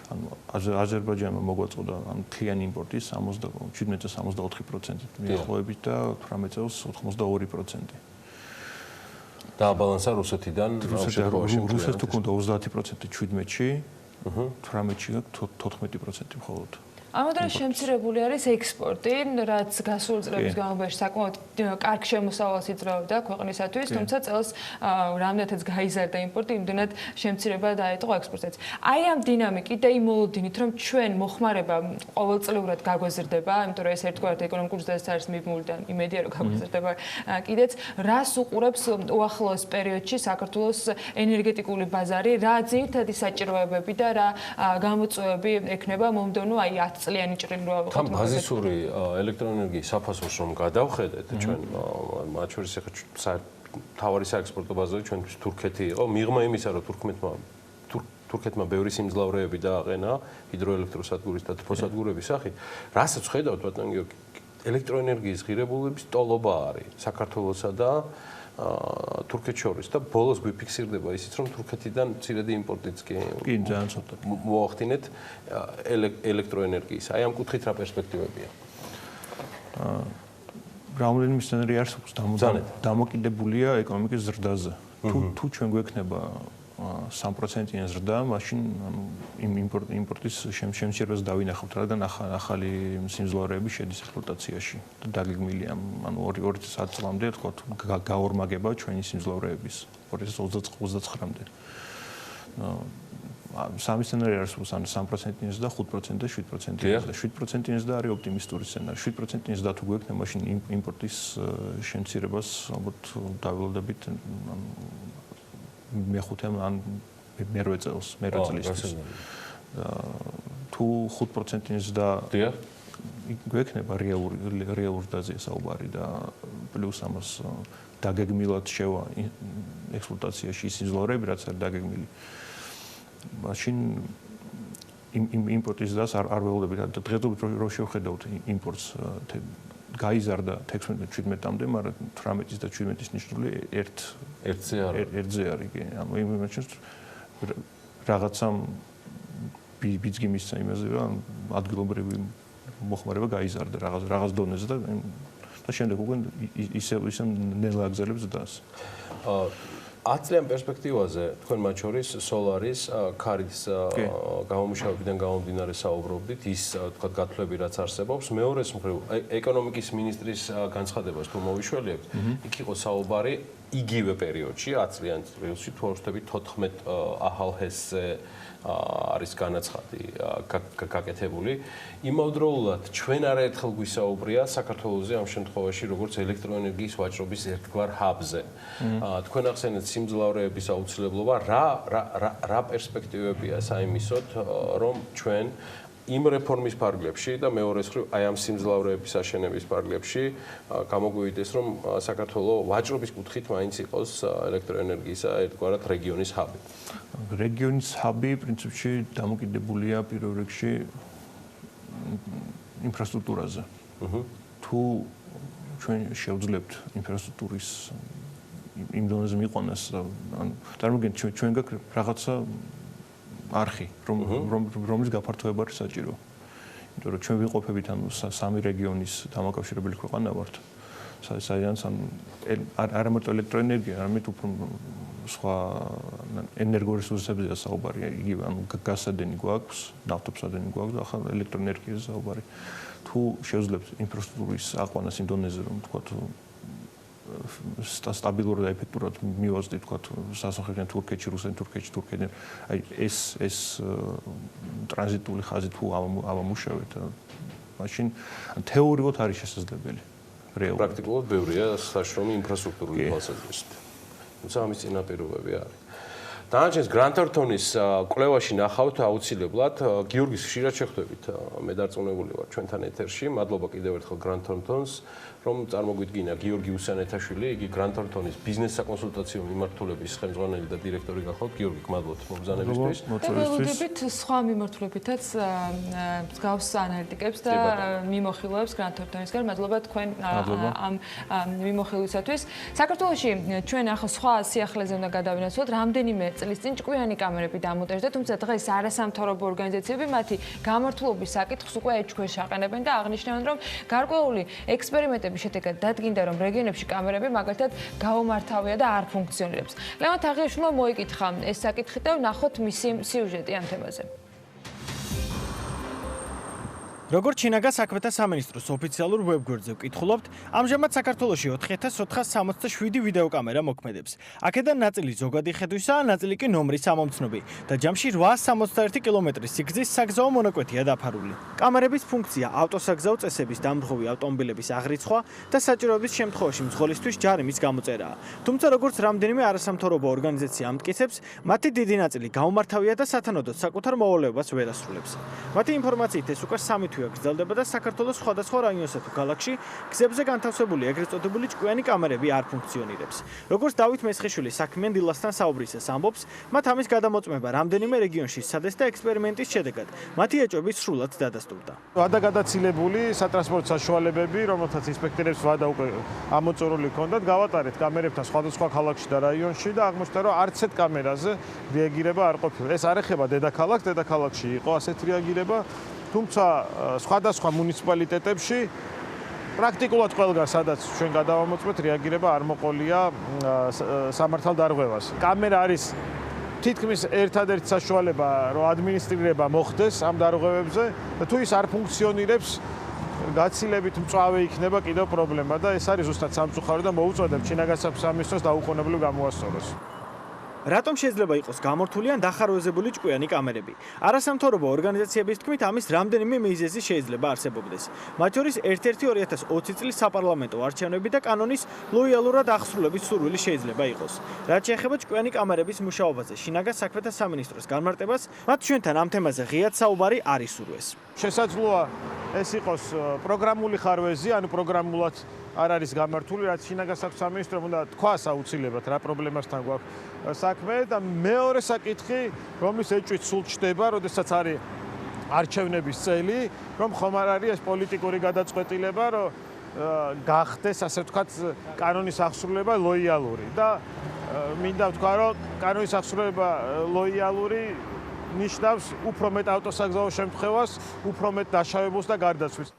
ანუ აზერბაიჯანმა მოგვაწოდა ამ მთლიანი იმპორტის 17-ზე 64% მიახლოებით და 18 წელს 82%. დააბალანსა რუსეთიდან რუსეთს თუ ქონდა 30% 17-ში, 18-ში 14% მხოლოდ. ამოდროს შემცირებული არის ექსპორტი, რაც გასულ წლების განმავლობაში საკმაოდ კარგ შემოსავალს იძლეოდა ქვეყნისათვის, თუმცა წელს რამდენადაც გაიზარდა იმპორტი, იმდენად შემცირება დაეტყო ექსპორტსაც. აი ამ დინამიკით და იმ მოლოდინით, რომ ჩვენ მოხმარება ყოველწლიურად გაგვეზრდება, იმიტომ რომ ეს ერთგვარად ეკონომიკური ზრდას არის მიბმული და იმედია რომ გაგვეზრდება კიდეც, რას უყურებს უახლოეს პერიოდში საქართველოს ენერგეტიკული ბაზარი, რა ძირითადი საჭიროებები და რა გამოწვევები ექნება მომდევნო აი 10 წლიანი ჭრილობა ვიყოთ. თან ბაზისური ელექტროენერგიის საფასურს რომ გადავხედეთ, ჩვენ მათ შორის ახლა თავარი საექსპორტო ბაზარი ჩვენთვის თურქეთი იყო. მიღმა იმისა, რომ თურქეთმა ბევრი სიმძლავრეები დააყენა ჰიდროელექტროსადგურის და თბოსადგურების სახით, რასაც ხედავთ ბატონ გიორგი, ელექტროენერგიის ღირებულების ტოლობა არის საქართველოსა და თურქეთს შორის და ბოლოს გვიფიქსირდება ისიც რომ თურქეთიდან მცირედი იმპორტიც კი ძალიან ცოტა მოახდინეთ ელექტროენერგიის. აი ამ კუთხით რა პერსპექტივებია? რამდენიმე სცენარი არსებობს დამოკიდებულია ეკონომიკის ზრდაზე. თუ ჩვენ გვექნება 3%-იანი ზრდა, მაშინ იმპორტის შემცირებას დავინახავთ, რადგან ახალი სიმძლავრეები შედის ექსპლუატაციაში და დაგეგმილია, ანუ 2010 წლამდე თქვათ გაორმაგება ჩვენი სიმძლავრეების 2029-მდე. სამი სცენარი არსებობს, ანუ 3%-იანი ზრდა, 5% და 7%-იანი ზრდა. 7%-იანი ზრდა არის ოპტიმისტური სცენარი. 7%-იანი ზრდა თუ გვექნება, მაშინ იმპორტის შემცირებას ალბათ დავილოდებით მეხუთე ან მერვე წელს წლისთვის. თუ 5%-იანი ზრდა გვექნება რეალურ ზრდაზე საუბარი და პლუს ამას დაგეგმილად შევა ექსპლუატაციაში სიმძლავრეები, რაც არის დაგეგმილი. მაშინ იმპორტის ზრდას არ ველოდებით. დღესდღეობით რო შევხედავთ იმპორტს გაიზარდა 16-17-მდე, მაგრამ 18-ის და 17-ის ნიშნული ერთზე არის. ანუ იმეჩნს რაღაცა ბიძგი მისცა იმაზე, რომ ადგილობრივი მოხმარება გაიზარდა რაღაც დონეზე და შემდეგ უკვე ისე ნელა აგზელებს ზრდას. 10 წლიან პერსპექტივაზე თქვენ მათ შორის სოლარის ქარის გამომუშავებიდან გამომდინარე საუბრობდით, ის თქვა გათვლები რაც არსებობს. მეორეს მხრივ ეკონომიკის მინისტრის განცხადებას თუ მოვიშველიებთ, იქ იყო საუბარი იგივე პერიოდში 10 წლიან წრეში თუ არ ვშტებით 14 ახალ ჰესზე არის განაცხადი გაკეთებული. იმავდროულად ჩვენ არაერთხელ გვისაუბრია საქართველოზე ამ შემთხვევაში როგორც ელექტროენერგიის ვაჭრობის ერთგვარ ჰაბზე. თქვენ ახსენეთ სიმძლავრეების აუცილებლობა, რა პერსპექტივებია საიმისოდ, რომ ჩვენ იმ რეფორმის ფარგლებში და მეორეს მხრივ აი ამ სიმძლავრეების აშენების ფარგლებში გამოგვივიდეს რომ საქართველოს ვაჭრობის კუთხით მაინც იყოს ელექტროენერგიისა ერთგვარად რეგიონის ჰაბი. რეგიონის ჰაბი პრინციპში დამოკიდებულია პირველ რიგში ინფრასტრუქტურაზე. თუ ჩვენ შევძლებთ ინფრასტრუქტურის იმ დონეზე მიყვანას, ანუ წარმოგიდგენთ ჩვენ გაქვს რაღაცა არხი, რომლის გაფართოება არის საჭირო. იმიტომ რომ ჩვენ ვიყოფებით ანუ სამი რეგიონის დამაკავშირებელი ქვეყანა ვართ. საერთოდ არა მარტო ელექტროენერგია, არამედ უფრო სხვა ენერგორესურსებზეა საუბარი. იგივე ანუ გაზსადენი გვაქვს, ნავთობსადენი გვაქვს და ახლა ელექტროენერგიაზე საუბარი. თუ შევძლებთ ინფრასტრუქტურის აყვანას იმ დონეზე, რომ თქვათ სტაბილურად და ეფექტურად მივაზრდით თქვათ სასახლიდან თურქეთში, რუსეთიდან თურქეთში, თურქეთიდან აი ეს ტრანზიტული ხაზი თუ ავამუშავეთ, მაშინ თეორიულად არის შესაძლებელი. პრაქტიკულად ბევრია საშრომი ინფრასტრუქტურული თვალსაზრისით. თუმცა ამის წინაპირობები არის. დანარჩენს გრანტ-თორთონის კვლევაში ნახავთ აუცილებლად გიორგის ხშირად შეხვდებით. მე დარწმუნებული ვარ ჩვენთან ეთერში. მადლობა კიდევ ერთხელ გრანტ-თორთონს, რომ წარმოგვიდგინა გიორგი უსანეთაშვილი, იგი გრანტ-თორთონის ბიზნეს საკონსულტაციო მიმართულების ხელმძღვანელი და დირექტორი გახავთ. გიორგი, გმადლობთ მობრძანებისთვის. ველოდებით სხვა მიმართულებითაც მსგავს ანალიტიკებს და მიმოხილვებს გრანტ-თორთონისგან. მადლობა თქვენ ამ მიმოხილვისათვის. საქართველოში ჩვენ ახლა სხვა სიახლეზე უნდა გადავინაცვლოთ, რამდენიმე წლის წინ ჭკვიანი კამერები დამონტაჟდა, თუმცა დღეს არასამთავრობო ორგანიზაციები მათი გამართულობის საკითხს უკვე ეჭქვეშ აყენებენ და აღნიშნავენ, რომ გარკვეული ექსპერიმენტების შედეგად დადგინდა, რომ რეგიონებში კამერები მაგალითად გაუმართავია და არ ფუნქციონირებს. ლევან თაღიაშვილმა მოიკითხა ეს საკითხი და ნახოთ მისი სიუჟეტი ამ თემაზე. როგორც ჩინაგა საქმეთა სამინისტროს ოფიციალურ ვებგვერდზე ვკითხულობთ, ამჟამად საქართველოში 4467 ვიდეოკამერა მოქმედებს. აქედან ნაწილი ზოგადი ხედვისაა, ნაწილი კი ნომრის ამომცნობი და ჯამში 861 კილომეტრის სიგრძის საგზაო მონაკვეთია დაფარული. კამერების ფუნქცია ავტოსაგზაო წესების დამრღვევი ავტომობილების აღრიცხვა და საჭიროების შემთხვევაში მძღოლისთვის ჯარიმის გამოწერაა. თუმცა როგორც რამდენიმე არასამთავრობო ორგანიზაცია ამტკიცებს, მათი დიდი ნაწილი გაუმართავია და სათანადოდ საკუთარ მოვალეობას ვერ ასრულებს. მათი ინფორმაციით ეს უკვე 3 გრძელდება და საქართველოს სხვადასხვა რაიონსა თუ ქალაქში გზებზე განთავსებული ეგრეთ წოდებული ჭკვიანი კამერები არ ფუნქციონირებს. როგორც დავით მესხიშვილი საქმიან დილასთან საუბრისას ამბობს, მათ ამის გადამოწმება რამდენიმე რეგიონში სცადეს და ექსპერიმენტის შედეგად მათი ეჭვები სრულად დადასტურდა. გადაგაცილებული სატრანსპორტო საშუალებები, რომელთაც ინსპექტორებს ვადა უკვე ამოწურული ჰქონდათ, გავატარეთ კამერებთან სხვადასხვა ქალაქში და რაიონში და აღმოჩნდა, რომ არც ერთ კამერაზე რეაგირება არ ყოფილა. ეს არ ეხება დედაქალაქში იყო ასეთ რეაგირება. თუმცა სხვადასხვა მუნიციპალიტეტებში პრაქტიკულად ყველგან სადაც ჩვენ გადავამოწმეთ რეაგირება არ მოყოლია სამართალდარღვევას. კამერა არის თითქმის ერთადერთი საშუალება, რომ ადმინისტრირება მოხდეს ამ დარღვევებზე და თუ ის არ ფუნქციონირებს, გაცილებით მწვავე იქნება კიდევ პრობლემა და ეს არის ზუსტად სამწუხარო და მოუწოდებ ჩინაგა სამინისტროს დაუყოვნებლივ გამოასწოროს. რატომ შეიძლება იყოს გამორთული ან დახარვეზებული ჭკვიანი კამერები? არასამთავრობო ორგანიზაციების თქმით, ამის რამდენიმე მიზეზი შეიძლება არსებობდეს. მათ შორის ერთ-ერთი 2020 წლის საპარლამენტო არჩევნები და კანონის ლოიალურად აღსრულების სურვილი შეიძლება იყოს. რაც შეეხება ჭკვიანი კამერების მუშაობაზე, შინაგან საქმეთა სამინისტროს განმარტებას, მათ ჩვენთან ამ თემაზე ღიად საუბარი არ ისურვეს. შესაძლოა ეს იყოს პროგრამული ხარვეზი, ანუ პროგრამულად არ არის გამართული, რაც შინაგან საქმეთა სამინისტრომ უნდა თქვას აუცილებლად რა პრობლემასთან გვაქვს საქმე და მეორე საკითხი, რომლის ეჭვით სულ ჩდება, როდესაც არის არჩევნების წელი, რომ ხომ არ არის ეს პოლიტიკური გადაწყვეტილება, რომ გახდეს, ასე ვთქვათ, კანონის აღსრულება ლოიალური და მინდა ვთქვა, რომ კანონის აღსრულება ლოიალური ნიშნავს უფრო მეტ ავტოსაგზაო შემთხვევას, უფრო მეტ დაშავებულს და გარდაცვლილს.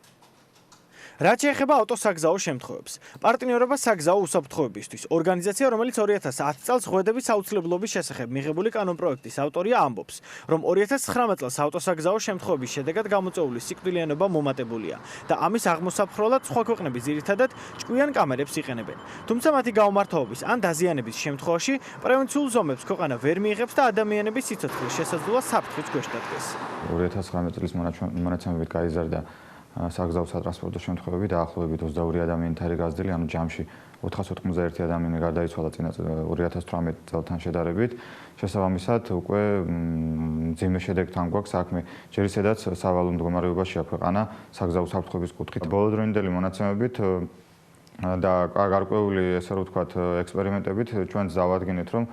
რაც შეეხება ავტოსაგზაო შემთხვევებს, პარტნიორობა საგზაო უსაფრთხოებისთვის, ორგანიზაცია, რომელიც 2010 წელს ღვედების აუცილებლობის შესახებ მიღებული კანონპროექტის ავტორია, ამბობს, რომ 2019 წელს ავტოსაგზაო შემთხვევების შედეგად გამოწვეული სიკვდილიანობა მომატებულია და ამის აღმოსაფხრელად სხვა ქვეყნები ძირითადად ჭკვიან კამერებს იყენებენ. თუმცა მათი გაუმართავობის ან დაზიანების შემთხვევაში პრევენციულ ზომებს ქვეყანა ვერ მიიღებს და ადამიანების სიცოცხლის შესაძლოა საფრთხის ქვეშ დადგეს. 2019 წლის მონაცემებით გაიზარდა საგზაო სატრანსპორტო შემთხვევები დაახლოებით 22 ადამიანით არის გაზრდილი, ანუ ჯამში 491 ადამიანი გარდაიცვალა წინა 2018 წელთან შედარებით. შესაბამისად, უკვე მძიმე შედეგთან გვაქვს საქმე. ჯერ ისედაც სავალო მდგომარეობაშია ქვეყანა საგზაო საფრთხების კუთხით. ბოლოდროინდელი მონაცემებით და გარკვეული, ესე რომ ვთქვათ, ექსპერიმენტებით ჩვენ დავადგინეთ, რომ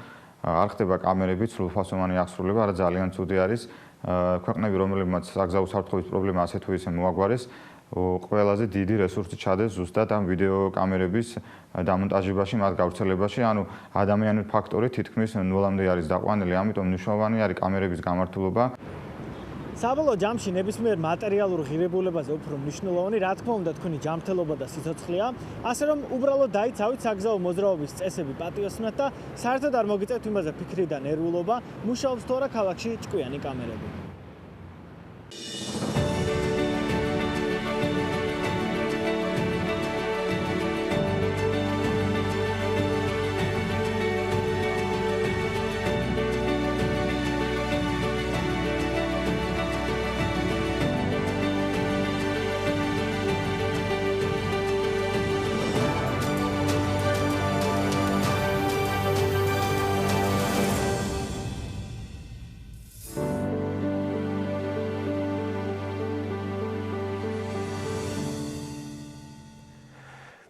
არ ხდება კამერებით სრულფასოვანი აღსრულება, არა ძალიან ცუდი არის. ქვეყნები, რომლებმაც საგზაო საფრთხების პრობლემა ასე თუ ისე მოაგვარეს, ყველაზე დიდი რესურსი ჩადეს ზუსტად ამ ვიდეო კამერების დამონტაჟებაში, მათ გავრცელებაში, ანუ ადამიანური ფაქტორი თითქმის ნულამდე არის დაყვანილი, ამიტომ მნიშვნელოვანი არის კამერების გამართულობა. საბოლოო ჯამში ნებისმიერ მატერიალურ ღირებულებაზე უფრო მნიშვნელოვანი, რა თქმა უნდა, თქვენი ჯანმრთელობა და სიცოცხლეა, ასე რომ უბრალოდ დაიცავით საგზაო მოძრაობის წესები პატიოსნად და საერთოდ არ მოგიწევთ იმაზე ფიქრი და ნერვულობა, მუშაობს თუ არა ქალაქში ჭკვიანი კამერები.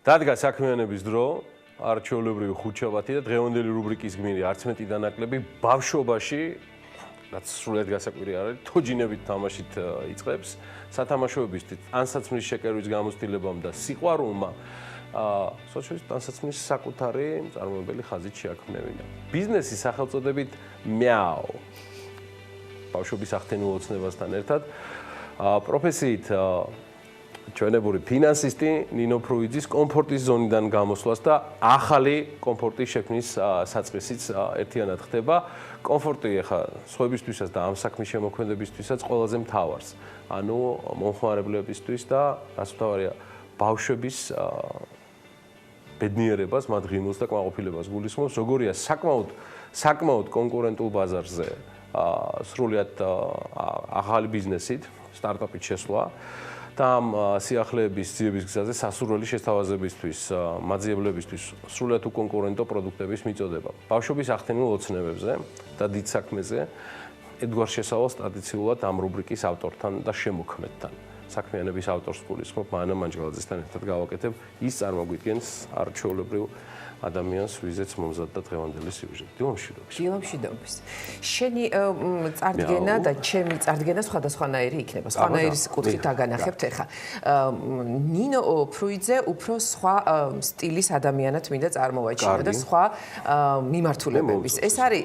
დადგა საქმიანობის დრო, არჩეულებრივი ხუთშაბათი და დღევანდელი რუბრიკის გმირი არც მეტი და ნაკლები ბავშვობაში, რაც სრულად გასაკვირი არის, თოჯინებით თამაშით იწყებს, სათამაშოებისთვის ტანსაცმლის შეკერვის გამოცდილებამ და სიყვარულმა სოციალისტ ტანსაცმლის საკუთარი მწარმოებელი ხაზით შეაქმნევინა. ბიზნესის სახელწოდებით მიაო. ბავშვობის ახთენილ ოცნებასთან ერთად პროფესიით ჩვენებური ფინანსისტი ნინო ფრუიძის კომფორტის ზონიდან გამოსვლას და ახალი კომფორტის შექმნის საწყისიც ერთიანად ხდება. კომფორტი ახლა სხვებისთვისაც და ამ საქმის შემოქმედებისთვისაც ყველაზე მთავარს. ანუ მომხმარებლებისთვის და რაც მთავარია ბავშვების ბედნიერებას, მათ ღიმილს და კმაყოფილებას გულისხმობს, როგორია საკმაოდ კონკურენტულ ბაზარზე სრულად ახალი ბიზნესით, სტარტაპით შესვლა. და ამ სიახლეების ძიების გზაზე სასურველი შესთავაზებისთვის, მაძიებლებისთვის სრულად უკონკურენტო პროდუქტების მიწოდება. ბავშვობის ახთენილ ოცნებებზე და დიდ საქმეზე ედგვარ შესავალს ტრადიციულად ამ რუბრიკის ავტორთან და შემოქმედთან. საქმიანობის ავტორს გულისხმობ მანა მანჯგალაძესთან ერთად გავაკეთებ ის წარმოგვიდგენს არჩეულებრივ ადამიანს, ვიზეც მომზადდა დღევანდელი სიუჟეტი. დილომშვიდობის. შენი წარდგენა და ჩემი წარდგენა სხვადასხვანაირი იქნება. სხვანაირის კუთხით აგანახებთ ახლა. ნინო ფრუიძე უფრო სხვა სტილის ადამიანად მინდა წარმოვაჩინო და სხვა მიმართულებების. ეს არის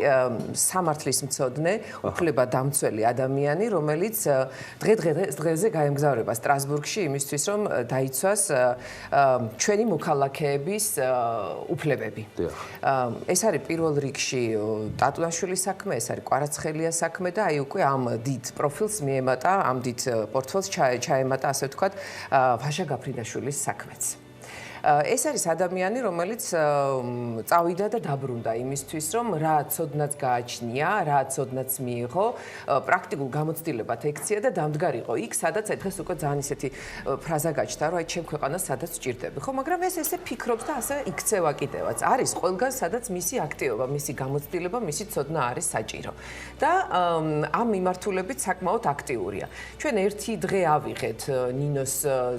სამართლის მცოდნე, უფლებადამცველი ადამიანი, რომელიც დღე-დღეზე გაემგზავრება სტრასბურგში იმისთვის, რომ დაიცვას ჩვენი მოქალაქეების უფლებები. ეს არის პირველ რიგში ტატუაშვილის საქმე, ეს არის კვარაცხელია საქმე და აი უკვე ამ დიდ პროფილს მიემატა, ამ დიდ პორტფელს ჩაემატა, ასე ვთქვათ, ვაშა გაფრინდაშვილის საქმეც. ეს არის ადამიანი, რომელიც წავიდა და დაბრუნდა იმისთვის, რომ რა ცოდნაც გააჩნია, რა ცოდნაც მიიღო, პრაქტიკულ გამოცდილებად ექცია და დამდგარიყო იქ, სადაც დღეს უკვე ძალიან ისეთი ფრაზა გაჩნდა, რომ აი ჩემ ქვეყანას სადაც სჭირდები, ხო, მაგრამ ეს ესე ფიქრობს და ასე იქცევა კიდევაც. არის ყველგან, სადაც მისი აქტივობა, მისი გამოცდილება, მისი ცოდნა არის საჭირო. და ამ მიმართულებით საკმაოდ აქტიურია. ჩვენ ერთი დღე ავიღეთ ნინოს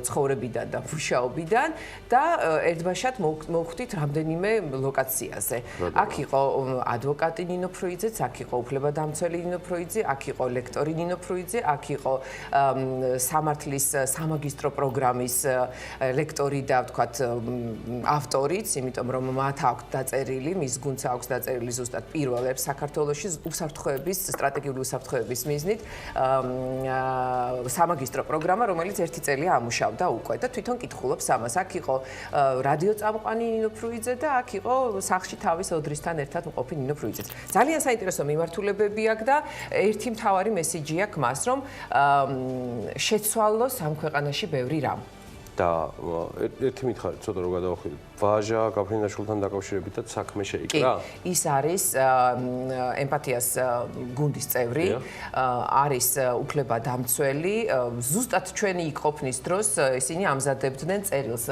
ცხოვრებიდან და მუშაობიდან და ერთბაშად მოვხვდით რამდენიმე ლოკაციაზე. აქ იყო ადვოკატი ნინო ფრუიძეც, აქ იყო უფლებადამცველი ნინო ფრუიძე, აქ იყო ლექტორი ნინო ფრუიძე, აქ იყო სამართლის სამაგისტრო პროგრამის ლექტორი და ვთქვათ ავტორიც, იმიტომ რომ მათ აქვს დაწერილი, მის გუნდს აქვს დაწერილი ზუსტად პირველებს საქართველოში უსაფრთხოების, სტრატეგიული უსაფრთხოების მიზნით სამაგისტრო პროგრამა, რომელიც ერთი წელია ამუშავდა უკვე და თვითონ კითხულობს ამას. აქ იყო რადიო წამყვანი ნინო ფრუიძე და აქ იყო სახლში თავის ოდრისთან ერთად მყოფი ნინო ფრუიძეც. ძალიან საინტერესო მიმართულებები აქვს და ერთი მთავარი მესიჯი აქვს მას, რომ შეცვალოს ამ ქვეყანაში ბევრი რამ. და ერთი მითხარი ცოტა რომ გადავახვიდეთ. ვაჟა გაფრინდაშვილთან დაკავშირებითაც საქმე შეიკრა? ის არის ემპათიას გუნდის წევრი, არის უფლებადამცველი. ზუსტად ჩვენი იქ ყოფნის დროს ისინი ამზადებდნენ წერილს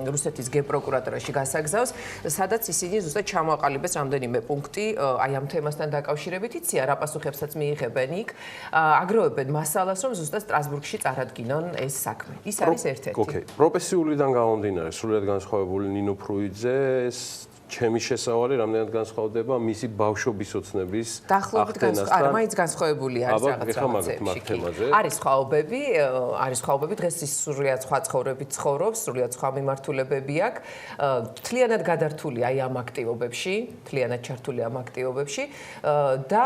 რუსეთის გენპროკურატურაში გასაგზავს, სადაც ისინი ზუსტად ჩამოაყალიბეს რამდენიმე პუნქტი აი ამ თემასთან დაკავშირებით. იციან რა პასუხებსაც მიიღებენ იქ, აგროვებენ მასალას, რომ ზუსტად სტრასბურგში წარადგინონ ეს საქმე. ის არის ერთ-ერთი. ოკეი, პროფესიულიდან გამომდინარე, სრულად განსხვავებული ნინო ფრუიძე ეს ჩემი შესავალი რამდენად განსხვავდება მისი ბავშვობის ოცნების ახდენასთან. არა, მაინც განსხვავებული არის რაღაც რაღაცებში. არის სხვაობები, დღეს ის სრულიად სხვა ცხოვრებით ცხოვრობს, სრულიად სხვა მიმართულებები აქვს. თლიანად გადართული აი ამ აქტივობებში, თლიანად ჩართული ამ აქტივობებში და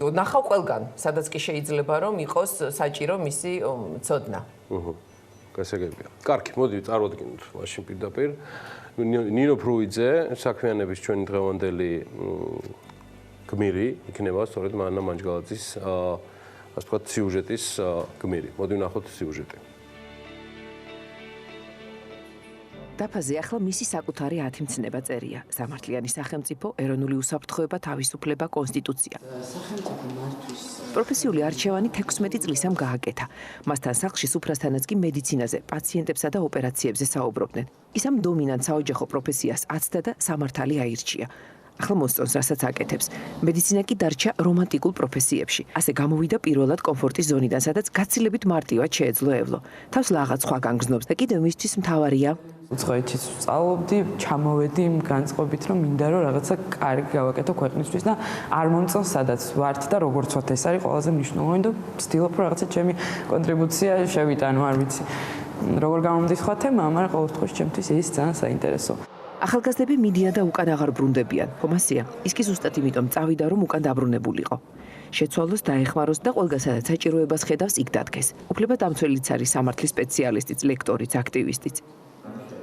ნახავ ყველგან, სადაც კი შეიძლება რომ იყოს საჭირო მისი ცოდნა. გასაგებია. კარგი, მოდი წარვადგინოთ მაშინ პირდაპირ. ნინო ფრუიძე საქმიანობის ჩვენი დღევანდელი გმირი იქნება სწორედ მანანა მანჯგალაძის ასე ვთქვათ სიუჟეტის გმირი. მოდი ვნახოთ სიუჟეტი. დაფაზე ახლა მისი საკუთარი 10 მცნება წერია. სამართლიანი სახელმწიფო, ეროვნული უსაფრთხოება, თავისუფლება, კონსტიტუცია. სახელმწიფო მართვის პროფესიული არჩევანი 16 წლისამ გააკეთა. მასთან სახლში სუფრასთანაც კი მედიცინაზე, პაციენტებსა და ოპერაციებზე საუბრობდნენ. ის ამ დომინანტ საოჯახო პროფესიას აცდა და სამართალი აირჩია. ახლა მოსწონს, რასაც აკეთებს. მედიცინა კი დარჩა რომანტიკულ პროფესიებში. ასე გამოვიდა პირველად კომფორტის ზონიდან, სადაც გაცილებით მარტივად შეეძლო ევლო. თავს ლაღაც სხვა განგზნობს და კიდევ მისთვის მთავარია უცხოეთში სწავლობდი, ჩამოვედი იმ განწყობით, რომ მინდა რომ რაღაცა კარგი გავაკეთო ქვეყნისთვის და არ მომწონს სადაც ვართ და როგორც ვართ, ეს არის ყველაზე მნიშვნელოვანი და ვცდილობ რომ რაღაცა ჩემი კონტრიბუცია შევიტანო, არ ვიცი. როგორ გამომდის სხვა თემა, მაგრამ ყოველ შემთხვევაში ჩემთვის ის ძალიან საინტერესო. ახალგაზრდები მიდიან და უკან აღარ ბრუნდებიან. ხომასია, ის კი ზუსტად იმიტომ წავიდა, რომ უკან დაბრუნებულიყო. შეცვალოს, დაეხმაროს და ყველგან სადაც საჭიროებას ხედავს, იქ დადგეს. უფლებადამცველიც არის სამართლის სპეციალისტიც, ლექტორიც, აქტივისტიც.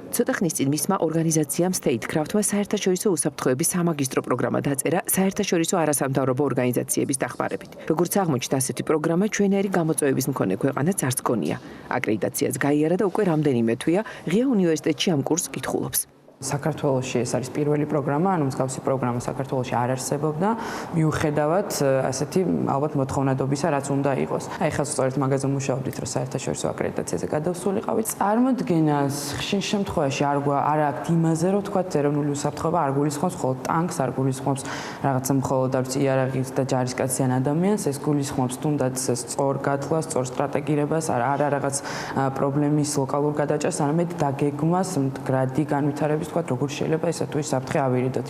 ცოტა ხნის წინ მისმა ორგანიზაციამ StateCraft-მა საერთაშორისო უსაფრთხოების სამაგისტრო პროგრამა დაწერა საერთაშორისო არასამთავრობო ორგანიზაციების დახმარებით. როგორც აღმოჩნდა, ასეთი პროგრამა ჩვენერი გამოწვევების მქონე ქვეყანაც არც გქონია. აკრედიტაციაც გაიარა და უკვე რამდენიმე თვეა ღია უნივერსიტეტში ამ კურსს კითხულობს. საქართველოში ეს არის პირველი პროგრამა, ანუ მსგავსი პროგრამა საქართველოში არ არსებობდა, მიუხედავად ასეთი ალბათ მოთხოვნადობისა, რაც უნდა იყოს. აი ხა სწორედ მაგაზე მუშაობდით, რომ საერთაშორისო აკრედიტაციაზე გადავსულიყავით. წარმოდგენას ხშირ შემთხვევაში არ აქვს იმაზე, რომ თქვა ეროვნული უსაფრთხოება არ გულისხმობს მხოლოდ ტანკს, არ გულისხმობს რაღაცა მხოლოდ იარაღის და ჯარისკაციან ადამიანს, ეს გულისხმობს თუნდაც სწორ გათვლას, სწორ სტრატეგირებას, არა რაღაც პრობლემის ლოკალურ გადაჭრას, არამედ დაგეგმვას, მდგრადი განვითარების თქვა როგორ შეიძლება ესა თუ ის საფრთხე ავირიდოთ.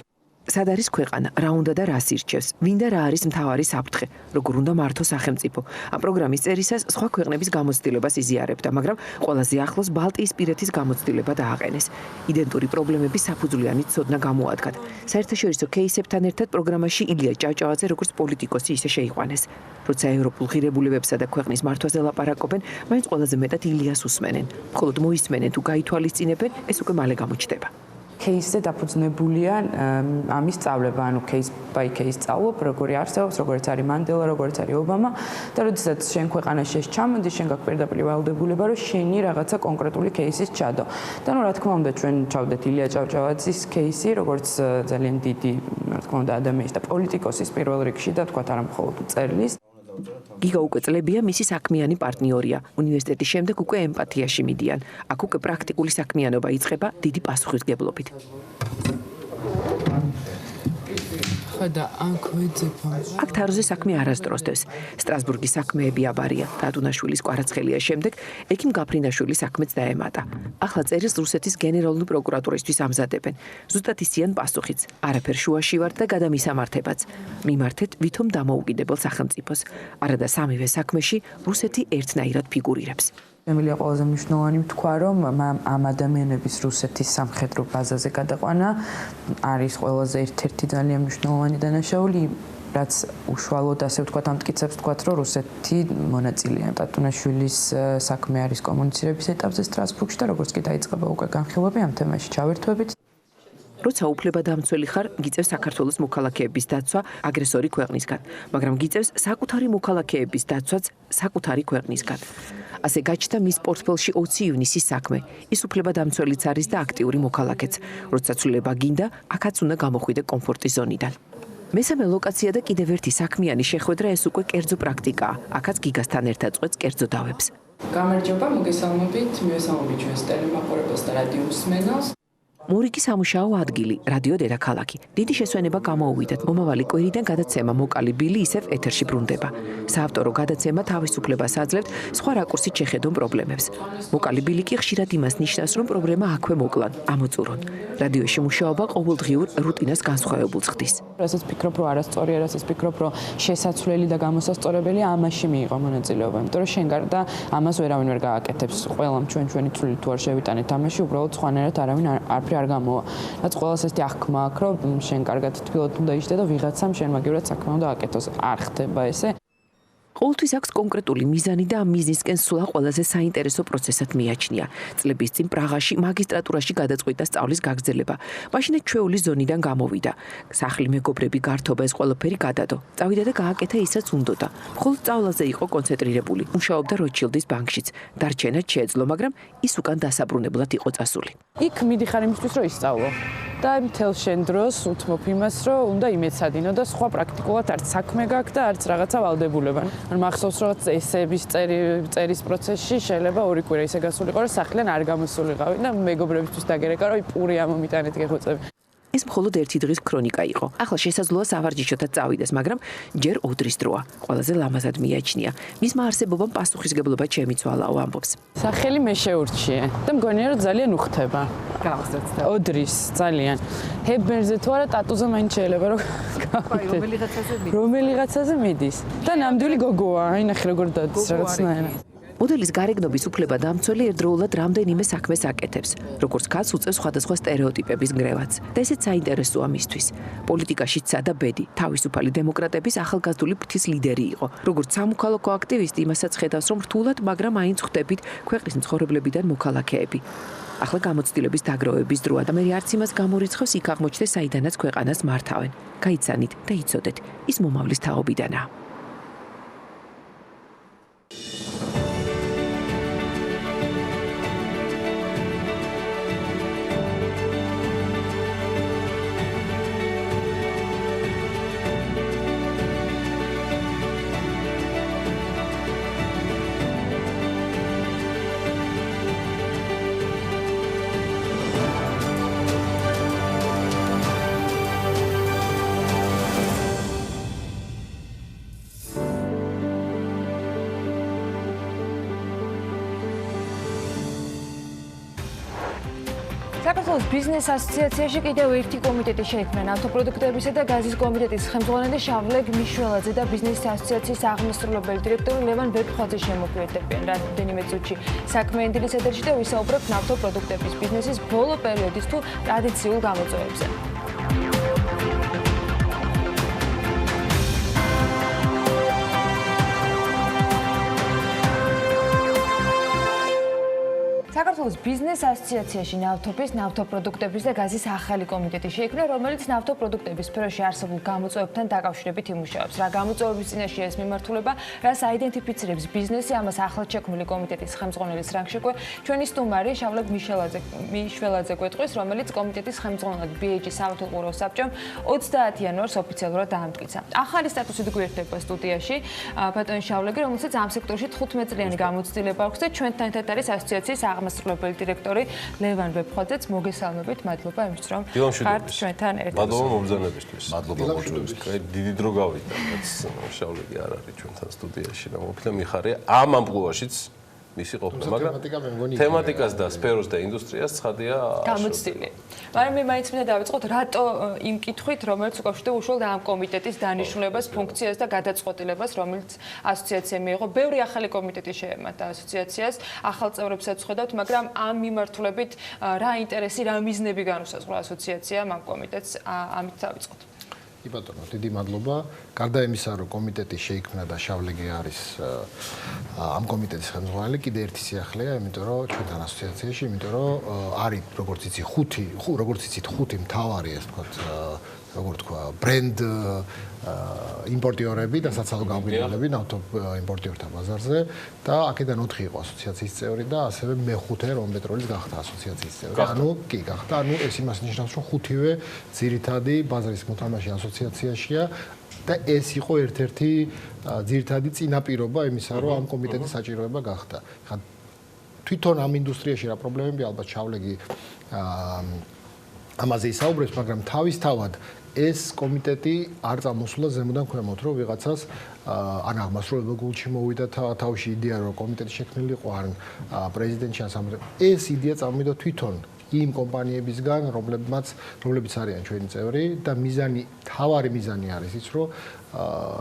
სად არის ქვეყანა, რა უნდა და რას ირჩევს, ვინ და რა არის მთავარი საფრთხე, როგორ უნდა მართოს სახელმწიფო. ამ პროგრამის წერისას სხვა ქვეყნების გამოცდილებას იზიარებდა, მაგრამ ყველაზე ახლოს ბალტიისპირეთის გამოცდილება დააყენეს. იდენტური პრობლემების საფუძვლიანი ცოდნა გამოადგათ. საერთაშორისო кейსებთან ერთად პროგრამაში ილია ჭავჭავაძე როგორც პოლიტიკოსი ისე შეიყვანეს. როცა ევროპულ ღირებულებებსა და ქვეყნის მართვაზე ლაპარაკობენ, მაინც ყველაზე მეტად ილიას უსმენენ. მხოლოდ მოისმენენ თუ გაითვალისწინებენ, ეს უკვე მალე გამოჩნდება. кейსზე დაფუძნებულია ამის სწავლება, ანუ кейს ბაი кейს სწავლობ, როგორი არსებობს, როგორიც არის მანდელა, როგორიც არის ობამა და როდესაც შენ ქვეყანაში ჩამოდი, შენ გაქვს პირდაპირ ვალდებულება, რომ შენი რაღაცა კონკრეტული кейსის ჩადო. და რა თქმა უნდა, ჩვენ ჩავდეთ ილია ჭავჭავაძის кейსი, როგორც ძალიან დიდი, რა თქმა უნდა, ადამიანის და პოლიტიკოსის პირველ რიგში და თქვა არა მხოლოდ წერლის. გიგა უკვე წლებია მისი საქმიანი პარტნიორია. უნივერსიტეტის შემდეგ უკვე ემპათიაში მიდიან. აქ უკვე პრაქტიკული საქმიანობა იწყება დიდი პასუხისმგებლობით. ხედა ან ქვეძება. აქ თაროზე საქმე არასდროსდევს. სტრასბურგის საქმეები აბარია. დადუნაშვილის კვარაცხელია შემდეგ, ექიმ გაფრინაშვილის საქმეც დაემატა. ახლა წერილს რუსეთის გენერალური პროკურატურისთვის ამზადებენ. ზუსტად ისიან პასუხიც. არაფერ შუაში ვართ და გადამისამართებაც. მიმართეთ ვითომ დამოუკიდებელ სახელმწიფოს. არადა სამივე საქმეში რუსეთი ერთნაირად ფიგურირებს. ემილია ყველაზე მნიშვნელოვანი თქვა, რომ ამ ადამიანების რუსეთის სამხედრო ბაზაზე გადაყვანა არის ყველაზე ერთ-ერთი ძალიან მნიშვნელოვანი დანაშაული, რაც უშუალოდ ასე ვთქვათ, ამტკიცებს ვთქვათ, რომ რუსეთი მონაწილეა დატუნაშვილის საქმე არის კომუნიცირების ეტაპზე სტრასბურგში და როგორც კი დაიწყება უკვე განხილვები ამ თემაში ჩავერთვებით. როცა უფლებადამცველი ხარ, გიწევს საქართველოს მოქალაქეების დაცვა აგრესორი ქვეყნისგან, მაგრამ გიწევს საკუთარი მოქალაქეების დაცვაც საკუთარი ქვეყნისგან. ასე გაჩნდა მის პორტფელში 20 ივნისის საქმე. ის უფლებადამცველიც არის და აქტიური მოქალაქეც. როცა ცვლილება გინდა, აქაც უნდა გამოხვიდე კომფორტის ზონიდან. მესამე ლოკაცია და კიდევ ერთი საქმიანი შეხვედრა ეს უკვე კერძო პრაქტიკაა. აქაც გიგასთან ერთად წვეთს კერძო დავებს. გამარჯობა, მოგესალმებით, მივესალმებით ჩვენს ტელემაყურებელს და რადიო მსმენელს. მორიგი სამუშაო ადგილი, რადიო დედაქალაქი. დიდი შესვენება გამოუვიდათ. მომავალი კვირიდან გადაცემა მოკალი ბილი ისევ ეთერში ბრუნდება. საავტორო გადაცემა თავისუფლებას აძლევთ სხვა რაკურსით შეხედონ პრობლემებს. მოკალი ბილი კი ხშირად იმას ნიშნავს, რომ პრობლემა აქვე მოკლან, ამოწურონ. რადიოში მუშაობა ყოველდღიურ რუტინას განსხვავებულს ხდის. რასაც ფიქრობ, რომ არასწორია, რასაც ფიქრობ, რომ შესაძლებელი და გამოსასწორებელი ამაში მიიღო მონაწილეობა, იმიტომ რომ შენ გარდა ამას ვერავინ ვერ გააკეთებს. ყველამ ჩვენი წვლილი თუ არ შევიტანეთ ამაში, უბრალოდ სხვანაირად არავინ არაფერი არ გამოვა. რაც ყველას ესეთი აღქმა აქვს, რომ შენ კარგად თბილად უნდა იჯდე და ვიღაცამ შენ მაგივრად საქმე უნდა აკეთოს. არ ხდება ესე. ყოველთვის აქვს კონკრეტული მიზანი და ამ მიზნისკენ სულა ყველაზე საინტერესო პროცესად მიაჩნია. წლების წინ პრაღაში მაგისტრატურაში გადაწყვიტა სწავლის გაგრძელება. მაშინაც ჩვეული ზონიდან გამოვიდა. სახლი მეგობრები გართობა ეს ყველაფერი გადადო. წავიდა და გააკეთა ისაც უნდოდა. მხოლოდ სწავლაზე იყო კონცენტრირებული. მუშაობდა როჩილდის ბანკშიც. დარჩენად შეეძლო, მაგრამ ის უკან დასაბრუნებლად იყო წასული. იქ მიდიხარ იმისთვის, რომ ისწავლო. და მთელ შენ დროს უთმობ იმას, რომ უნდა იმეცადინო და სხვა პრაქტიკულად არც საქმე გაქვს და არც რაღაცა ვალდებულება. მახსოვს, რომ ესეების წერის პროცესში შეიძლება 2 კვირა ისე გასულიყო, რომ სახლიდან არ გამოსულიყავი და მეგობრებისთვის დაგერეკა, რომ პური ამომიტანეთ გეხუწები. ეს მხოლოდ ერთი დღის ქრონიკა იყო. ახლა შესაძლოა სავარჯიშოთაც წავიდეს, მაგრამ ჯერ ოდრის დროა. ყველაზე ლამაზად მიაჩნია. მისმა არსებობამ პასუხისგებლობა ჩემიცვალაო ამბობს. სახელი მე შეურჩიე და მგონია, რომ ძალიან უხდება. გავახსენე. ოდრის ძალიან. ჰებერზე თუ არა ტატუზე მაინც შეიძლება რომ რომელიღაცაზე მიდის. და ნამდვილი გოგოა, აი ნახე როგორ დადის რაღაცნაირად. მოდელის გარეგნობის უფლება დამცველი ერთდროულად რამდენიმე საქმეს აკეთებს. როგორც ქალს უწევს სხვადასხვა სტერეოტიპების ნგრევაც. და ესეც საინტერესოა მისთვის. პოლიტიკაში ცადა ბედი, თავისუფალი დემოკრატების ახალგაზრდული ფრთის ლიდერი იყო. როგორც სამოქალაქო აქტივისტი, იმასაც ხედავს, რომ რთულად, მაგრამ აინც ხვდებით ქვეყნის მცხოვრებლებიდან მოქალაქეები. ახლა გამოცდილების დაგროვების დროა და მე არც იმას გამორიცხავს იქ აღმოჩნდეს საიდანაც ქვეყანას მართავენ. გაიცანით და იცოდეთ, ის მომავლის თაობიდანაა. საქართველოს ბიზნეს ასოციაციაში კიდევ ერთი კომიტეტი შეიქმნა. ნავთობპროდუქტებისა და გაზის კომიტეტის ხელმძღვანელი შავლეგ მიშველაძე და ბიზნეს ასოციაციის აღმასრულებელი დირექტორი ლევან ვეფხვაძე შემოგვიერთებიან რამდენიმე წუთში. საქმე ენდილის ეთერში და ვისაუბრებთ ნავთობპროდუქტების ბიზნესის ბოლო პერიოდის თუ ტრადიციულ გამოწვევებზე. საქართველოს ბიზნეს ასოციაციაში ნავთობპროდუქტების და გაზის ახალი კომიტეტი შეიქმნა, რომელიც ნავთობპროდუქტების სფეროში არსებულ გამოწვევებთან დაკავშირებით იმუშავებს. რა გამოწვევების წინაშე ეს მიმართულება, რას აიდენტიფიცირებს ბიზნესი, ამას ახლად შექმნილი კომიტეტის ხელმძღვანელის რანგშეკვე ჩვენი სტუმარი შავლეგ მიშველაძე გვეტყვის, რომელიც კომიტეტის ხელმძღვანელად BAG სამართალყურო საბჭომ 30 იანვარს ოფიციალურად დაამტკიცა. ახალი სტატუსით გვერდება სტუდიაში ბატონი შავლეგი, რომელსაც ამ სექტორში 15 წლიანი გამოცდილება აქვს და ჩვენთან ერთად არის ასოციაციის აღმასრულებელი დირექტორი ლევან ვეფხვაძეც. მოგესალმებით, მადლობა იმისთვის, რომ ხართ ჩვენთან ერთად. მადლობა მომბრძანებისთვის. მადლობა მოწვევისთვის. დიდი დრო გავიდა, რაც შავლეგი არ არის ჩვენთან სტუდიაში და მოგხდა მიხარია ამ ამპლუაშიც მისი ყოფნა, მაგრამ თემატიკას და სფეროს და ინდუსტრიას ცხადია გამოცდილი. მაგრამ მე მაინც მინდა დავიწყოთ, რატო იმ კითხვით, რომელიც უკავშირდება უშუალოდ ამ კომიტეტის დანიშნულებას, ფუნქციას და გადაწყვეტილებას, რომელიც ასოციაციამ მიიღო. ბევრი ახალი კომიტეტი შეემატა ასოციაციას, ახალ წევრებსაც ხედავთ, მაგრამ ამ მიმართულებით რა ინტერესი, რა მიზნები განუსაზღვრა ასოციაციამ ამ კომიტეტს, ამით დავიწყოთ. ბატონო, დიდი მადლობა. გარდა იმისა, რომ კომიტეტი შეიქმნა და შავლეგი არის ამ კომიტეტის ხელმძღვანელი, კიდე ერთი სიახლეა, იმიტომ რომ ჩვენთან ასოციაციაში, იმიტომ რომ არის როგორც იცით, ხუთი მთავარი, ასე ვთქვათ, როგორ თქვა, ბრენდ იმპორტიორები და საცალო გამგებლები ნავთობ იმპორტიორთა ბაზარზე და აქედან 4 იყო ასოციაციის წევრი და ასევე მე-5 რომპეტროლის გახდა ასოციაციის წევრი. ანუ კი გახდა, ანუ ეს იმას ნიშნავს, რომ 5-ვე ძირითადი ბაზრის მოთამაშე ასოციაციაშია და ეს იყო ერთ-ერთი ძირითადი წინაპირობა იმისა, რომ ამ კომიტეტის საჭიროება გახდა. თვითონ ამ ინდუსტრიაში რა პრობლემები ალბათ შავლეგი ამაზე ისაუბრებს, მაგრამ თავისთავად ეს კომიტეტი არ წამოსულა ზემოდან ქვემოთ, რომ ვიღაცას ან აღმასრულებელ გულში მოვიდა თავში იდეა, რომ კომიტეტი შექმნილიყო ან პრეზიდენტი ან სამხედრო. ეს იდეა წამოვიდა თვითონ იმ კომპანიებისგან, რომლებიც არიან ჩვენი წევრი და თავარი მიზანი არის ის, რომ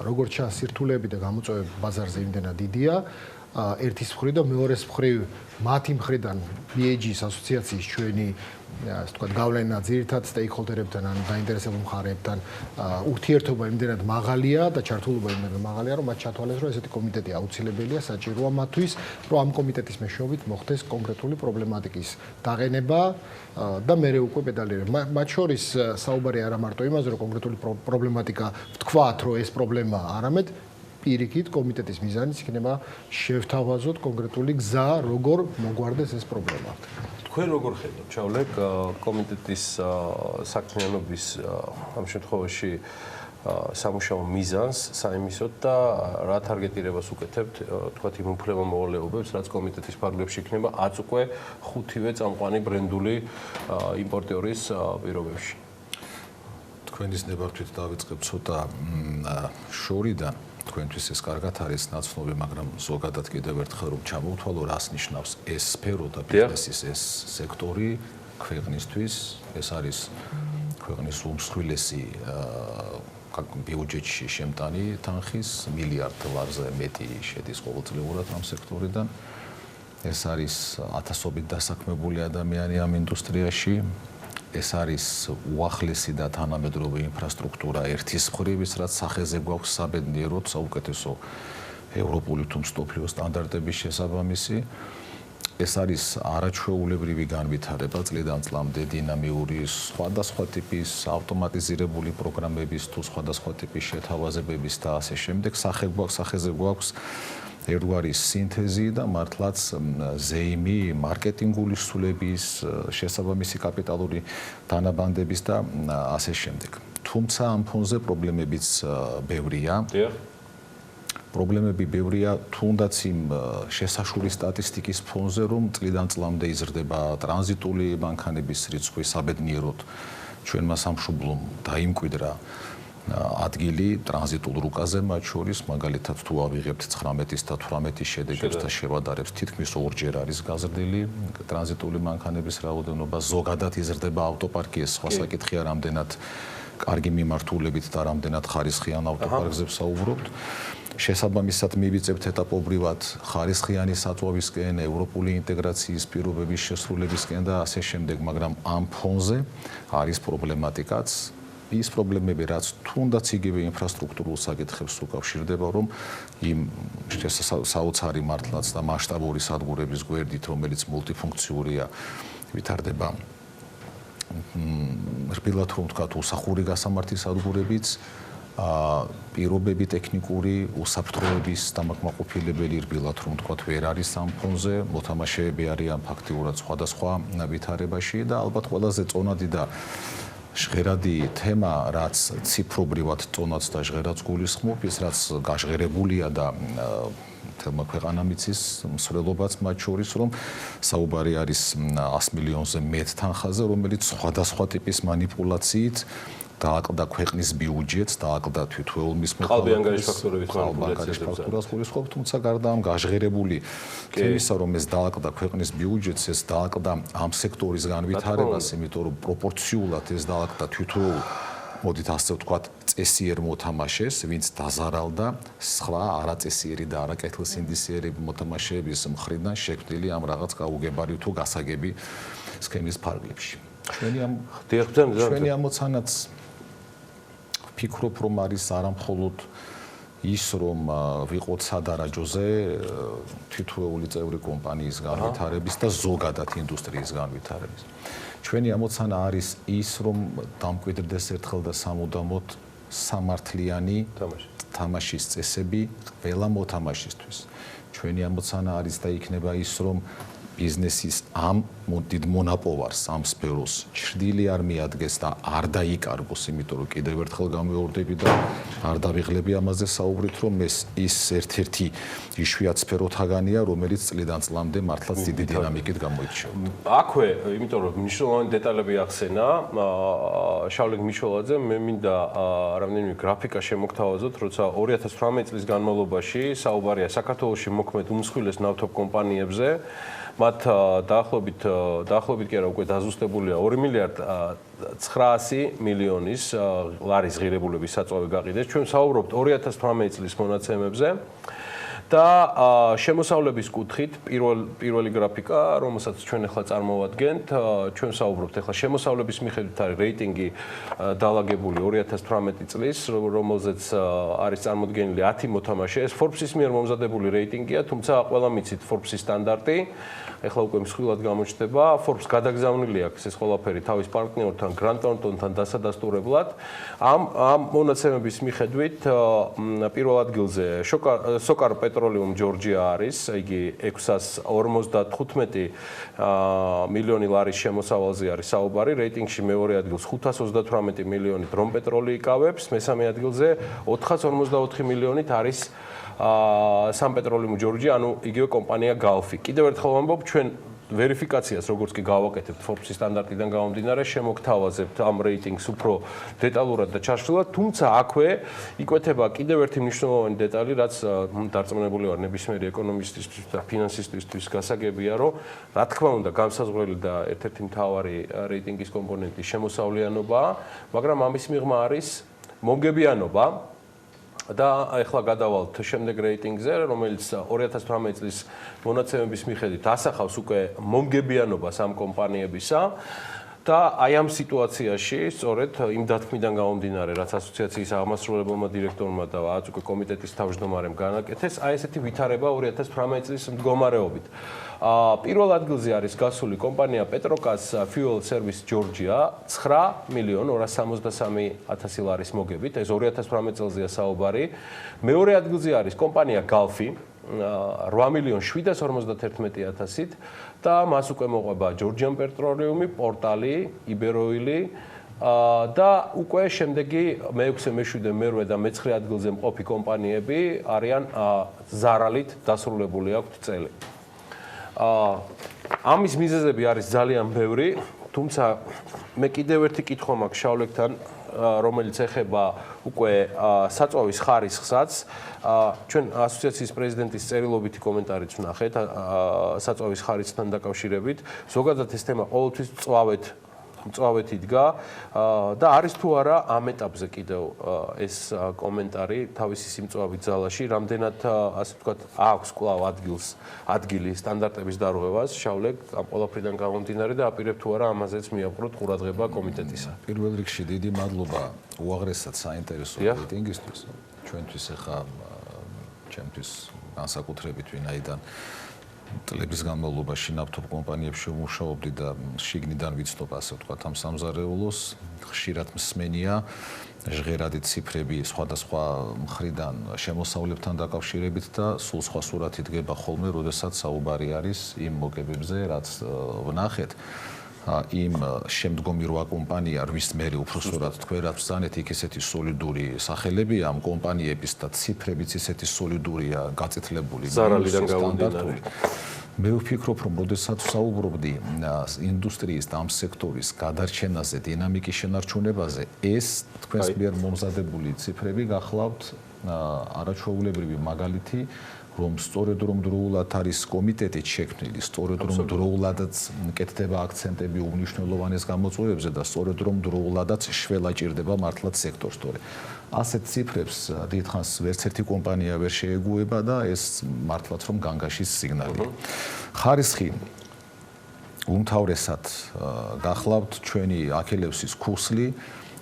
როგორც ჩანს სირთულეები და გამოწვევები ბაზარზე იმდენად დიდია, ერთის მხრივ და მეორეს მხრივ მათი მხრიდან BAG-ის ასოციაციის ჩვენი ასე ვთქვათ გავლენა ძირითად სტეიქჰოლდერებთან ან დაინტერესებულ მხარეებთან ურთიერთობა იმდენად მაღალია და ჩართულობა იმდენად მაღალია, რომ მათ ჩათვალეს, რომ ესეთი კომიტეტი აუცილებელია, საჭიროა მათთვის, რომ ამ კომიტეტის მეშვეობით მოხდეს კონკრეტული პრობლემატიკის დაყენება და მერე უკვე პედალირება. მათ შორის საუბარი არა მარტო იმაზე, რომ კონკრეტული პრობლემატიკა ვთქვათ, რომ ეს პრობლემაა, არამედ პირიქით კომიტეტის მიზანიც იქნება შევთავაზოთ კონკრეტული გზა, როგორ მოგვარდეს ეს პრობლემა. თქვენ როგორ ხედავთ, ჩავლეკ, კომიტეტის საქმიანობის ამ შემთხვევაში სამუშაო მიზანს საიმისოდ და რა თარგეტირებას უკეთებთ, თქვათ იმ უფლება მოვალეობებს, რაც კომიტეტის ფარგლებში იქნება აწ უკვე 5-ვე წამყვანი ბრენდული იმპორტიორის პირობებში. თქვენის ნებართვით დავიწყებ ცოტა შორიდან. თქვენთვის ეს კარგად არის ნაცნობი, მაგრამ ზოგადად კიდევ ერთხელ რომ ჩამოვთვალო, რას ნიშნავს ეს სფერო და ბიზნესის ეს სექტორი ქვეყნისთვის. ეს არის ქვეყნის უმსხვილესი ბიუჯეტში შემტანი თანხის $1 მილიარდზე მეტი შედის ყოველწლიურად ამ სექტორიდან. ეს არის ათასობით დასაქმებული ადამიანი ამ ინდუსტრიაში. ეს არის უახლესი და თანამედროვე ინფრასტრუქტურა ერთის მხრივ, რაც სახეზე გვაქვს საბედნიეროდ საუკეთესო ევროპული თუ მსოფლიო სტანდარტების შესაბამისი. ეს არის არაჩვეულებრივი განვითარება წლიდან წლამდე დინამიური სხვადასხვა ტიპის ავტომატიზირებული პროგრამების თუ სხვადასხვა ტიპის შეთავაზებების და ასე შემდეგ. სახეზე გვაქვს ერთგვარი სინთეზი და მართლაც ზეიმი მარკეტინგული სულების შესაბამისი კაპიტალური დანაბანდების და ასე შემდეგ. თუმცა ამ ფონზე პრობლემებიც ბევრია. პრობლემები ბევრია თუნდაც იმ შესაშური სტატისტიკის ფონზე, რომ წლიდან წლამდე იზრდება ტრანზიტული მანქანების რიცხვი საბედნიეროდ ჩვენმა სამშობლომ დაიმკვიდრა ადგილი ტრანზიტულ რუკაზე, მათ შორის მაგალითად თუ ავიღებთ 19-ის და 18-ის შედეგებს და შევადარებთ, თითქმის ორჯერ არის გაზრდილი ტრანზიტული მანქანების რაოდენობა, ზოგადად იზრდება ავტოპარკი, ეს სხვა საკითხია, რამდენად კარგი მიმართულებით და რამდენად ხარისხიან ავტოპარკზე ვსაუბრობთ. შესაბამისად მივიწევთ ეტაპობრივად ხარისხიანი საწვავისკენ, ევროპული ინტეგრაციის პირობების შესრულებისკენ და ასე შემდეგ, მაგრამ ამ ფონზე არის პრობლემატიკაც. ის პრობლემები, რაც თუნდაც იგივე ინფრასტრუქტურულ საკითხებს უკავშირდება, რომ იმ საოცარი მართლაც და მასშტაბური სადგურების გვერდით, რომელიც მულტიფუნქციურია, ვითარდება რბილად რომ ვთქვათ, უსახური გასამართი სადგურებიც, პირობები ტექნიკური, უსაფრთხოების დამაკმაყოფილებელი რბილად რომ ვთქვათ, ვერ არის ამ ფონზე, მოთამაშეები არიან ფაქტიურად სხვადასხვა ვითარებაში და ალბათ ყველაზე წონადი და ჟღერადი თემა, რაც ციფრობრივად წონაც და ჟღერადს გულისხმობს, რაც გაჟღერებულია და თემა ქვეყანამიცის მსვლელობაც მათ შორის, რომ საუბარი არის 100 მილიონზე მეტ თანხაზე, რომელიც სხვადასხვა ტიპის მანიპულაციით დააკლდა ქვეყნის ბიუჯეტს, დააკლდა თვითველმის ყალბიანგარის ფაქტორების მანიპულაციას გულისხმობს, თუმცა გარდა ამ გაჟღერებული თემისა, რომ ეს დააკლდა ქვეყნის ბიუჯეტს, ეს დააკლდა ამ სექტორის განვითარებას, იმიტომ რომ პროპორციულად ეს დააკლდა თვითოულ მოდით ასე ვთქვათ, წესიერ მოთამაშეს, ვინც დაზარალდა სხვა არაწესიერი და არაკეთილსინდისიერი მოთამაშეების მხრიდან შექმნილი ამ რაღაც გაუგებარი თუ გასაგები სქემის ფარგლებში. ჩვენი ამოცანაც ვფიქრობ, რომ არის არამხოლოდ ის, რომ ვიყოთ სადარაჯოზე თითოეული წევრი კომპანიის განვითარების და ზოგადად ინდუსტრიის განვითარების. ჩვენი ამოცანა არის ის, რომ დამკვიდრდეს ერთხელ და სამუდამოდ სამართლიანი თამაშის წესები ყველა მოთამაშისთვის. ჩვენი ამოცანა არის და იქნება ის, რომ ბიზნესის ამ დიდ მონაპოვარს, ამ სფეროს ჩრდილი არ მიადგეს და არ დაიკარგოს, იმიტომ რომ კიდევ ერთხელ გამეორდები და არ დავიღლები ამაზე საუბრით, რომ ეს ის ერთ-ერთი იშვიათ სფეროთაგანია, რომელიც წლიდან წლამდე მართლაც დიდი დინამიკით გამოირჩევა. აქვე, იმიტომ რომ მნიშვნელოვანი დეტალები ახსენა, შავლე მიშოლაძე, მე მინდა რამდენიმე გრაფიკა შემოგთავაზოთ, როცა 2018 წლის განმავლობაში საუბარია საქართველოში მოქმედ უმსხვილეს ნავთობ კომპანიებზე, მათ დაახლოებით კი არა უკვე დაზუსტებულია 2 მილიარდ 900 მილიონის ლარის ღირებულების საწვავი გაყიდეს. ჩვენ საუბრობთ 2018 წლის მონაცემებზე და შემოსავლების კუთხით პირველი გრაფიკა, რომელსაც ჩვენ ახლა წარმოვადგენთ, ჩვენ საუბრობთ ახლა შემოსავლების მიხედვით არის რეიტინგი დალაგებული 2018 წლის, რომელზეც არის წარმოდგენილი 10 მოთამაშე. ეს Forbes-ის მიერ მომზადებული რეიტინგია, თუმცა ყველა მიცით Forbes-ის სტანდარტი ეხლა უკვე მსხვილად გამოჩნდება. Forbes გადაგზავნილი აქვს ეს ყველაფერი თავის პარტნიორთან, Grant Thornton-თან დასადასტურებლად. ამ მონაცემების მიხედვით პირველ ადგილზე Sokar Petroleum Georgia არის, იგი 655 მილიონი ლარის შემოსავალზე არის საუბარი, რეიტინგში მეორე ადგილს 538 მილიონით რომ პეტროლი იკავებს, მესამე ადგილზე 454 მილიონით არის San Petroleum Georgia, ანუ იგივე კომპანია Gulf-ი. კიდევ ერთხელ ვამბობ, ჩვენ ვერიფიკაციას როგორც კი გავაკეთებთ Forbes-ის სტანდარტიდან გამომდინარე, შემოგთავაზებთ ამ რეიტინგს უფრო დეტალურად და ჩაშლილად, თუმცა აქვე იკვეთება კიდევ ერთი მნიშვნელოვანი დეტალი, რაც დარწმუნებული ვარ ნებისმიერი ეკონომისტისთვის და ფინანსისტისთვის გასაგებია, რომ რა თქმა უნდა განსაზღვრელი და ერთ-ერთი მთავარი რეიტინგის კომპონენტი შემოსავლიანობაა, მაგრამ ამის მიღმა არის მომგებიანობა. და ახლა გადავალთ შემდეგ რეიტინგზე, რომელიც 2018 წლის მონაცემების მიხედვით ასახავს უკვე მომგებიანობას ამ კომპანიებისა და აი ამ სიტუაციაში სწორედ იმ დათქმიდან გამომდინარე, რაც ასოციაციის აღმასრულებელმა დირექტორმა და რაც უკვე კომიტეტის თავმჯდომარემ განაკეთეს, აი ესეთი ვითარება 2018 წლის მდგომარეობით. პირველ ადგილზე არის გასული კომპანია Petrocas Fuel Service Georgia 9.263.000 ლარის მოგებით, ეს 2018 წელზეა საუბარი. მეორე ადგილზე არის კომპანია Gulf-ი 8.751.000-ით და მას უკვე მოყვება Georgian Petroleum-ი, პორტალი, Iberoil-ი და უკვე შემდეგი მე-6, მე-7, მე-8 და მე-9 ადგილზე მყოფი კომპანიები არიან ზარალით დასრულებული აქვთ წელი. ამის მიზეზები არის ძალიან ბევრი, თუმცა მე კიდევ ერთი კითხვა მაქვს შავლეკთან, რომელიც ეხება უკვე საწვავის ხარისხსაც. ჩვენ ასოციაციის პრეზიდენტის წერილობითი კომენტარიც ვნახეთ საწვავის ხარისხთან დაკავშირებით. ზოგადად ეს თემა ყოველთვის მწვავედ იდგა და არის თუ არა ამ ეტაპზე კიდევ ეს კომენტარი თავისი სიმწვავით ძალაში, რამდენად ასე ვთქვათ აქვს კვლავ ადგილი სტანდარტების დარღვევას, შავლეკ ამ ყველაფრიდან გამომდინარე და აპირებ თუ არა ამაზეც მიაყროთ ყურადღება კომიტეტისა. პირველ რიგში დიდი მადლობა უაღრესად საინტერესო რეიტინგისთვის. ჩვენთვის ახლა ჩემთვის განსაკუთრებით ვინაიდან წლების განმავლობაში ნავთობ კომპანიებში ვმუშაობდი და შიგნიდან ვიცნობ ასე ვთქვათ ამ სამზარეულოს, ხშირად მსმენია ჟღერადი ციფრები სხვადასხვა მხრიდან შემოსავლებთან დაკავშირებით და სულ სხვა სურათი დგება ხოლმე, როდესაც საუბარი არის იმ მოგებებზე, რაც ვნახეთ. იმ შემდგომი 8 კომპანია, რის მერე უბრალოდ თქვენ რაც ბრძანეთ, იქ ესეთი სოლიდური სახელებია ამ კომპანიების და ციფრებიც ესეთი სოლიდურია, გაწითლებული ზარალიდან გამომდინარე. მე ვფიქრობ, რომ როდესაც საუბრობდი ინდუსტრიის და ამ სექტორის გადარჩენაზე, დინამიკის შენარჩუნებაზე, ეს თქვენს მიერ მომზადებული ციფრები გახლავთ არაჩვეულებრივი მაგალითი, რომ სწორედ რომ დროულად არის კომიტეტით შექმნილი, სწორედ რომ დროულადაც კეთდება აქცენტები უმნიშვნელოვანეს გამოწვევებზე და სწორედ რომ დროულადაც შველა ჭირდება მართლაც სექტორს, თორე ასეთ ციფრებს დიდხანს ვერც ერთი კომპანია ვერ შეეგუება და ეს მართლაც რომ განგაშის სიგნალია. ხარისხი უმთავრესად გახლავთ ჩვენი აქელევსის ქუსლი,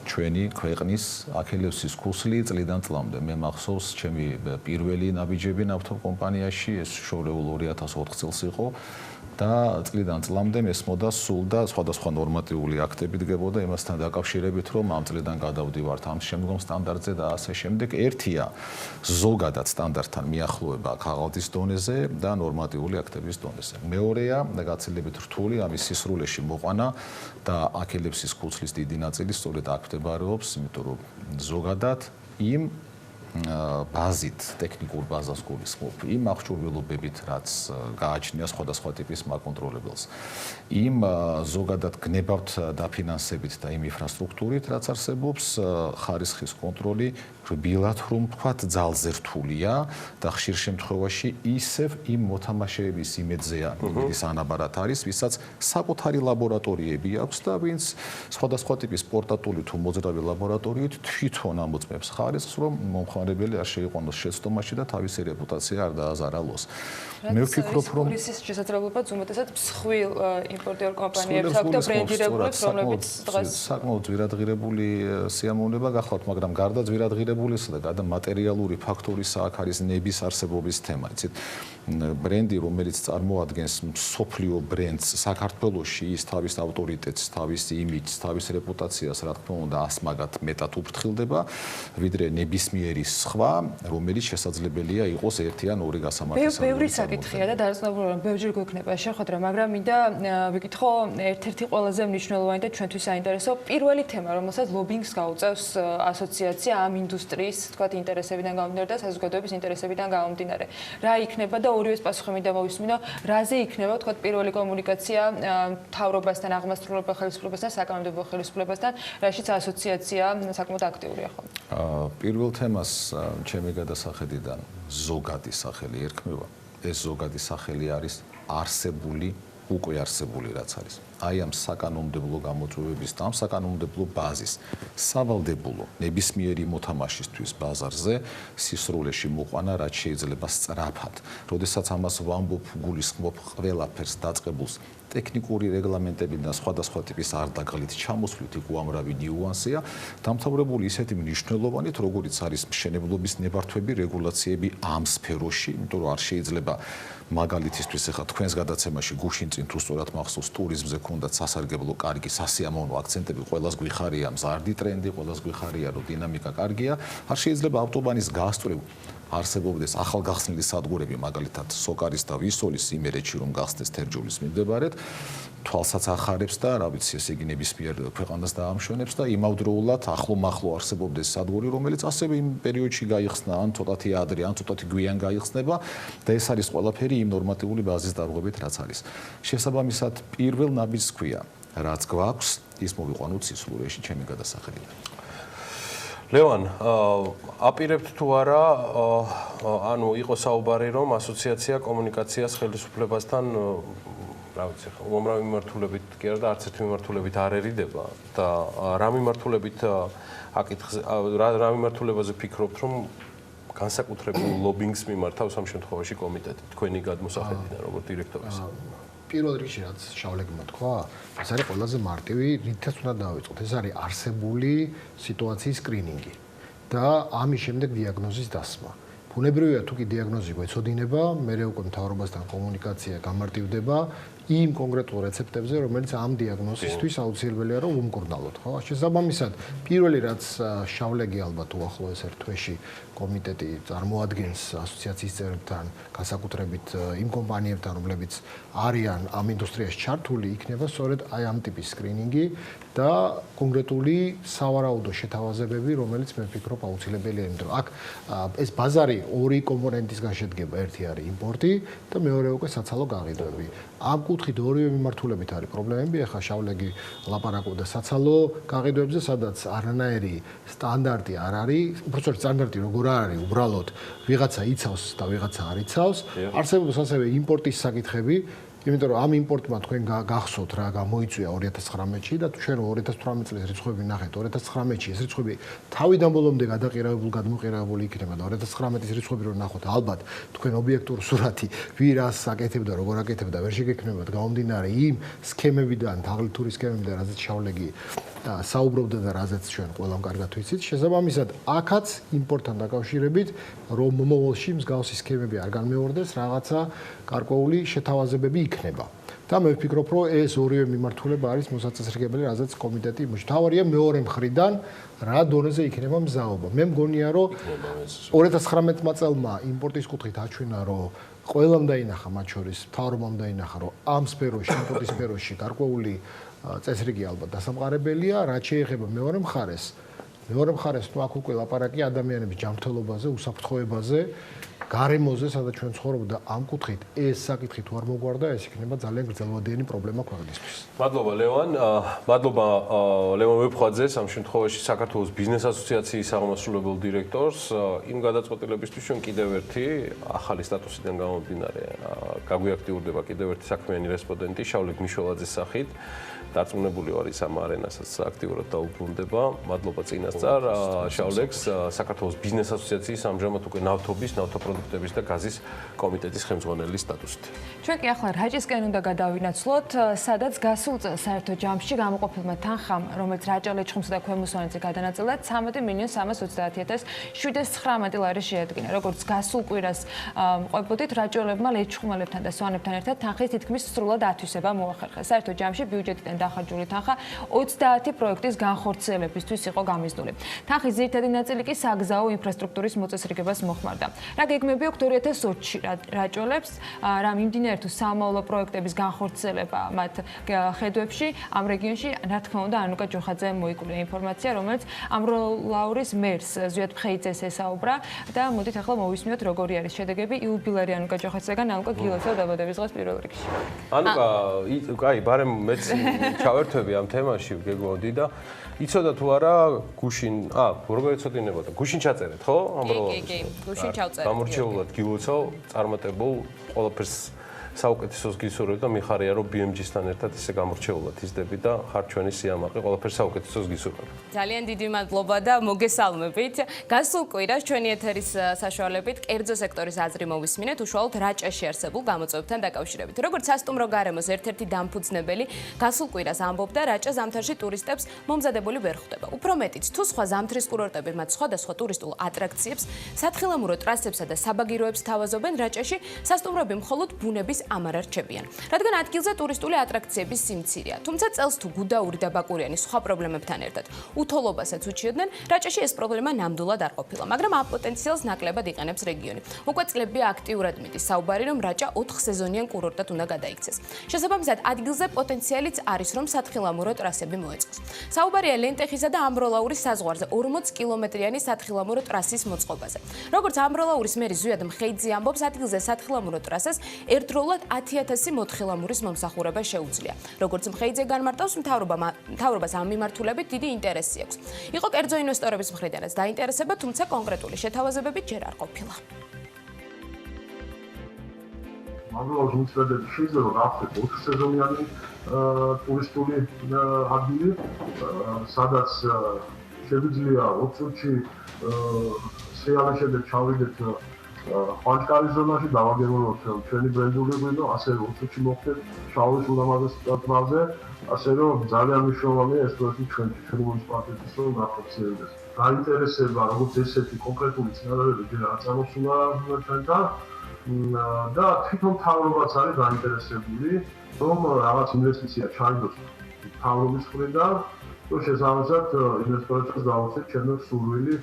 ჩვენი ქვეყნის აქელევსის ქუსლი წლიდან წლამდე. მე მახსოვს ჩემი პირველი ნაბიჯები ნავთობ კომპანიაში, ეს შორეულ 2004 წელს იყო. და წლიდან წლამდე მესმოდა სულ და სხვადასხვა ნორმატიული აქტები დგებოდა იმასთან დაკავშირებით, რომ ამ წლიდან გადავდივართ ამ შემდგომ სტანდარტზე და ასე შემდეგ. ერთია ზოგადად სტანდარტთან მიახლოება ქაღალდის დონეზე და ნორმატიული აქტების დონეზე. მეორეა გაცილებით რთული ამის სისრულეში მოყვანა და აქ-ელიფსის ქუცლის დიდი ნაწილი სწორედ აქ მდებარეობს, იმიტომ რომ ზოგადად იმ ბაზით, ტექნიკურ ბაზას გულისხმობ, იმ აღჭურვილობებით, რაც გააჩნია სხვადასხვა ტიპის მაკონტროლებელს. იმ ზოგადად გნებავთ დაფინანსებით და იმ ინფრასტრუქტურით, რაც არსებობს, ხარისხის კონტროლი რბილად რომ ვთქვათ, ძალზე რთულია და ხშირ შემთხვევაში ისევ იმ მოთამაშეების იმედზეა, იმედის ანაბარად არის, ვისაც საკუთარი ლაბორატორიები აქვს და ვინც სხვადასხვა ტიპის პორტატული თუ მოძრავი ლაბორატორიით თვითონ ამოწმებს ხარისხს, რომ მომხმარებელი არ შეიყვანოს შეცდომაში და თავისი რეპუტაცია არ დააზარალოს. მე ვფიქრობ, რომ ის შესაძლებლობაც უმეტესად მსხვილ იმპორტიორ კომპანიებს აქვს და ბრენდირებულებს, რომლებიც დღეს საკმაოდ ძვირადღირებული სიამოვნება გახლავთ, მაგრამ გარდა ძვირადღირებულისა და გარდა მატერიალური ფაქტორისა, აქ არის ნების არსებობის თემა, იცით? ბრენდი, რომელიც წარმოადგენს მსოფლიო ბრენდს საქართველოში, ის თავის ავტორიტეტს, თავის იმიჯს, თავის რეპუტაციას, რა თქმა უნდა, ასმაგად მეტად უფრთხილდება, ვიდრე ნებისმიერი სხვა, რომელიც შესაძლებელია იყოს ერთი ან ორი გასამართლებელი. ბევრი საკითხია და დარწმუნებული ვარ, ბევრჯერ გვექნება შეხვედრა, მაგრამ მინდა ვიკითხო ერთ-ერთი ყველაზე მნიშვნელოვანი და ჩვენთვის საინტერესო პირველი თემა, რომელსაც ლობინგს გაუწევს ასოციაცია ამ ინდუსტრიის, თქვათ, ინტერესებიდან გამომდინარე და საზოგადოების ინტერესებიდან გამომდინარე. რა იქნება და ორივეს პასუხი მინდა მოვისმინო, რაზე იქნება, თქვათ, პირველი კომუნიკაცია მთავრობასთან, აღმასრულებელ ხელისუფლებასთან, საკანონმდებლო ხელისუფლებასთან, რაშიც ასოციაცია საკმაოდ აქტიურია ხოლმე. პირველ თემას ჩემი გადასახედიდან ზოგადი სახელი ერქმევა. ეს ზოგადი სახელი არის არსებული, უკვე არსებული რაც არის. აი ამ საკანონმდებლო გამოწვევების და ამ საკანონმდებლო ბაზის სავალდებულო ნებისმიერი მოთამაშისთვის ბაზარზე სისრულეში მოყვანა რაც შეიძლება სწრაფად. როდესაც ამას ვამბობ, გულისხმობ ყველაფერს დაწყებულს ტექნიკური რეგლამენტები და სხვადასხვა ტიპის არდაგლით ჩამოსვლით იქ უამრავი ნიუანსია, დამთავრებული ისეთი მნიშვნელოვანით, როგორიც არის მშენებლობის ნებართვები, რეგულაციები ამ სფეროში, იმიტომ რომ არ შეიძლება მაგალითისთვის ახლა თქვენს გადაცემაში გუშინ წინ თუ სწორად მახსოვს ტურიზმზე ქონდათ სასარგებლო კარგი სასიამოვნო აქცენტები, ყველას გვიხარია მზარდი ტრენდი, ყველას გვიხარია რომ დინამიკა კარგია, არ შეიძლება ავტობანის გასწვრივ არსებობდეს ახალგახსნილი სადგურები, მაგალითად სოკარის და ვისოლის იმერეთში რომ გახსნეს თერჯოლის მიმდებარედ, თვალსაც ახარებს და რა ვიცი, ესე იგი ნებისმიერ ქვეყანას დაამშვენებს და იმავდროულად ახლო-მახლო არსებობდეს სადგური, რომელიც ასევე იმ პერიოდში გაიხსნა, ან ცოტათი ადრე, ან ცოტათი გვიან გაიხსნება და ეს არის ყველაფერი იმ ნორმატიული ბაზის დარღვევით, რაც არის. შესაბამისად, პირველ ნაბიჯს ქვია, რაც გვაქვს, ის მოვიყვანოთ სისრულეში ჩემი გადასახედიდან. ლევან, აპირებთ თუ არა, ანუ იყო საუბარი, რომ ასოციაცია კომუნიკაციას ხელისუფლებასთან, რა ვიცი, უამრავი მიმართულებით კი არა და არც ერთი მიმართულებით არ ერიდება და რა მიმართულებით რა მიმართულებაზე ფიქრობთ, რომ განსაკუთრებულ ლობინგს მიმართავს ამ შემთხვევაში კომიტეტი თქვენი გადმოსახედიდან, როგორც დირექტორის? პირველ რიგში რაც შავლეგმა თქვა, ეს არის ყველაზე მარტივი, რითაც უნდა დავიწყოთ. ეს არის არსებული სიტუაციის სკრინინგი და ამის შემდეგ დიაგნოზის დასმა. ბუნებრივია თუ კი დიაგნოზი გვეცოდინება, მერე უკვე მთავრობასთან კომუნიკაცია გამარტივდება იმ კონკრეტულ რეცეპტებზე, რომელიც ამ დიაგნოზისთვის აუცილებელია რომ უმკურნალოთ, ხო? შესაბამისად, პირველი რაც შავლეგი ალბათ უახლოეს ერთ თვეში კომიტეტი წარმოადგენს ასოციაციის წევრებთან, განსაკუთრებით იმ კომპანიებთან, რომლებიც არიან ამ ინდუსტრიაში ჩართული, იქნება სწორედ აი ამ ტიპის სკრინინგი და კონკრეტული სავარაუდო შეთავაზებები, რომელიც მე ვფიქრობ აუცილებელია, იმიტომ რომ აქ ეს ბაზარი ორი კომპონენტისგან შედგება, ერთი არის იმპორტი და მეორე უკვე საცალო გაყიდვები. ამ კუთხით ორივე მიმართულებით არის პრობლემები, ახლა შავლეგი ლაპარაკობდა საცალო გაყიდვებზე, სადაც არანაირი სტანდარტი არ არის, უბრალოდ სტანდარტი როგორ არის, უბრალოდ ვიღაცა იცავს და ვიღაცა არ იცავს. არსებობს ასევე იმპორტის საკითხები, იმიტომ რომ ამ იმპორტმა თქვენ გახსოვთ რა გამოიწვია 2019-ში და ჩვენ 2018 წლის რიცხვები ნახეთ 2019-ში ეს რიცხვები თავიდან ბოლომდე გადმოყირებული იქნება და 2019-ის რიცხვები რო ნახოთ ალბათ თქვენ ობიექტურ სურათი ვირას აკეთებდა როგორ აკეთებდა ვერ შეგექნებათ გამომდინარე იმ სქემებიდან თაღლითური სქემებიდან რაზეც შავლეგი საუბრობდა და რაზეც ჩვენ ყველამ კარგად ვიცით შესაბამისად აქაც იმპორტთან დაკავშირებით რომ მომავალში მსგავსი სქემები არ განმეორდეს რაღაცა გარკვეული შეთავაზებები იქნება. და მე ვფიქრობ, რომ ეს ორივე მიმართულება არის მოსაწესრიგებელი, რაზეც კომიტეტი იმუშავებს. თავარია მეორე მხრიდან რა დონეზე იქნება მზაობა. მე მგონია, რომ 2019 წელმა იმპორტის კუთხით აჩვენა, რომ ყველამ დაინახა მათ შორის მთავრობამ დაინახა, რომ ამ სფეროში, იმპორტის სფეროში გარკვეული წესრიგი ალბათ დასამყარებელია, რაც შეეხება მეორე მხარეს. მეორე მხარეს თუ აქ უკვე ლაპარაკი ადამიანების ჯანმრთელობაზე, უსაფრთხოებაზე, გარემოზე, სადაც ჩვენ ცხოვრობ და ამ კუთხით ეს საკითხი თუ არ მოგვარდა, ეს იქნება ძალიან გრძელვადიანი პრობლემა ქვეყნისთვის. მადლობა ლევან, მადლობა ლევან ვეფხვაძეს, ამ შემთხვევაში საქართველოს ბიზნეს ასოციაციის აღმასრულებელ დირექტორს, იმ გადაწყვეტილებისთვის ჩვენ კიდევ ერთი ახალი სტატუსიდან გამომდინარე გაგვიაქტიურდება კიდევ ერთი საქმიანი რესპონდენტი შავლე გმიშველაძის სახით. დარწმუნებული ვარ ის ამ არენასაც აქტიურად დაუბრუნდება. მადლობა წინასწარ შავლექს, საქართველოს ბიზნეს ასოციაციის ამჟამად უკვე ნავთობის, ნავთობპროდუქტების და გაზის კომიტეტის ხელმძღვანელის სტატუსით. ჩვენ კი ახლა რაჭისკენ უნდა გადავინაცვლოთ, სადაც გასულ წელს საერთო ჯამში გამოყოფილმა თანხამ, რომელიც რაჭა ლეჩხუმსა და ქვემოსვანეთზე გადანაწილდა 13.710.719 ლარი შეადგინა. როგორც გასულ კვირას ყვებოდით, რაჭოელებმა ლეჩხუმელებთან და სვანებთან ერთად თანხის თითქმის სრულად ათვისება მოახერხეს. საერთო ჯამში ბიუჯეტიდან დახარჯული თანხა 30 პროექტის განხორციელებისთვის იყო გამიზნული. თანხის ძირითადი ნაწილი კი საგზაო ინფრასტრუქტურის მოწესრიგებას მოხმარდა. რა გეგმები აქვს 2020-ში რაჭოელებს, რა მიმდინარე თუ სამოვლო პროექტების განხორციელება მათ ხედვებში, ამ რეგიონში, რა თქმა უნდა, ანუკა ჯოხაძე მოიკვლია ინფორმაცია, რომელიც ამბროლაურის მერს ზვიად ფხეიძეს ესაუბრა და მოდით ახლა მოვისმინოთ როგორი არის შედეგები იუბილარი ანუკა ჯოხაძეგან, ანუკა გილოცავ დაბადების დღეს პირველ რიგში. ანუკა, კაი, ბარემ მეც ჩავერთვები ამ თემაში, გეგმოდი და იცოდა თუ არა გუშინ, როგორ ეცოდინებოდა? გუშინ ჩაწერეთ, ხო? ამბროლაურის. კი, გუშინ ჩავწერეთ. გამორჩეულად გილოცავ, წარმატებულ ყველაფერს საუკეთესოს გისურვებ და მიხარია რომ BMG-სთან ერთად ისე გამორჩეულად იზრდები და ხარ ჩვენი სიამაყე, ყველაფერს საუკეთესოს გისურვებ. ძალიან დიდი მადლობა და მოგესალმებით. გასულ კვირას ჩვენი ეთერის საშუალებით კერძო სექტორის აზრი მოვისმინეთ უშუალოდ რაჭაში არსებულ გამოწვევებთან დაკავშირებით. როგორც სასტუმრო გარემოს ერთ-ერთი დამფუძნებელი გასულ კვირას ამბობდა, რაჭა ზამთარში ტურისტებს მომზადებული ვერ ხვდება. უფრო მეტიც, თუ სხვა ზამთრის კურორტები მათ სხვადასხვა ტურისტულ ატრაქციებს, სათხილამურო ტრასებსა და საბაგიროებს თავაზობენ, რაჭაში სასტუმროები მხოლოდ ბუნების ამარ არჩებიან. რადგან ადგილზე ტურისტული ატრაქციების სიმცირეა. თუმცა წელს თუ გუდაური და ბაკურიანი სხვა პრობლემებთან ერთად უთოლობასაც უჩიოდნენ, რაჭაში ეს პრობლემა ნამდვილად არ ყოფილა, მაგრამ ამ პოტენციალს ნაკლებად იყენებს რეგიონი. უკვე წლებია აქტიურად მიდის საუბარი, რომ რაჭა 4 სეზონიან კურორტად უნდა გადაიქცეს. შესაბამისად, ადგილზე პოტენციალიც არის, რომ სათხილამურო ტრასები მოეწყოს. საუბარია ლენტეხისა და ამბროლაურის საზღვარზე 40 კილომეტრიანი სათხილამურო ტრასის მოწყობაზე. როგორც ამბროლაურის მერი ზვიად მხეიძე ამბობს, ადგილზე სათხილამურო ტრასას ერთდროულად 10,000 მოთხილამურის მომსახურება შეუძლია. როგორც მხეიძე განმარტავს, მთავრობას ამ მიმართულებით დიდი ინტერესი აქვს. იყო კერძო ინვესტორების მხრიდანაც დაინტერესება, თუმცა კონკრეტული შეთავაზებები ჯერ არ ყოფილა. ამბროლაურის მიწვედები შეიძლება გახდეს 4 სეზონიანი ტურისტული ადგილი, სადაც შეგვიძლია 20 წუთში სიამაყის შემდეგ ჩავიდეთ ხვანჭკარის ზონაში, დავაგებულოთ ჩვენი ბრენდული ღვინო, ასე 20 წუთში მოხდეთ შაორის ულამაზეს ტბაზე, ასე რომ ძალიან მნიშვნელოვანია ეს პროექტი ჩვენი მუნიციპალიტეტის რომ განხორციელდეს. გაინტერესება, როგორც ესეთი კონკრეტული წინადადებები ჯერ არ წამოსულა ჩვენთან და თვითონ მთავრობაც არის გაინტერესებული, რომ რაღაც ინვესტიცია ჩაიდოს მთავრობის მხრიდან, რომ შესაბამისად ინვესტორებსაც დაუწეს ჩემო სურვილი.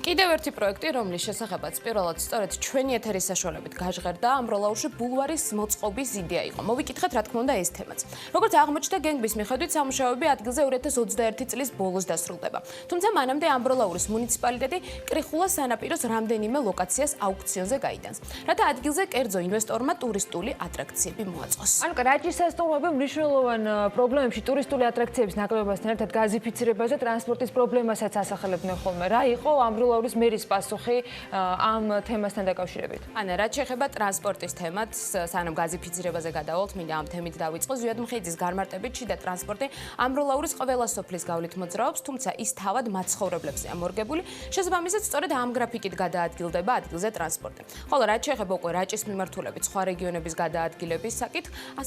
კიდევ ერთი პროექტი, რომლის შესახებაც პირველად სწორედ ჩვენი ეთერის საშუალებით გაჟღერდა, ამბროლაურში ბულვარის მოწყობის იდეა იყო. მოვიკითხეთ, რა თქმა უნდა, ეს თემაც. როგორც აღმოჩნდა გენგბის მიხედვით, სამუშაოები ადგილზე 2021 წლის ბოლოს დასრულდება. თუმცა მანამდე ამბროლაურის მუნიციპალიტეტი კრიხულას სანაპიროს რამდენიმე ლოკაციას აუქციონზე გაიტანს, რათა ადგილზე კერძო ინვესტორმა ტურისტული ატრაქციები მოაწყოს. ანუკა, რაჭის სასტუმროები მნიშვნელოვან პრობლემებში ტურისტული ატრაქციების ნაკლებობასთან ერთად გაზიფიცირებაზე ტრანსპორტის პრობლემასაც ასახელებდნენ ხოლმე. რა იყო ამბროლაურის მერის პასუხი ამ თემასთან დაკავშირებით? რაც შეეხება ტრანსპორტის თემას, სანამ გაზიფიცირებაზე გადავალთ, მინდა ამ თემით დავიწყო. ზვიად მხეიძის განმარტებით, შიდა ტრანსპორტი ამბროლაურის ყველა სოფლის გავლით მოძრაობს, თუმცა ის თავად მაცხოვრებლებზეა მორგებული. შესაბამისად, სწორედ ამ გრაფიკით გადაადგილდება ადგილზე ტრანსპორტი. ხოლო რაც შეეხება უკვე რაჭის მიმართულებით სხვა რეგიონების გადაადგილების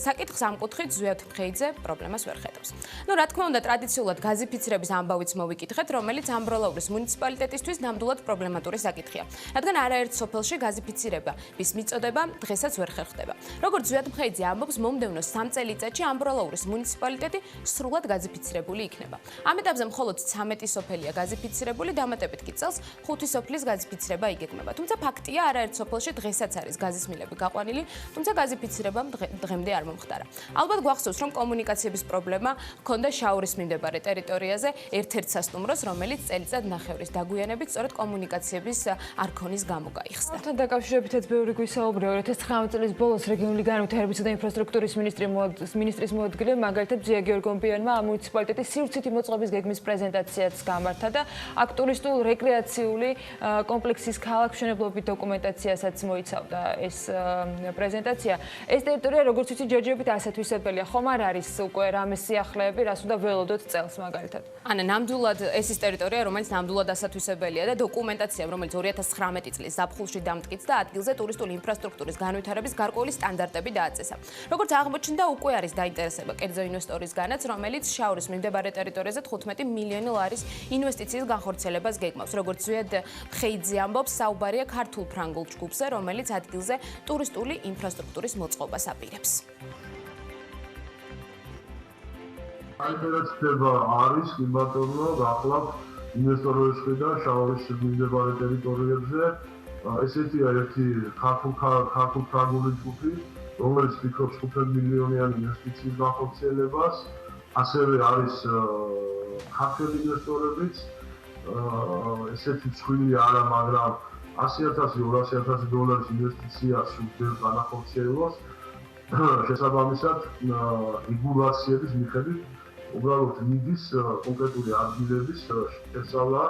საკითხს ამ კუთხით ზვიად მხეიძე პრობლემას ვერ ხედავს. რა თქმა უნდა, ტრადიციულად გაზიფიცირების ამბავიც მოვიკითხეთ, რომელიც ამბროლაურის მუნიციპალიტეტისთვის ნამდვილად პრობლემატური საკითხია. რადგან არაერთ სოფელში გაზიფიცირების მიწოდება დღესაც ვერ ხერხდება. როგორც ზვიად მხეიძე ამბობს, მომდევნო 3 წელიწადში ამბროლაურის მუნიციპალიტეტი სრულად გაზიფიცირებული იქნება. ამ ეტაპზე მხოლოდ 13 სოფელია გაზიფიცირებული, დამატებით კი წელს 5 სოფლის გაზიფიცირება იგეგმება. თუმცა ფაქტია, არაერთ სოფელში დღესაც არის გაზის მილები გაყვანილი, თუმცა გაზიფიცირებამ დღემდე არ მომხდარა. ალბათ გვახსოვს, რომ კომუნიკაციების პრობლემა ჰქონდა შაურის მიმდებარე ტერიტორიაზე ერთ-ერთ სასტუმროს, რომელიც წელიწად ნახევრის დაგვიანებით სწორედ კომუნიკაციების არქონის გამო გაიხსნა. თან დაკავშირებითაც ბევრი გვისაუბრა 2019 წლის ბოლოს რეგიონული განვითარებისა და ინფრასტრუქტურის მინისტრის მოადგილე მაგალითად ზია გიორგომბიანმა ამ მუნიციპალიტეტის სივრცითი მოწყობის გეგმის პრეზენტაციაც გამართა და აქ ტურისტულ რეკრეაციული კომპლექსის ქალაქმშენებლობის დოკუმენტაციასაც მოიცავდა ეს პრეზენტაცია. ეს ტერიტორია როგორც ვიცი ჯერჯერობით ასათვისებელია, ხომ არ არის უკვე რამე სიახლეები, რას უნდა ველოდოთ წელს მაგალითად. ანა ნამდვილად ეს ის ტერიტორია, რომელიც ნამდვილად ასათვისებელია და დოკუმენტაცია, რომელიც 2019 წლის ზაფხულში დამტკიცდა, ადგილზე ტურისტული ინფრასტრუქტურის განვითარების გარკვეული სტანდარტები დააწესა. როგორც აღმოჩნდა, უკვე არის დაინტერესება კერძო ინვესტორისგანაც, რომელიც შაურის მიმდებარე ტერიტორიაზე 15 მილიონი ლარის ინვესტიციის განხორციელებას გეგმავს. როგორც ზვიად მხეიძე ამბობს, საუბარია ქართულ-ფრანგულ ჯგუფზე, რომელიც ადგილზე ტურისტული ინფრასტრუქტურის მოწყობას აპირებს. აიტერაც ხდება არის კი ბატონო, გახლავთ ინვესტორების მხრიდან შაურის მიმდებარე ტერიტორიებზე. ესეთია ერთი ქართულ-ფრანგული ჯგუფი, რომელიც ფიქრობს 5 მილიონიანი ინვესტიციის განხორციელებას. ასევე არის ქართველი ინვესტორებიც. ესეთი მსხვილი არა, მაგრამ 100,000-200,000 დოლარის ინვესტიცია სულ განახორციელოს. შესაბამისად, რეგულაციების მიხედვით უბრალოდ მიდის კონკრეტული ადგილების შესწავლა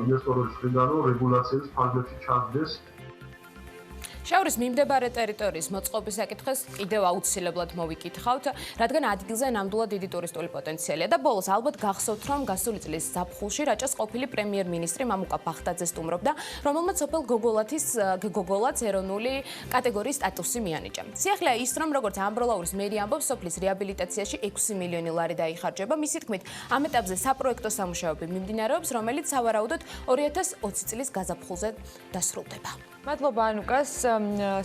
ინვესტორების მხრიდან, რომ რეგულაციების ფარგლებში ჩადგეს. შაურის მიმდებარე ტერიტორიის მოწყობის საკითხს კიდევ აუცილებლად მოვიკითხავთ, რადგან ადგილზე ნამდვილად დიდი ტურისტული პოტენციალია და ბოლოს ალბათ გახსოვთ, რომ გასული წლის ზაფხულში რაჭას ყოფილი პრემიერ-მინისტრი მამუკა ბახტაძე სტუმრობდა, რომელმაც სოფელ გოგოლათს ეროვნული კატეგორიის სტატუსი მიანიჭა. სიახლეა ის, რომ როგორც ამბროლაურის მერი ამბობს, სოფლის რეაბილიტაციაში 6 მილიონი ლარი დაიხარჯება. მისი თქმით, ამ ეტაპზე საპროექტო სამუშაოები მიმდინარეობს, რომელიც სავარაუდოდ 2020 წლის გაზაფხულზე დასრულდება. მადლობა ანუკას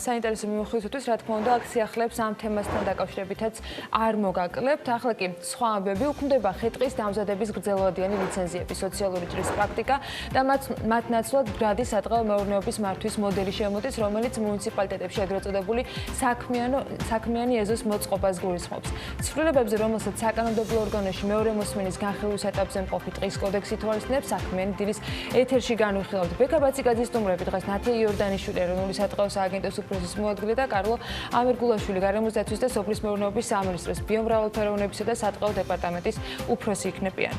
საინტერესო მიმოხილვისთვის, რა თქმა უნდა, აქ სიახლეებს ამ თემასთან დაკავშირებითაც არ მოგაკლებთ. ახლა კი სხვა ამბები უქმდება ხე-ტყის დამზადების გრძელვადიანი ლიცენზიების სოციალური ჭრის პრაქტიკა და მათ ნაცვლად ბრადი სადღეღო მეურნეობის მართვის მოდელი შემოდის, რომელიც მუნიციპალიტეტებში ეგრეთ წოდებული საქმიანი ეზოს მოწყობას გულისხმობს. ცვლილებებზე, რომელსაც საკანონმდებლო ორგანოში მეორე მოსმენის განხილვის ეტაპზე მყოფი ტყის კოდექსი ითვალისწინებს, საქმიანი დილის ეთერში განვიხილავთ. ბექა ბაციკაძის სტუმრები დღეს ნათია იორდანიშვილი ეროვნული სადღეღო სააგენტოს უფროსის მოადგილე და კარლო ამერგულაშვილი გარემოს დაცვის და სოფლის მეურნეობის სამინისტროს ბიომრავალფეროვნებისა და სადღეღო დეპარტამენტის უფროსი იქნებიან.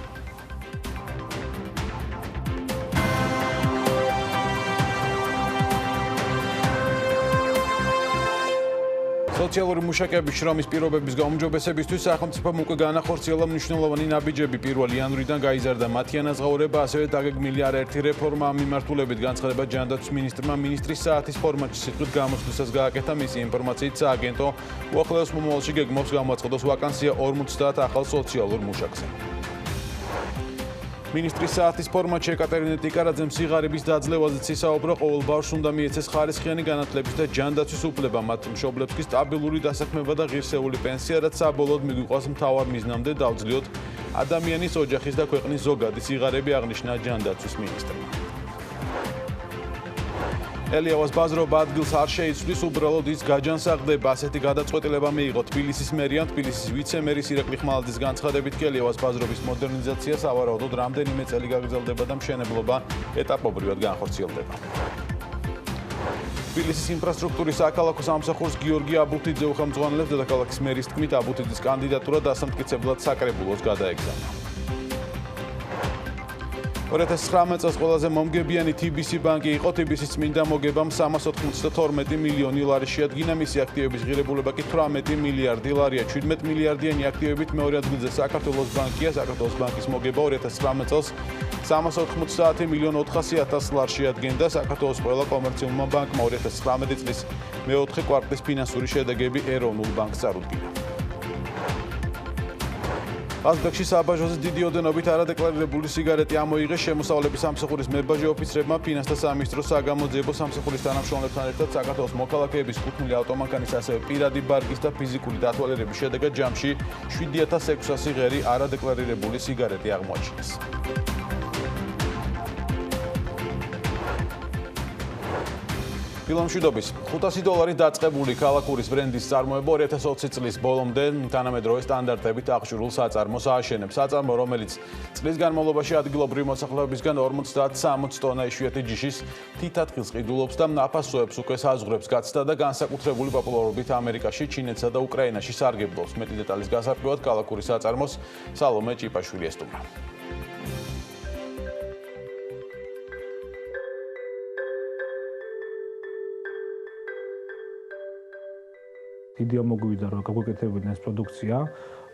სოციალური მუშაკების შრომის პირობების გაუმჯობესებისთვის სახელმწიფომ უკვე განახორციელა მნიშვნელოვანი ნაბიჯები 1 იანვრიდან გაიზარდა მათი ანაზღაურება, ასევე დაგეგმილი არაერთი რეფორმა ამ მიმართულებით განცხადება ჯანდაცვის მინისტრმა მინისტრის საათის ფორმატში სიტყვით გამოსვლისას გააკეთა. მისი ინფორმაციით სააგენტო უახლოეს მომავალში გეგმავს გამოაცხადოს ვაკანსია 50 ახალ სოციალურ მუშაკზე. მინისტრის საათის ფორმატში ეკატერინე ტიკარაძემ სიღარიბის დაძლევაზეც ისაუბრა, ყოველ ბავშვს უნდა მიეცეს ხარისხიანი განათლების და ჯანდაცვის უფლება, მათ მშობლებს კი სტაბილური დასაქმება და ღირსეული პენსია, რაც საბოლოოდ მიგვიყვას მთავარ მიზნამდე დავძლიოთ ადამიანის, ოჯახის და ქვეყნის ზოგადი სიღარიბი, აღნიშნა ჯანდაცვის მინისტრმა. ელიავას ბაზრობა ადგილს არ შეიცვლის, უბრალოდ ის გაჯანსაღდება. ასეთი გადაწყვეტილება მიიღო თბილისის მერიამ. თბილისის ვიცე-მერის ირაკლი ხმალაძის განცხადებით, ელიავას ბაზრობის მოდერნიზაცია სავარაუდოდ რამდენიმე წელი გაგრძელდება და მშენებლობა ეტაპობრივად განხორციელდება. თბილისის ინფრასტრუქტურის საქალაქო სამსახურს გიორგი აბუთიძე უხელმძღვანელებს და დედაქალაქის მერის თქმით, აბუთიძის კანდიდატურა დასამტკიცებლად საკრებულოს გადაეგზავნა. 2019 წელს ყველაზე მომგებიანი TBC ბანკი იყო. TBC-ს წმინდა მოგებამ 392 მილიონი ლარი შეადგინა, მისი აქტივების ღირებულება კი 18 მილიარდი ლარია. 17 მილიარდიანი აქტივებით მეორე ადგილზე საქართველოს ბანკია. საქართველოს ბანკის მოგება 2019 წელს 390 მილიონ 400.000 ლარს შეადგენდა. საქართველოს ყველა კომერციულმა ბანკმა 2019 წლის მეოთხე კვარტლის ფინანსური შედეგები ეროვნულ ბანკს წარუდგინა. ყაზბეგში საბაჟოზე დიდი ოდენობით არადეკლარირებული სიგარეტი ამოიღეს შემოსავლების სამსახურის მებაჟე ოფიცრებმა ფინანსთა სამინისტროს საგამოძიებო სამსახურის თანამშრომლებთან ერთად საქართველოს მოქალაქეების კუთვნილი ავტომანქანის ასევე პირადი ბარგის და ფიზიკური დათვალიერების შედეგად ჯამში 7600 ღერი არადეკლარირებული სიგარეტი აღმოაჩინეს. ფილმშვიდობის $500 დაწყებული ქალაქურის ბრენდის წარმოება 2020 წლის ბოლომდე თანამედროვე სტანდარტებით აღჭურვილ საწარმოს ააშენებს. საწარმო, რომელიც წლის განმავლობაში ადგილობრივი მოსახლეობისგან 50-60 ტონა იშვიათი ჯიშის თითათქილს ყიდულობს და აფასოებს უკვე საზღვრებს გაცდა და განსაკუთრებული პოპულარობით ამერიკაში, ჩინეთსა და უკრაინაში სარგებლობს. მეტი დეტალის გასარკვევად ქალაქურის საწარმოს სალომე ჭიპაშვილი ესტუმრა. დიდი ამოგვივიდა რომ გაგვეკეთებინა ეს პროდუქცია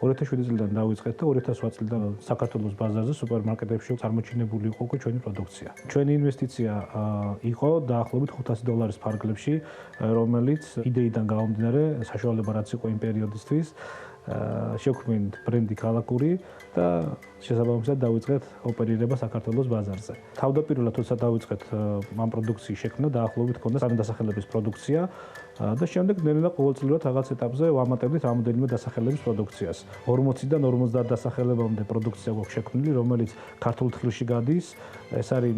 2007 წლიდან დავიწყეთ და 2008 წლიდან საქართველოს ბაზარზე სუპერმარკეტებში წარმოჩინებული იყო უკვე ჩვენი პროდუქცია. ჩვენი ინვესტიცია იყო დაახლოებით $500 ფარგლებში, რომელიც იდეიდან გამომდინარე საშუალება რაც იყო იმ პერიოდისთვის შევქმნით ბრენდი ქალაქური და შესაბამისად დავიწყეთ ოპერირება საქართველოს ბაზარზე. თავდაპირველად თორსა დავიწყეთ ამ პროდუქციის შექმნა დაახლოებით ქონდა 3 დასახელების პროდუქცია და შემდეგ ნელ-ნელა ყოველწლიურად რაღაც ეტაპზე ვამატებდით რამოდენიმე დასახელების პროდუქციას. 40-დან 50 დასახელებამდე პროდუქცია გვაქვს შექმნილი, რომელიც ქართულ თხილში გადის. ეს არის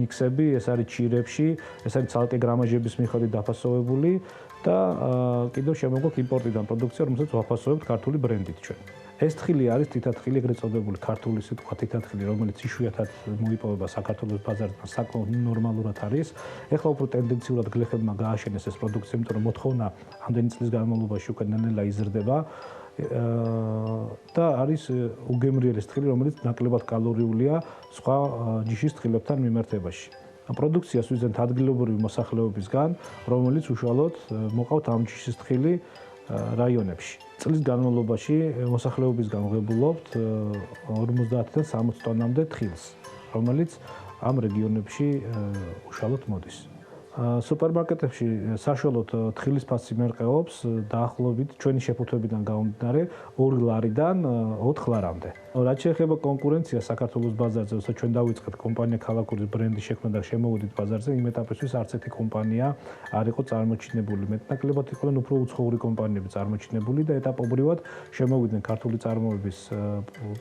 მიქსები, ეს არის ჩირებში, ეს არის ცალკე გრამაჟების მიხედვით დაფასოვებული და კიდევ შემოგვაქვს იმპორტიდან პროდუქცია, რომელსაც ვაფასოვებთ ქართული ბრენდით ჩვენ. ეს თხილი არის თითათხილი, ეგრეთ წოდებული ქართული სიტყვა თითათხილი, რომელიც იშვიათად მოიპოვება საქართველოს ბაზარზე, საკმაოდ ნორმალურად არის. ეხლა უფრო ტენდენციურად გლეხებმა გააშენეს ეს პროდუქცია, იმიტომ რომ მოთხოვნა ამდენი წლის განმავლობაში უკვე ნელ-ნელა იზრდება და არის უგემრიელი თხილი, რომელიც ნაკლებად კალორიულია სხვა ჯიშის თხილებთან მიმართებაში. პროდუქციას ვიზენთ ადგილობრივი მოსახლეობისგან, რომელიც უშუალოდ მოყავთ ამ ჯიშის თხილი რაიონებში. წლის განმავლობაში მოსახლეობისგან ვღებულობთ 50-დან 60 ტონამდე თხილს, რომელიც ამ რეგიონებში უშუალოდ მოდის. სუპერმარკეტებში საშუალოდ თხილის ფასი მერყეობს დაახლოებით ჩვენი შეფუთვებიდან გამომდინარე 2 ლარიდან 4 ლარამდე. რაც შეეხება კონკურენციას საქართველოს ბაზარზე, ოსა ჩვენ დავიწყეთ კომპანია ქალაქურის ბრენდის შექმნა და შემოვიდით ბაზარზე, იმ ეტაპისთვის არც ერთი კომპანია არ იყო წარმოჩინებული. მეტნაკლებად იყვნენ უფრო უცხოური კომპანიები წარმოჩინებული და ეტაპობრივად შემოვიდნენ ქართული წარმოების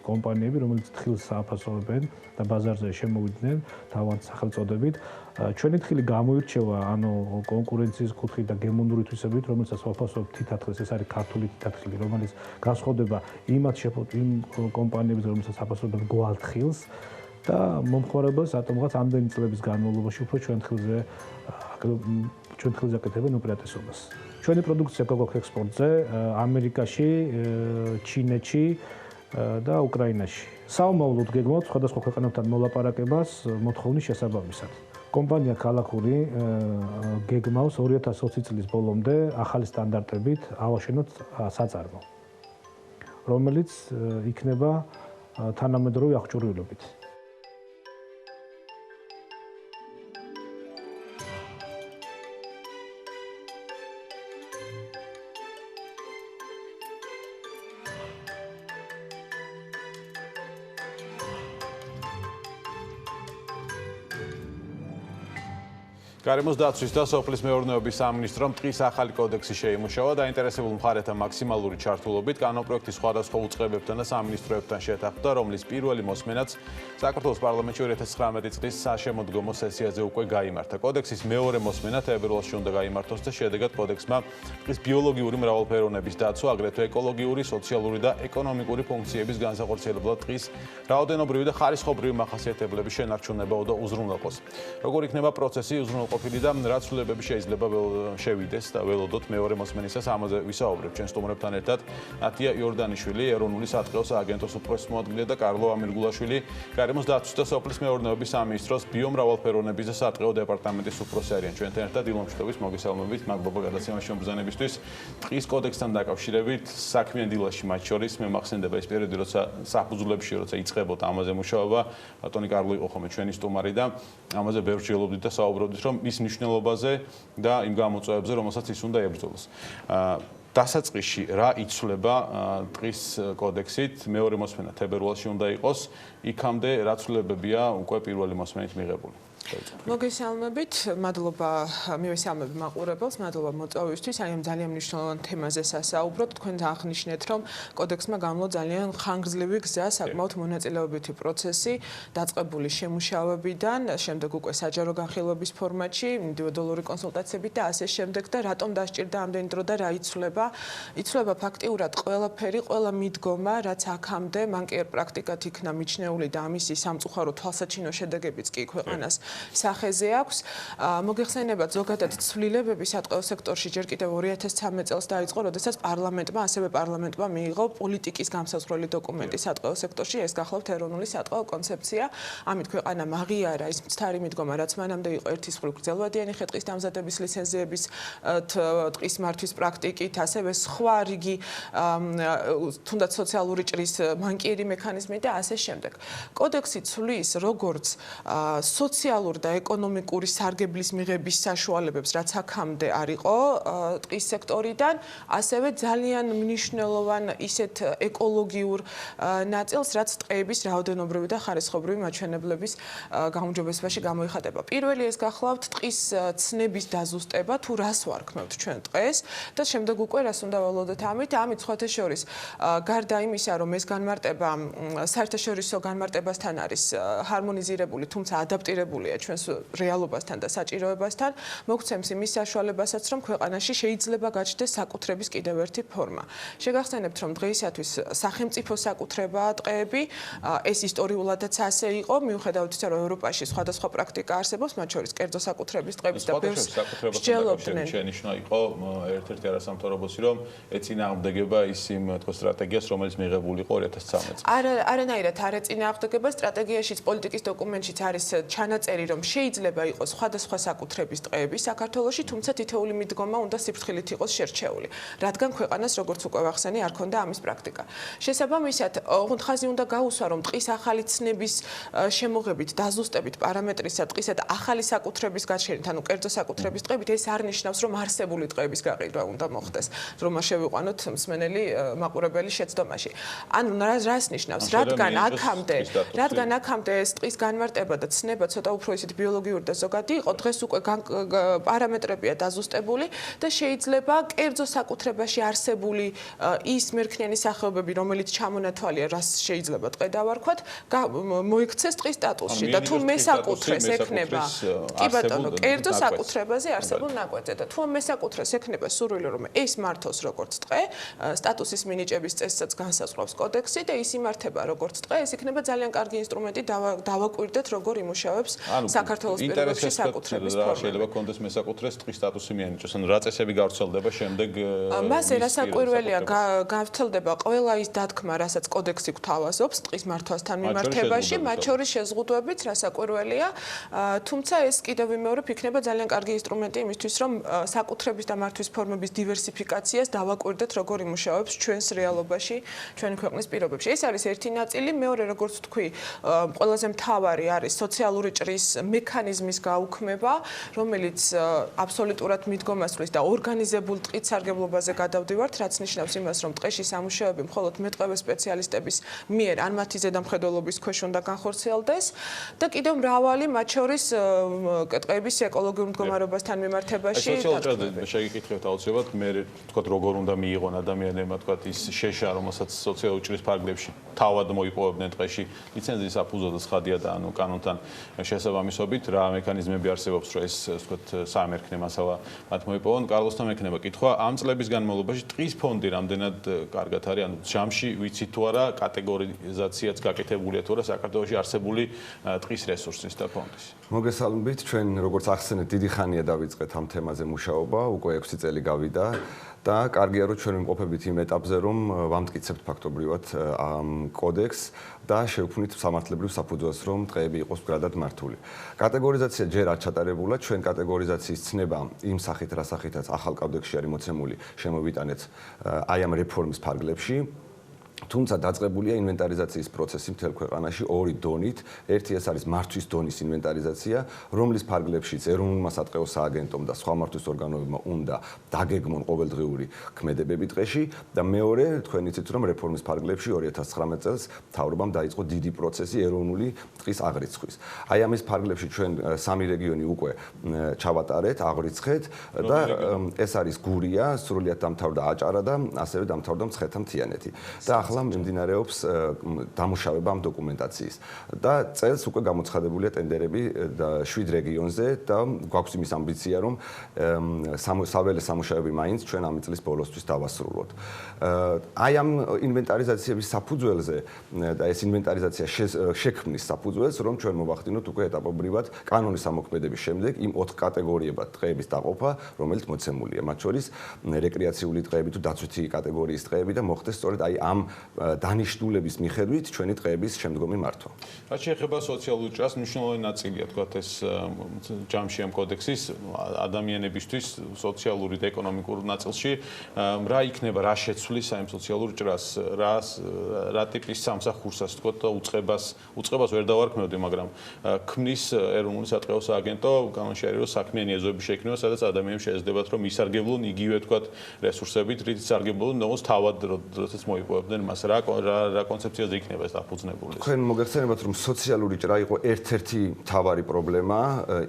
კომპანიები, რომელიც თხილს აფასოვებენ და ბაზარზე შემოვიდნენ თავად სახელწოდებით. ჩვენი თხილი გამოირჩევა ანუ კონკურენციის კუთხით და გემოვნური თვისებით, რომელსაც ვაფასოვებთ თითათხილს, ეს არის ქართული თითათხილი, რომელიც განსხვავდება იმ კომპანიებზე, რომელსაც აფასოვებენ გვალთხილს და მომხმარებელს ატომღაც ამდენი წლების განმავლობაში უფრო ჩვენ თხილზე აკეთებენ უპირატესობას. ჩვენი პროდუქცია გვაქვს ექსპორტზე ამერიკაში, ჩინეთში და უკრაინაში. საომავლოდ გეგმავთ სხვადასხვა ქვეყნებთან მოლაპარაკებას მოთხოვნის შესაბამისად. კომპანია ქალაქური გეგმავს 2020 წლის ბოლომდე ახალი სტანდარტებით ავაშენოთ საწარმო, რომელიც იქნება თანამედროვე აღჭურვილობით. გარემოს დაცვის და სოფლის მეურნეობის სამინისტრომ ტყის ახალი კოდექსი შეიმუშავა დაინტერესებულ მხარეთა მაქსიმალური ჩართულობით კანონპროექტი სხვადასხვა უწყებებთან და სამინისტროებთან შეთანხმდა, რომლის პირველი მოსმენაც საქართველოს პარლამენტში 2019 წლის საშემოდგომო სესიაზე უკვე გაიმართა. კოდექსის მეორე მოსმენა თებერვალში უნდა გაიმართოს და შედეგად კოდექსმა ტყის ბიოლოგიური მრავალფეროვნების დაცვა, აგრეთვე ეკოლოგიური, სოციალური და ეკონომიკური ფუნქციების განსახორციელებლად ტყის რაოდენობრივი და ხარისხობრივი მახასიათებლების შენარჩუნება და უზრუნველყოფა. როგორ იქნება პროცესი ყოფილი და რა ცვლილებები შეიძლება შევიდეს და ველოდოთ მეორე მოსმენისას ამაზე ვისაუბრებთ ჩვენ სტუმრებთან ერთად ნათია იორდანიშვილი, ეროვნული სატყეო სააგენტოს უფროსი მოადგილე და კარლო ამირგულაშვილი, გარემოს დაცვის და სოფლის მეურნეობის სამინისტროს ბიომრავალფეროვნების და სატყეო დეპარტამენტის უფროსი არიან ჩვენთან ერთად. დილომშვიდობის მოგესალმებით, მადლობა გადაცემაში მომბრძანებისთვის. ტყის კოდექსთან დაკავშირებით საქმიან დილაში მათ შორის მე მახსენდება ეს პერიოდი, როცა საფუძვლებში როცა იწყებოდა ამაზე მუშაობა, ბატონი კარლო იყო ხოლმე ჩვენი სტუმარი და ამაზე ბევრ ჯელობდით და საუბრობდით რომ ის მნიშვნელობაზე და იმ გამოწვევებზე, რომელსაც ის უნდა ებრძოლოს. დასაწყისში რა იცვლება ტყის კოდექსით, მეორე მოსმენა თებერვალში უნდა იყოს, იქამდე რა ცვლილებებია უკვე პირველი მოსმენით მიღებული. მოგესალმებით, მადლობა მივესალმები მაყურებელს, მადლობა მოწვევისთვის, აი ამ ძალიან მნიშვნელოვან თემაზე სასაუბროთ. თქვენ აღნიშნეთ, რომ კოდექსმა გამო ძალიან ხანგრძლივი გზა, საკმაოდ მონაწილეობითი პროცესი, დაწყებული შემუშავებიდან, შემდეგ უკვე საჯარო განხილვების ფორმატში, ინდივიდუალური კონსულტაციებით და ასე შემდეგ და რატომ დასჭირდა ამდენი დრო და რა იცვლება? იცვლება ფაქტიურად ყველაფერი, ყველა მიდგომა, რაც აქამდე მან კი პრაქტიკად იქნა მიჩნეული და ამისი სამწუხარო თვალსაჩინო შედეგებიც კი ქვეყანას სახეზე აქვს. მოგეხსენებათ ზოგადად ცვლილებები სატყეო სექტორში ჯერ კიდევ 2013 წელს დაიწყო, როდესაც პარლამენტმა მიიღო პოლიტიკის გამსაზღვრელი დოკუმენტი სატყეო სექტორში, ეს გახლავთ ეროვნული სატყეო კონცეფცია. ამით ქვეყანა მაღიარა ის მცდარი მიდგომა, რაც მანამდე იყო ერთის მხრივ გრძელვადიანი ხე-ტყის დამზადების ლიცენზიების ტყის მართვის პრაქტიკით, ასევე სხვა რიგი თუნდაც სოციალური ჭრის მანკიერი მექანიზმი და ასე შემდეგ. კოდექსი ცვლის როგორც სოციალურ და ეკონომიკური სარგებლის მიღების საშუალებებს, რაც აქამდე არ იყო ტყის სექტორიდან, ასევე ძალიან მნიშვნელოვან ისეთ ეკოლოგიურ ნაწილს, რაც ტყეების რაოდენობრივი და ხარისხობრივი მაჩვენებლების გაუმჯობესებაში გამოიხატება. პირველი ეს გახლავთ ტყის ცნების დაზუსტება, თუ რას ვარქმევთ ჩვენ ტყეს და შემდეგ უკვე რას უნდა ვალოდოთ ამით სხვათა შორის გარდა იმისა, რომ ეს განმარტება საერთაშორისო განმარტებასთან არის ჰარმონიზირებული, თუმცა ადაპტირებულია ჩვენს რეალობასთან და საჭიროებასთან, მოგცემს იმის საშუალებასაც, რომ ქვეყანაში შეიძლება გაჩნდეს საკუთრების კიდევ ერთი ფორმა. შეგახსენებთ, რომ დღეისათვის სახელმწიფო საკუთრებაა ტყეები, ეს ისტორიულადაც ასე იყო, მიუხედავად ისა, რომ ევროპაში სხვადასხვა პრაქტიკა არსებობს, მათ შორის კერძო საკუთრების ტყეების და ბევრს მსჯელობდნენ. შენიშვნა იყო ერთ-ერთი არასამთავრობოსი, რომ ეწინააღმდეგება ის იმ სტრატეგიას, რომელიც მიღებული იყო 2013 წელს. არანაირად არ ეწინააღმდეგება, სტრატეგიაშიც პოლიტიკის დოკუმენტშიც არის ჩანაწერი, რომ შეიძლება იყოს სხვადასხვა საკუთრების ტყეები საქართველოში, თუმცა თითოეული მიდგომა უნდა სიფრთხილით იყოს შერჩეული, რადგან ქვეყანას როგორც უკვე ვახსენე, არ ქონდა ამის პრაქტიკა. შესაბამისად, ოღონდ ხაზი უნდა გაუსვა, რომ ტყის ახალი ცნების შემოღებით, დაზუსტებით პარამეტრისა, ტყისა და ახალი საკუთრების გაჩენით, ანუ კერძო საკუთრების ტყებით, ეს არ ნიშნავს, რომ არსებული ტყეების გაყიდვა უნდა მოხდეს, რომ არ შევიყვანოთ მსმენელი მაყურებელი შეცდომაში. ანუ რას ნიშნავს? რადგან აქამდე ეს ტყის განმარტება და ცნება ცოტა უფრო ისეთ ბიოლოგიური და ზოგადი იყო, დღეს უკვე პარამეტრებია დაზუსტებული და შეიძლება კერძო საკუთრებაში არსებული ის მერქნიანი სახეობები, რომელიც ჩამონათვალია, რას შეიძლება ტყე დავარქვათ, მოიქცეს ტყის სტატუსში და თუ მესაკუთრეს ექნება, კი ბატონო, კერძო საკუთრებაზე არსებულ ნაკვეთზე და თუ მესაკუთრეს ექნება სურვილი, რომ ეს მართოს როგორც ტყე, სტატუსის მინიჭების წესსაც განსაზღვრავს კოდექსი და ის იმართება როგორც ტყე, ეს იქნება ძალიან კარგი ინსტრუმენტი დავაკვირდეთ, როგორ იმუშავებს საქართველოს პირობებში საკუთრების ფორმა. შეიძლება კონდეს მესაკუთრეს ტყის სტატუსი მიანიჭოს, ანუ რა წესები გავრცელდება შემდეგ მას ერასაკვირველია გავრცელდება ყველა ის დათქმა, რასაც კოდექსი გვთავაზობს ტყის მართვასთან მიმართებაში, მათ შორის შეზღუდვებიც რასაკვირველია, თუმცა ეს კიდევ ვიმეორებ, იქნება ძალიან კარგი ინსტრუმენტი იმისთვის, რომ საკუთრების და მართვის ფორმების დივერსიფიკაციას დავაკვირდეთ, როგორ იმუშავებს ჩვენს რეალობაში, ჩვენი ქვეყნის პირობებში. ეს არის ერთი ნაწილი, მეორე როგორც თქვი, ყველაზე მთავარი არის სოციალური ჭრის მექანიზმის გაუქმება, რომელიც აბსოლუტურად მიდგომასვლის და ორგანიზებულ ტყით სარგებლობაზე გადავდივართ, რაც ნიშნავს იმას, რომ ტყეში სამუშაოები მხოლოდ მეტყევე სპეციალისტების მიერ ან მათი ზედამხედველობის ქვეშ უნდა განხორციელდეს და კიდევ მრავალი, მათ შორის ტყეების ეკოლოგიურ მდგომარეობასთან მიმართებაში. სოციალურ შეგიკითხებთ აუცილებლად, მე ვთქვათ, როგორ უნდა მიიღონ ადამიანებმა, ვთქვათ, ის შეშა, რომელსაც სოციალურ ჭრის ფარგლებში თავად მოიპოვებდნენ ტყეში ლიცენზიის აფუძო და ცხადია და ანუ კანონთან შესაბამისობით რა მექანიზმები არსებობს, რომ ეს ვთქვათ საამერქნე მასალა მათ მოიპოვონ. კარლოსთან მექნება კითხვა, ამ წლების განმავლობაში ტყის ფონდი რამდენად კარგად არის, ანუ ჯამში ვიცით თუ არა კატეგორიზაციაც გაკეთებულია თუ არა საქართველოში არსებული ტყის რესურსის და ფონდის. მოგესალმებით, ჩვენ როგორც ახსენეთ, დიდი ხანია დავიწყეთ ამ თემაზე მუშაობა, უკვე 6 წელი გავიდა. და კარგია რომ ჩვენ ვიმყოფებით იმ ეტაპზე, რომ ვამტკიცებთ ფაქტობრივად ამ კოდექსს და შევქმნით სამართლებრივ საფუძველს, რომ ტყეები იყოს მდგრადად მართული. კატეგორიზაცია ჯერ არ ჩატარებულა, ჩვენ კატეგორიზაციის ცნება იმ სახით, რა სახითაც ახალ კოდექსში არის მოცემული, შემოვიტანეთ აი ამ რეფორმის ფარგლებში. თუმცა დაწყებულია ინვენტარიზაციის პროცესი მთელ ქვეყანაში ორი დონით. ერთი ეს არის მართვის დონის ინვენტარიზაცია, რომლის ფარგლებშიც ეროვნულმა სატყეო სააგენტომ და სხვა მართვის ორგანოებმა უნდა დაგეგმონ ყოველდღიური ქმედებები ტყეში და მეორე, თქვენ იცით რომ რეფორმის ფარგლებში 2019 წელს მთავრობამ დაიწყო დიდი პროცესი ეროვნული ტყის აღრიცხვის. აი ამის ფარგლებში ჩვენ სამი რეგიონი უკვე ჩავატარეთ, აღრიცხეთ და ეს არის გურია, სრულიად დამთავრდა აჭარა და ასევე დამთავრდა მცხეთა მთიანეთი. და ახლა მიმდინარეობს დამუშავება ამ დოკუმენტაციის და წელს უკვე გამოცხადებულია ტენდერები 7 რეგიონზე და გვაქვს იმის ამბიცია რომ საველე სამუშაოები მაინც ჩვენ ამ წლის ბოლოსთვის დავასრულოთ. აი ამ ინვენტარიზაციების საფუძველზე და ეს ინვენტარიზაცია შექმნის საფუძველს რომ ჩვენ მოვახდინოთ უკვე ეტაპობრივად კანონის ამოქმედების შემდეგ იმ 4 კატეგორიებად ტყეების დაყოფა, რომელიც მოცემულია, მათ შორის რეკრეაციული ტყეები თუ დაცვითი კატეგორიის ტყეები და მოხდეს სწორედ აი ამ დანიშნულების მიხედვით ჩვენი ტყეების შემდგომი მართვა. რაც შეეხება სოციალურ ჭრას, მნიშვნელოვანი ნაწილია თქვათ ეს ჯამში ამ კოდექსის ადამიანებისთვის სოციალური და ეკონომიკური ნაწილში რა იქნება, რა შეცვლის აი ამ სოციალურ ჭრას, რა ტიპის სამსახურსაც თქვათ და უწყებას ვერ დავარქმევდი, მაგრამ ქმნის ეროვნული სატყეო სააგენტო კანონში არის რომ საქმიანი ეზოები შეიქმნება, სადაც ადამიანებს შეეძლებათ რომ ისარგებლონ იგივე თქვათ რესურსებით, რითიც სარგებლობენ, როგორც თავად როდესაც მოიპოვებდნენ მას რა კონცეფციაზე იქნება ეს დაფუძნებული. თქვენ მოგეხსენებათ რომ სოციალური ჭრა იყო ერთ-ერთი მთავარი პრობლემა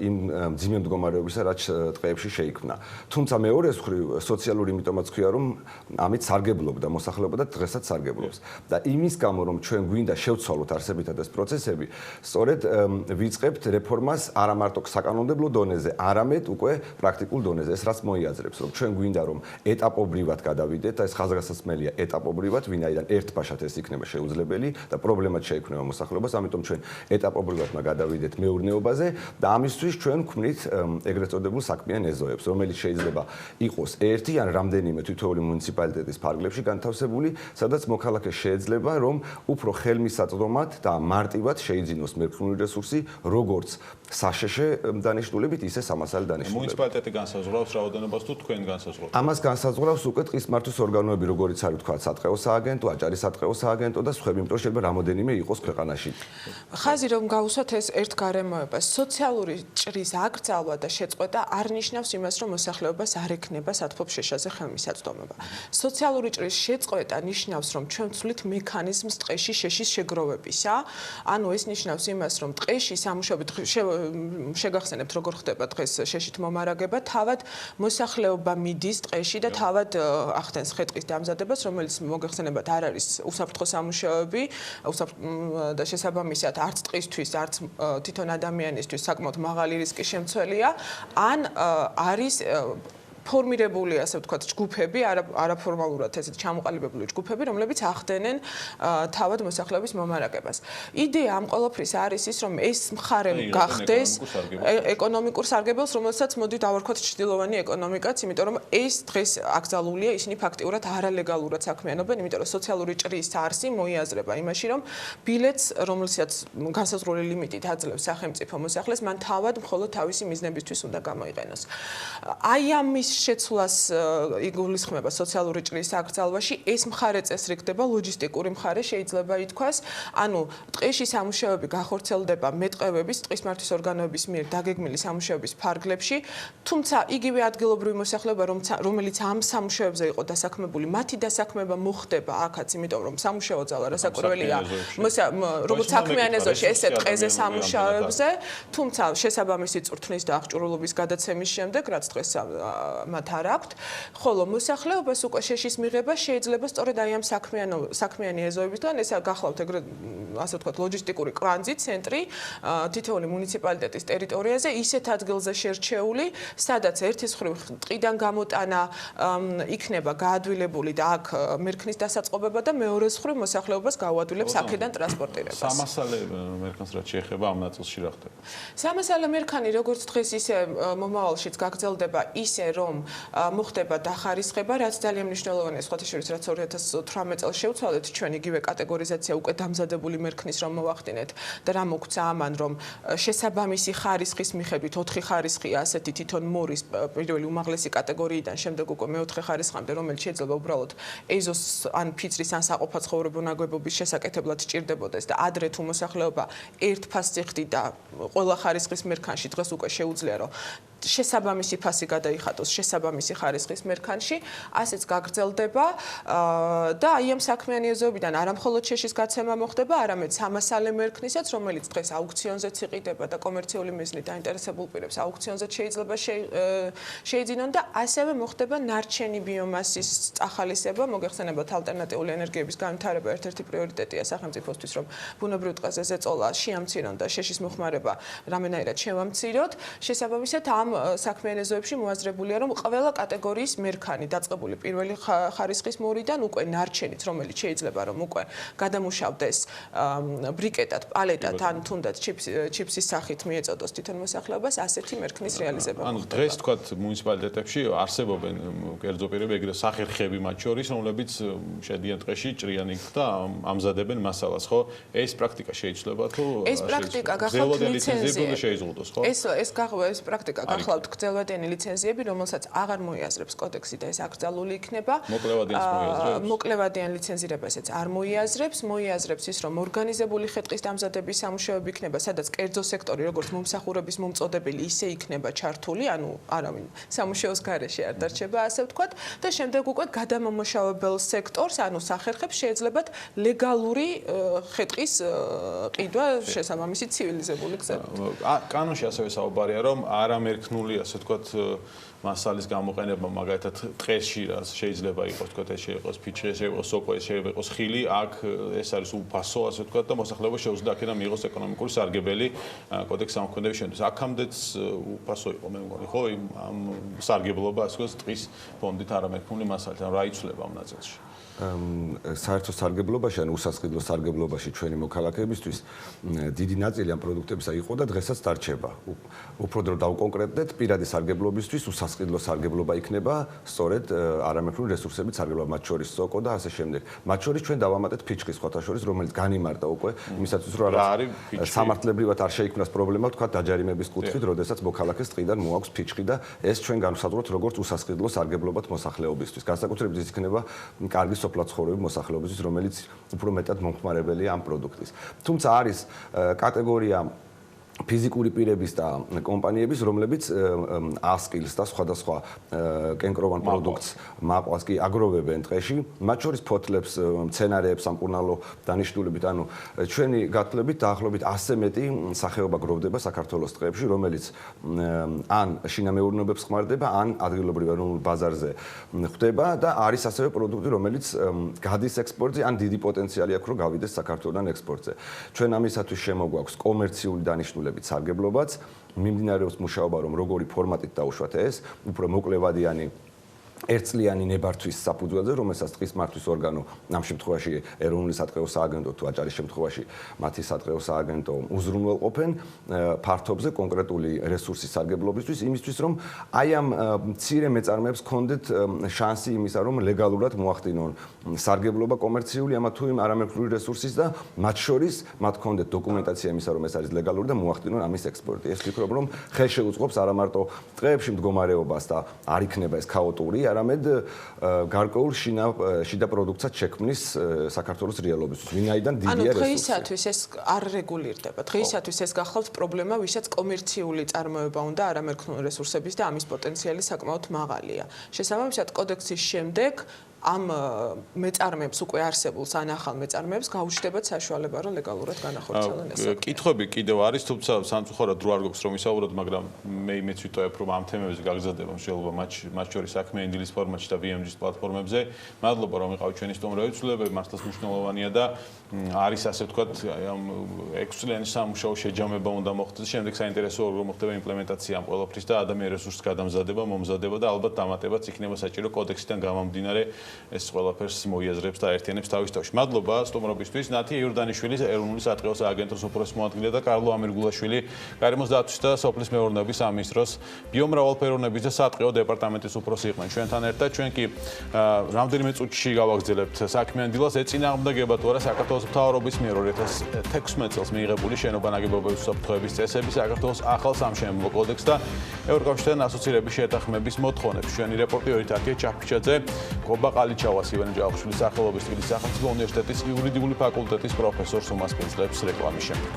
იმ მძიმე მდგომარეობისა, რაც ტყეებში შეიქმნა. თუმცა მეორე მხრივ სოციალური იმიტომაც ქვია რომ ამით სარგებლობდა მოსახლეობა და დღესაც სარგებლობს. და იმის გამო რომ ჩვენ გვინდა შევცვალოთ არსებითად ეს პროცესები, სწორედ ვიწყებთ რეფორმას არა მარტო საკანონმდებლო დონეზე, არამედ უკვე პრაქტიკულ დონეზე. ეს რაც მოიაზრებს რომ ჩვენ გვინდა რომ ეტაპობრივად გადავიდეთ და ეს ხაზგასაცმელია ეტაპობრივად, ვინაიდან ერთბაშად ეს იქნება შეუძლებელი და პრობლემად შეექმნება მოსახლეობას, ამიტომ ჩვენ ეტაპობრივად გადავიდეთ მეურნეობაზე და ამისთვის ჩვენ ვქმნით ეგრეთ წოდებულ საქმიან ეზოებს, რომელიც შეიძლება იყოს ერთი ან რამდენიმე თითოეული მუნიციპალიტეტის ფარგლებში განთავსებული, სადაც მოქალაქე შეიძლება რომ უფრო ხელმისაწვდომად და მარტივად შეიძინოს მერქნული რესურსი, როგორც საშეშე დანიშნულებით, ისე სამასალი დანიშნულებით. მუნიციპალიტეტი განსაზღვრავს რაოდენობას თუ თქვენ განსაზღვრავთ? ამას განსაზღვრავს უკვე ტყის მართვის ორგანოები, როგორც არის თქვა სატყეო სააგენტო, აჭარის სატყეო სააგენტო და სხვები, იმიტომ შეიძლება რამოდენიმე იყოს ქვეყანაში. ხაზი რომ გავუსვათ ეს ერთ გარემოებას, სოციალური ჭრის აკრძალვა და შეწყვეტა არ ნიშნავს იმას, რომ მოსახლეობას არ ექნება სათბობ შეშაზე ხელმისაწვდომობა. სოციალური ჭრის შეწყვეტა ნიშნავს, რომ ჩვენ ვცვლით მექანიზმს ტყეში შეშის შეგროვებისა. ანუ ეს ნიშნავს იმას, რომ ტყეში სამუშაობით შეგახსენებთ როგორ ხდება დღეს შეშით მომარაგება, თავად მოსახლეობა მიდის ტყეში და თავად ახდენს ხე-ტყის დამზადებას, რომელიც მოგეხსენებათ არ არის უსაფრთხო სამუშაოები და შესაბამისად არც ტყისთვის, არც თვითონ ადამიანისთვის საკმაოდ მაღალი რისკის შემცველია, ან არის ფორმირებული, ასე ვთქვათ, ჯგუფები, არაფორმალურად ესეთ ჩამოყალიბებული ჯგუფები, რომლებიც ახდენენ თავად მოსახლეობის მომარაგებას. იდეა ამ ყველაფრის არის ის, რომ ეს მხარე გახდეს ეკონომიკურ სარგებელს, რომელსაც მოდი დავარქვათ ჭრილოვანი ეკონომიკაც, იმიტომ რომ ეს დღეს აკრძალულია, ისინი ფაქტიურად არალეგალურად საქმიანობენ, იმიტომ რომ სოციალური ჭრის არსი მოიაზრება იმაში, რომ ბილეთს, რომელსაც განსაზღვრული ლიმიტით აძლევს სახელმწიფო მოსახლეს, მან თავად მხოლოდ თავისი მიზნებისთვის უნდა გამოიყენოს. აი ამის შეცვლას იგულისხმება სოციალური ჭრის აკრძალვაში, ეს მხარე წესრიგდება, ლოჯისტიკური მხარე შეიძლება ითქვას, ანუ ტყეში სამუშაოები გახორციელდება მეტყევების, ტყის მართვის ორგანოების მიერ დაგეგმილი სამუშაოების ფარგლებში, თუმცა იგივე ადგილობრივი მოსახლეობა, რომელიც ამ სამუშაოებზე იყო დასაქმებული, მათი დასაქმება მოხდება აქაც, იმიტომ რომ სამუშაო ძალა რასაკვირველია, როგორც საქმიან ეზოში, ესე ტყეზე სამუშაოებზე, თუმცა შესაბამისი წვრთნის და აღჭურვილობის გადაცემის შემდეგ, რაც დღეს მათ არ აქვთ, ხოლო მოსახლეობას უკვე შეშის მიღება შეიძლება სწორედ აი ამ საქმიანი ეზოებისგან, ეს გახლავთ ეგრეთ ასე ვთქვათ ლოჯისტიკური კვანძი, ცენტრი თითოეული მუნიციპალიტეტის ტერიტორიაზე, ისეთ ადგილზე შერჩეული, სადაც ერთის მხრივ ტყიდან გამოტანა იქნება გაადვილებული და აქ მერქნის დასაწყობება და მეორეს მხრივ მოსახლეობას გაუადვილებს აქედან ტრანსპორტირებას. სამასალე მერქანს რაც შეეხება ამ ნაწილში რა ხდება? სამასალე მერქანი როგორც დღეს ისე მომავალშიც გაგრძელდება ისე რომ რომ მოხდება დახარისხება, რაც ძალიან მნიშვნელოვანია, სხვათა შორის, რაც 2018 წელს შევცვალეთ ჩვენ იგივე კატეგორიზაცია უკვე დამზადებული მერქნის რომ მოვახდინეთ და რა მოგცა ამან რომ შესაბამისი ხარისხის მიხედვით 4 ხარისხია ასეთი თვითონ მორის პირველი უმაღლესი კატეგორიიდან შემდეგ უკვე მეოთხე ხარისხამდე რომელიც შეიძლება უბრალოდ ეზოს ან ფიცრის ან საყოფაცხოვრებო ნაგებობის შესაკეთებლად სჭირდებოდეს და ადრე თუ მოსახლეობა ერთ ფასს იხდიდა ყველა ხარისხის მერქანში დღეს უკვე შეუძლია რომ შესაბამისი ფასი გადაიხადოს შესაბამისი ხარისხის მერქანში, ასეც გაგრძელდება და აი ამ საქმიანიებიდან არა მხოლოდ შეშის გაცემა მოხდება, არამედ სამასალე მერქნისაც, რომელიც დღეს აუქციონზეც იყიდება და კომერციული მიზნით დაინტერესებულ პირებს აუქციონზეც შეიძლება შეიძინონ და ასევე მოხდება ნარჩენი ბიომასის წახალისება, მოგეხსენებათ ალტერნატიული ენერგიების განვითარება ერთ-ერთი პრიორიტეტია სახელმწიფოსთვის, რომ ბუნებრივ ტყეზე ზეწოლა შეამცირონ და შეშის მოხმარება რამენაირად შევამციროთ, შესაბამისად ამ საქმიანობებში მოაზრებულია რომ ყველა კატეგორიის მერქანი დაწყებული პირველი ხარისხის მორიდან უკვე ნარჩენით რომელიც შეიძლება რომ უკვე გადამუშავდეს ბრიკეტად, პალეტად ან თუნდაც ჩიფსის სახით მიეწოდოს თვითონ მოსახლეობას ასეთი მერქნის რეალიზება. ანუ დღეს თქვათ მუნიციპალიტეტებში არსებობენ კერძო პირები ეგრე სახერხები მათ შორის რომლებიც შედიან ტყეში ჭრიანიკ და ამზადებენ მასალას, ხო? ეს პრაქტიკა შეიძლება თუ ეს პრაქტიკა გახლავთ ლიცენზიები შეიზღუდოს, ხო? ეს პრაქტიკა გახლავთ გრძელვადიანი ლიცენზიები, რომელსაც აღარ მოიაზრებს კოდექსი და ეს აკრძალული იქნება. მოკლევადიან ლიცენზირებას ეს არ მოიაზრებს, მოიაზრებს ის რომ ორგანიზებული ხე-ტყის დამზადების სამუშაოები იქნება, სადაც კერძო სექტორი როგორც მომსახურების მომწოდებელი ისე იქნება ჩართული, ანუ არავინ სამუშაოს გარეშე არ დარჩება, ასე ვთქვათ, და შემდეგ უკვე გადამამუშავებელ სექტორს, ანუ სახერხებს შეიძლებათ ლეგალური ხე-ტყის ყიდვა შესაბამისი ცივილიზებული გზებით. კანონში ასევე საუბარია რომ არამერქნული ასე ვთქვათ მასალის გამოყენება მაგალითად ტყეში რაც შეიძლება იყოს ვთქვათ ეს შეიყოს ფიჩე, შეიყოს სოკო, შეიძლება იყოს ხილი, აქ ეს არის უფასო ასე ვთქვათ და მოსახლეობა შეუძლია აქედან მიიღოს ეკონომიკური სარგებელი კოდექსის ამოქმედების შემდგომ. აქამდეც უფასო იყო მე მგონი ხო ამ სარგებლობა ასე ვთქვათ ტყის ფონდით არამერქნული მასალით, ანუ რა იცვლება ამ ნაწილში. საერთო სარგებლობაში ან უსასყიდლო სარგებლობაში ჩვენი მოქალაქეებისთვის დიდი ნაწილი ამ პროდუქტებისა იყო და დღესაც დარჩება. უფრო დრო დავკონკრეტდეთ, პირადი სარგებლობისთვის უსასყიდლო სარგებლობა იქნება სწორედ არამერქნული რესურსებით სარგებლობა, მათ შორის სოკო და ასე შემდეგ. მათ შორის ჩვენ დავამატეთ ფიჩქის სხვათა შორის, რომელიც განიმარტა უკვე იმისათვის რომ სამართლებრივად არ შეიქმნას პრობლემა, თქვა დაჯარიმების კუთხით, როდესაც მოქალაქეს ტყიდან მოაქვს ფიჩქი და ეს ჩვენ განვსაზღვროთ როგორც უსასყიდლო სარგებლობად მოსახლეობისთვის. განსაკუთრებით ის იქნება კარგი სოფლაცხოვრების მოსახლეობისთვის, რომელიც უფრო მეტად მომხმარებელია ამ პროდუქტის. თუმცა არის კატეგორია ფიზიკური პირების და კომპანიების, რომლებიც ასკილს და სხვადასხვა კენკროვან პროდუქტს მაყვალს კი აგროვებენ ტყეში, მათ შორის ფოთლებს, მცენარეებს სამკურნალო დანიშნულებით, ანუ ჩვენი გათვლებით დაახლოებით 100 მეტი სახეობა გროვდება საქართველოს ტყეებში, რომელიც ან შინამეურნეობებს ხმარდება, ან ადგილობრივ ეროვნულ ბაზარზე ხვდება და არის ასევე პროდუქტი, რომელიც გადის ექსპორტზე, ან დიდი პოტენციალი აქვს, რომ გავიდეს საქართველოსთან ექსპორტზე. ჩვენ ამისათვის შემოგვაქვს კომერციული დანიშნულებით სარგებლობაც, მიმდინარეობს მუშაობა, რომ როგორი ფორმატით დაუშვათ ეს, უფრო მოკლევადიანი ერთწლიანი ნებართვის საფუძველზე, რომელსაც ტყის მართვის ორგანო, ამ შემთხვევაში ეროვნული სატყეო სააგენტო თუ აჭარის შემთხვევაში მათი სატყეო სააგენტო უზრუნველყოფენ ფართობზე კონკრეტული რესურსის სარგებლობისთვის, იმისთვის რომ აი ამ მცირე მეწარმეებს ჰქონდეთ შანსი იმისა, რომ ლეგალურად მოახდინონ სარგებლობა კომერციული ამა თუ იმ არამერქნული რესურსის და მათ შორის მათ ჰქონდეთ დოკუმენტაცია იმისა, რომ ეს არის ლეგალური და მოახდინონ ამის ექსპორტი. ეს ვფიქრობ, რომ ხელშეუწყობს არა მარტო ტყეებში მდგომარეობას და არ იქნება ეს ქაოტური, არამედ გარკვეულ შიდა პროდუქტსაც შექმნის საქართველოს რეალობისთვის. ვინაიდან დიდია რესურსი. ანუ დღეისათვის ეს არ რეგულირდება. დღეისათვის ეს გახლავთ პრობლემა, ვისაც კომერციული წარმოება უნდა არამერქნული რესურსების და ამის პოტენციალი საკმაოდ მაღალია. შესაბამისად, კოდექსის შემდეგ ამ მეწარმეებს უკვე არსებულს ან ახალ მეწარმეებს გაუჩნდებათ საშუალება რომ ლეგალურად განახორციელონ ეს. კითხვები კიდევ არის, თუმცა სამწუხაროდ დრო არ გვაქვს რომ ისაუბროთ, მაგრამ მეც ვიტყოებ რომ ამ თემებზე გაგზავნება შეიძლება მათ შორის საქმე ინდილის ფორმატში და VMG-ის პლატფორმებზე. მადლობა რომ იყავით ჩვენი სტუმრები, ცვლილებები მართლაც მნიშვნელოვანია და არის ასე ვთქვათ, ამ 6 წლიანი სამუშაო შეჯამება უნდა მოხდეს. შემდეგ საინტერესოა როგორ მოხდება იმპლემენტაცია ამ ყველაფრის და ადამიანის რესურსის გადამზადება, მომზადება და ალბათ დამატებაც იქნება საჭირო კოდექსიდან გამომდინარე ეს ყველაფერს მოიაზრებს და აერთიანებს თავის თავში. მადლობა სტუმრობისთვის. ნათია იორდანიშვილი, ეროვნული სატყეო სააგენტოს უფროსი მოადგილე და კარლო ამირგულაშვილი, გარემოს დაცვის და სოფლის მეურნეობის სამინისტროს ბიომრავალფეროვნების და სატყეო დეპარტამენტის უფროსი იყვნენ ჩვენთან ერთად. ჩვენ კი რამდენიმე წუთში გავაგრძელებთ საქმიან დილას. ეწინააღმდეგება თუ არა საქართველოს მთავრობის მიერ 2016 წელს მიიღებული შენობა ნაგებობების უსაფრთხოების წესები, საქართველოს ახალ სამშენებლო კოდექსს და ევროკავშირთან ასოცირების შეთანხმების მოთხოვნებს. ჩვენი რეპორტიორი თათია ჩაფიჩაძე, გობა ყალიჩავას, ივანე ჯავახიშვილის სახელობის თბილისის სახელმწიფო უნივერსიტეტის იურიდიული ფაკულტეტის პროფესორს უმასპინძლებს რეკლამის შემდეგ.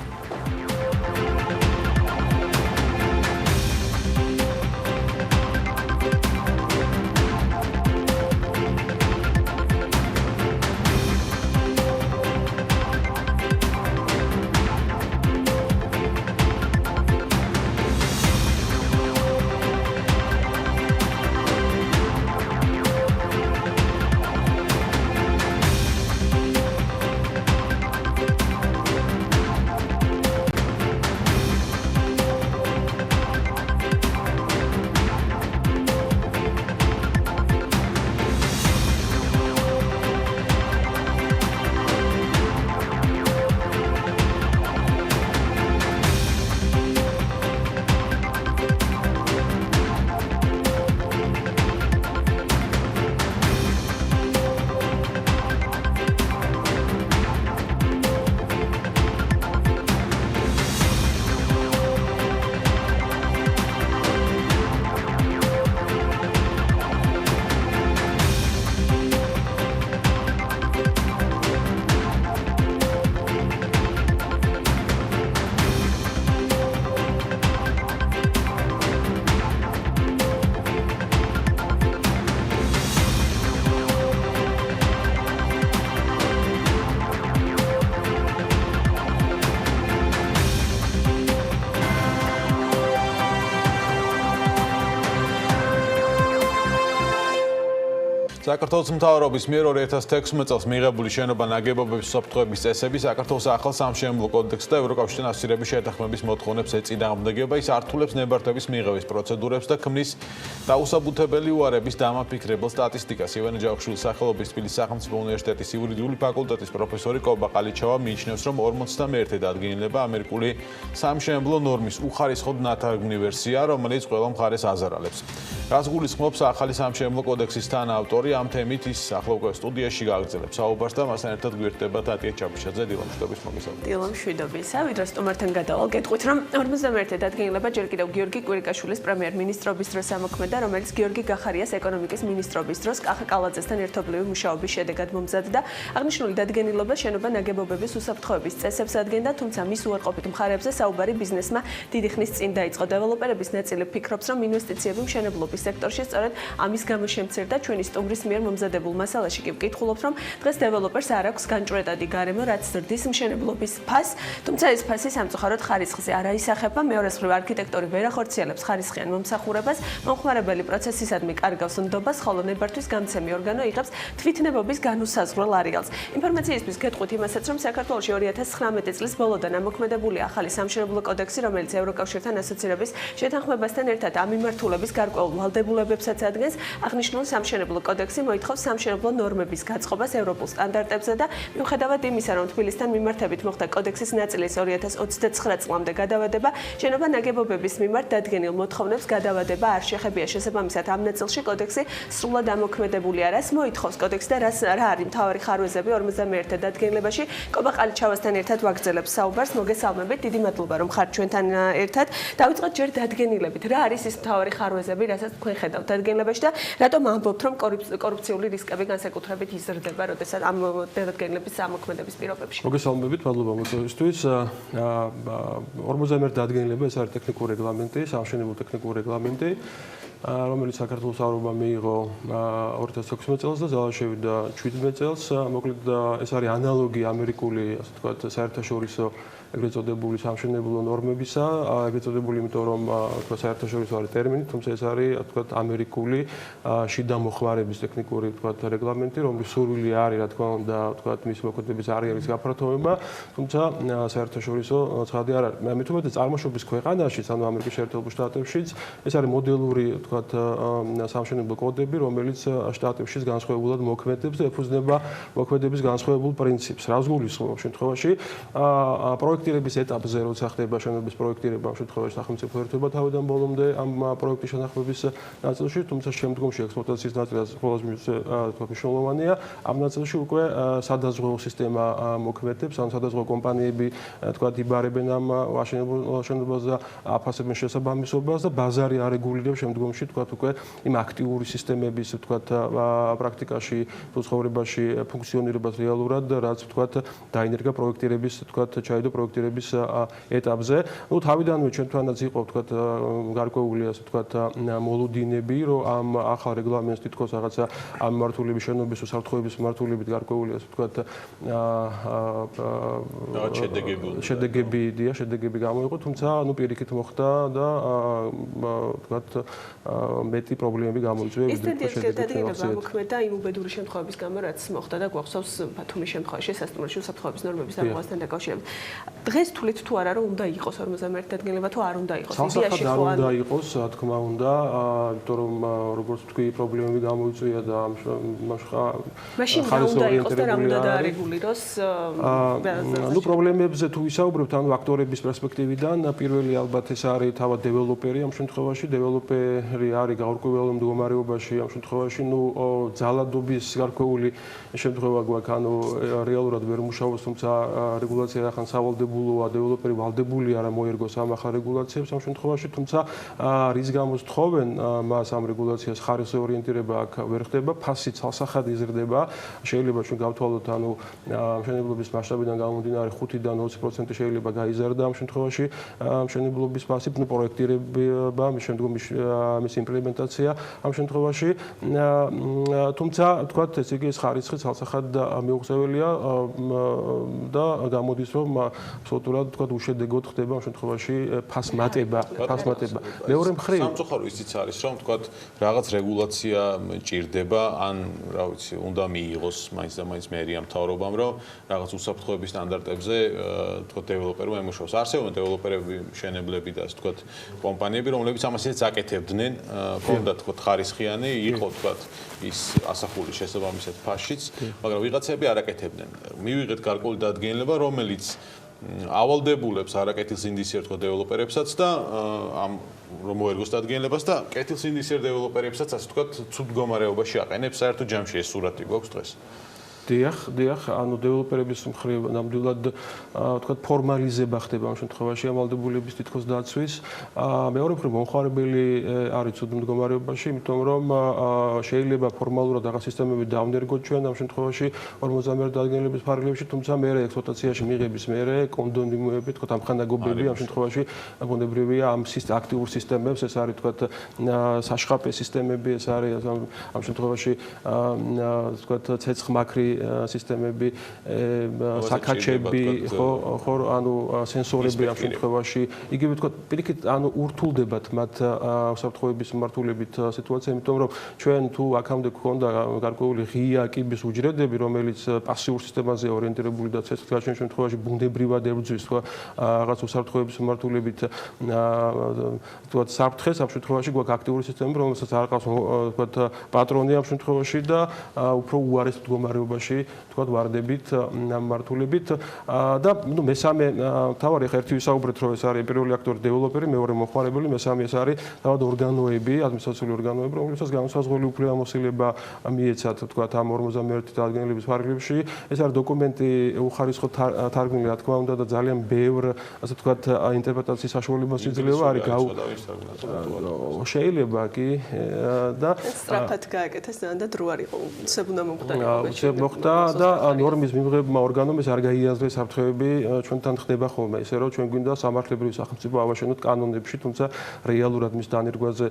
საქართველოს მთავრობის მიერ 2016 წელს მიიღებული შენობა ნაგებობების უსაფრთხოების წესები, საქართველოს ახალ სამშენებლო კოდექსს და ევროკავშირთან ასოცირების შეთანხმების მოთხოვნებს ეწინააღმდეგება. ის ართულებს ნებართვების მიღების პროცედურებს და ქმნის დაუსაბუთებელი უარების დამაფიქრებელ სტატისტიკას. ივანე ჯავახიშვილის სახელობის თბილისის სახელმწიფო უნივერსიტეტის იურიდიული ფაკულტეტის პროფესორი გობა ყალიჩავა მიიჩნევს, რომ 51 დადგენილება ამერიკული სამშენებლო ნორმის უხარისხოდ ნათარგმნი ვერსია, რომელიც ყველა მხარეს აზარალებს. რას გულისხმობს ახალი სამშენებლო კოდექსის თანაავტორი ამ თემით ის ახლა უკვე სტუდიაში გააგრძელებს საუბარს და მასთან ერთად გვერდება თათია ჩაფიჩაძე დილამშვიდობის მოგესალმებით. დილამშვიდობისა, ვიდრე სტუმართან გადავალ, გეტყვით რომ 51 დადგენილება ჯერ კიდევ გიორგი კვირიკაშვილის პრემიერ-მინისტრობის დროს ამოქმედა, რომელიც გიორგი გახარიას ეკონომიკის მინისტრობის დროს კახა კალაძესთან ერთობლივი მუშაობის შედეგად მომზადდა. აღნიშნული დადგენილება შენობა ნაგებობების უსაფრთხოების წესებს ადგენდა, თუმცა მის უარყოფით მხარეებზე საუბარი ბიზნესმა დიდი ხნის წინ დაიწყო. დეველოპერების ნაწილი ფიქრობს, რომ ინვესტიციები მშენებლობის სექტორში სწორედ ამის გამო შემცირდა. ჩვენი სტუმრის მიერ მომზადებულ მასალაში კი ვკითხულობთ, რომ დღეს დეველოპერს არ აქვს განჭვრეტადი გარემო, რაც ზრდის მშენებლობის ფასს, თუმცა ეს ფასი სამწუხაროდ ხარისხზე არ აისახება. მეორე მხრივ არქიტექტორი ვერ ახორციელებს ხარისხიან მომსახურებას, მომხმარებელი პროცესისადმი კარგავს ნდობას, ხოლო ნებართვის გამცემი ორგანო იღებს თვითნებობის განუსაზღვრელ არეალს. ინფორმაციისთვის გეტყვით იმასაც, რომ საქართველოში 2019 წლის ბოლოდან ამოქმედებული ახალი სამშენებლო კოდექსი, რომელიც ევროკავშირთან ასოცირების შეთანხმებასთან ერთად ამ მიმართულების გარკვეულ ვალდებულებებსაც ადგენს, აღნიშნული სამშენებლო კოდექსი მოითხოვს სამშენებლო ნორმების გაწყობას ევროპულ სტანდარტებზე და მიუხედავად იმისა, რომ თბილისთან მიმართებით მოხდა კოდექსის ნაწილის 2029 წლამდე გადავადება, შენობა ნაგებობების მიმართ დადგენილ მოთხოვნებს გადავადება არ შეხებია. შესაბამისად, ამ ნაწილში კოდექსი სრულად ამოქმედებულია. რას მოითხოვს კოდექსი და რა არის მთავარი ხარვეზები 51 დადგენილებაში? გობა ყალიჩავასთან ერთად ვაგრძელებს საუბარს. მოგესალმებით, დიდი მადლობა, რომ ხართ ჩვენთან ერთად. დავიწყოთ ჯერ დადგენილებით. რა არის ის მთავარი ხარვეზები, რასაც თქვენ ხედავთ დადგენილებაში და რატომ ამბობთ, რომ კორუფციული რისკები განსაკუთრებით იზრდება, როდესაც ამ დადგენილების ამოქმედების პირობებში? მოგესალმებით, მადლობა მოწვევისთვის. 51 დადგენილება ეს არის ტექნიკური რეგლამენტი, სამშენებლო ტექნიკური რეგლამენტი, რომელიც საქართველოს მთავრობამ მიიღო 2016 წელს და ძალაში შევიდა 17 წელს. მოკლედ ეს არის ანალოგი ამერიკული, ასე ვთქვათ, საერთაშორისო ეგრეთ წოდებული სამშენებლო ნორმებისა, ეგრეთ წოდებული, იმიტომ რომ თქვა საერთაშორისო არის ტერმინი, თუმცა ეს არის თქვა ამერიკული შიდა მოხმარების ტექნიკური თქვა რეგლამენტი, რომლის სურვილი არის, რა თქმა უნდა, თქვა მის მოქმედების არეალის გაფართოვება, თუმცა საერთაშორისო ცხადი არ არის. მე თვითონ წარმოშობის ქვეყანაში, ანუ ამერიკის შეერთებულ შტატებშიც, ეს არის მოდელური თქვა სამშენებლო კოდები, რომელიც შტატებში განსხვავებულად მოქმედებს და ეფუძნება მოქმედების განსხვავებულ პრინციპს. რას გულისხმობ შემთხვევაში, პროექტირების ეტაპზე, როცა ხდება შენობის პროექტირება, ამ შემთხვევაში სახელმწიფო ერთობა თავიდან ბოლომდე ამ პროექტის შენახების ნაწილში, თუმცა შემდგომში ექსპლუატაციის ნაწილს ყველაზე მნიშვნელოვანია. ამ ნაწილში უკვე სადაზღვეო სისტემა მოქმედებს, ანუ სადაზღვეო კომპანიები თქვა იბარებენ ამ შენობაზე და აფასებენ შესაბამისობას და ბაზარი არეგულირებს შემდგომში თქვა უკვე იმ აქტიური სისტემების თქვა პრაქტიკაში, ცხოვრებაში ფუნქციონირებას რეალურად, რაც თქვა დაინერგა პროექტირების თქვა ჩაიდო პროექტირების ეტაპზე. ნუ თავიდანვე ჩვენთანაც იყო თქვა გარკვეული ასე თქვა მოლოდინები, რომ ამ ახალ რეგლამენტს თითქოს რაღაცა ამ მმართველობის შენობის უსაფრთხოების მმართველობით გარკვეული ასე თქვა შედეგები გამოიყო, თუმცა ნუ პირიქით მოხდა და თქვა მეტი პრობლემები გამოიწვია. ეს ტენდენცია დადგენილება მოქმედა იმ უბედური შემთხვევების გამო, რაც მოხდა და გვახსოვს ბათუმის შემთხვევაში სასტუმროში უსაფრთხოების ნორმების დარღვევასთან დაკავშირებით. დღეს თulit თუ არა რომ უნდა იყოს 51 დადგენილება თუ არ უნდა იყოს. იდეაში ხო არ უნდა იყოს, რა თქმა უნდა, იმიტომ რომ როგორც თქვი პრობლემები გამოიწვია და მაშინ რა უნდა იყოს და რა უნდა დაარეგულიროს? ნუ პრობლემებზე თუ ვისაუბრებთ, ანუ აქტორების პერსპექტივიდან, პირველი ალბათ ეს არის თავად დეველოპერი ამ შემთხვევაში, დეველოპერი არის გაურკვეველ მდგომარეობაში ამ შემთხვევაში, ნუ ძალადობის გარკვეული შემთხვევა გვაქვს, ანუ რეალურად ვერ მუშაობს, თუმცა რეგულაცია ახლა სავალდებულოა, დეველოპერი ვალდებული არა მოერგოს ამ ახალ რეგულაციებს ამ შემთხვევაში, თუმცა რის გამოც თხოვენ მას ამ რეგულაციას ხარისხზე ორიენტირება აქ ვერ ხდება, ფასი ცალსახად იზრდება, შეიძლება ჩვენ გავთვალოთ, ანუ მშენებლობის მასშტაბიდან გამომდინარე 5-დან 20% შეიძლება გაიზარდა ამ შემთხვევაში მშენებლობის ფასი, ნუ პროექტირება, შემდგომში მის იმპლემენტაცია ამ შემთხვევაში, თუმცა თქვა ეს იგი ეს ხარისხი ცალსახად მიუღწეველია და გამოდის რომ აბსოლუტურად თქვა უშედეგოდ ხდება ამ შემთხვევაში ფასმატება. მეორე მხრივ სამწუხარო ისიც არის რომ თქვა რაღაც რეგულაცია ჭირდება ან რა ვიცი უნდა მიიღოს მაინც და მაინც მერია მთავრობამ რომ რაღაც უსაფრთხოების სტანდარტებზე თქვა დეველოპერმა ემუშაოს. არსებობენ დეველოპერები, მშენებლები და ასე თქვა კომპანიები, რომლებიც ამას ისე აკეთებდნენ, ქონდა თქვა ხარისხიანი, იყო თქვა ის ასახული შესაბამისად ფასშიც, მაგრამ ვიღაცები არ აკეთებდნენ. მივიღეთ გარკვეული დადგენილება, რომელიც ავალდებულებს არაკეთილ სინდისიერ თქვა დეველოპერებსაც და ამ რომ მოერგოს დადგენილებას და კეთილ სინდისიერ დეველოპერებსაც ასე თქვა ცუდ მდგომარეობაში აყენებს. საერთო ჯამში ეს სურათი გვაქვს დღეს. დიახ, ანუ დეველოპერების მხრივ ნამდვილად თქვა ფორმალიზება ხდება ამ შემთხვევაში ავალდებულების თითქოს დაცვის. მეორე მხრივ მომხმარებელი არის ცუდ მდგომარეობაში, იმიტომ რომ შეიძლება ფორმალურად რაღაც სისტემები დავნერგოთ ჩვენ ამ შემთხვევაში 51 დადგენილების ფარგლებში, თუმცა მერე ექსპლუატაციაში მიღების მერე კონდომინიუმები, თქვა ამხანაგობები ამ შემთხვევაში ბუნებრივია ამ აქტიურ სისტემებს, ეს არის თქვა საშხაპე სისტემები, ეს არის ამ შემთხვევაში თქვა ცეცხლმაქრი სისტემები, საკაჩები, ხო, ანუ სენსორები ამ შემთხვევაში, იგივე თქვა პირიქით, ანუ ურთულდებათ მათ უსაფრთხოების მმართველობით სიტუაცია, იმიტომ რომ ჩვენ თუ აქამდე გქონდა გარკვეული ღია კიბის უჯრედები, რომელიც პასიურ სისტემაზე ორიენტირებული და ცეცხლგაშენ შემთხვევაში ბუნებრივად ებრძვის თქვა რაღაც უსაფრთხოების მმართველობით თქვა საფრთხეს, ამ შემთხვევაში გვაქვს აქტიური სისტემები, რომელსაც არ ყავს თქვა პატრონი ამ შემთხვევაში და უფრო უარეს მდგომარეობაში თქვა ვარდებით მმართველობით და ნუ მესამე თავარი ხა ერთი ვისაუბრეთ რომ ეს არის პირველი აქტორი დეველოპერი, მეორე მომხმარებელი, მესამე ეს არის თავად ორგანოები, ადმინისტრაციული ორგანოები, რომლებსაც განსაზღვრული უფლებამოსილება მიეცათ თქვა ამ 51 დადგენილების ფარგლებში. ეს არის დოკუმენტი უხარისხო თარგმნილი, რა თქმა უნდა და ძალიან ბევრ ასე თქვა ინტერპრეტაციის საშუალებას იძლევა არის შეიძლება კი და სწრაფად გააკეთეს და დრო არ იყო უცებ უნდა მომხდარიყო. მოხდა და ნორმის მიღებმა ორგანომ ეს არ გაიაზრეს საფრთხეები ჩვენთან ხდება ხოლმე ისე რომ ჩვენ გვინდა სამართლებრივი სახელმწიფო ავაშენოთ კანონებში, თუმცა რეალურად მის დანერგვაზე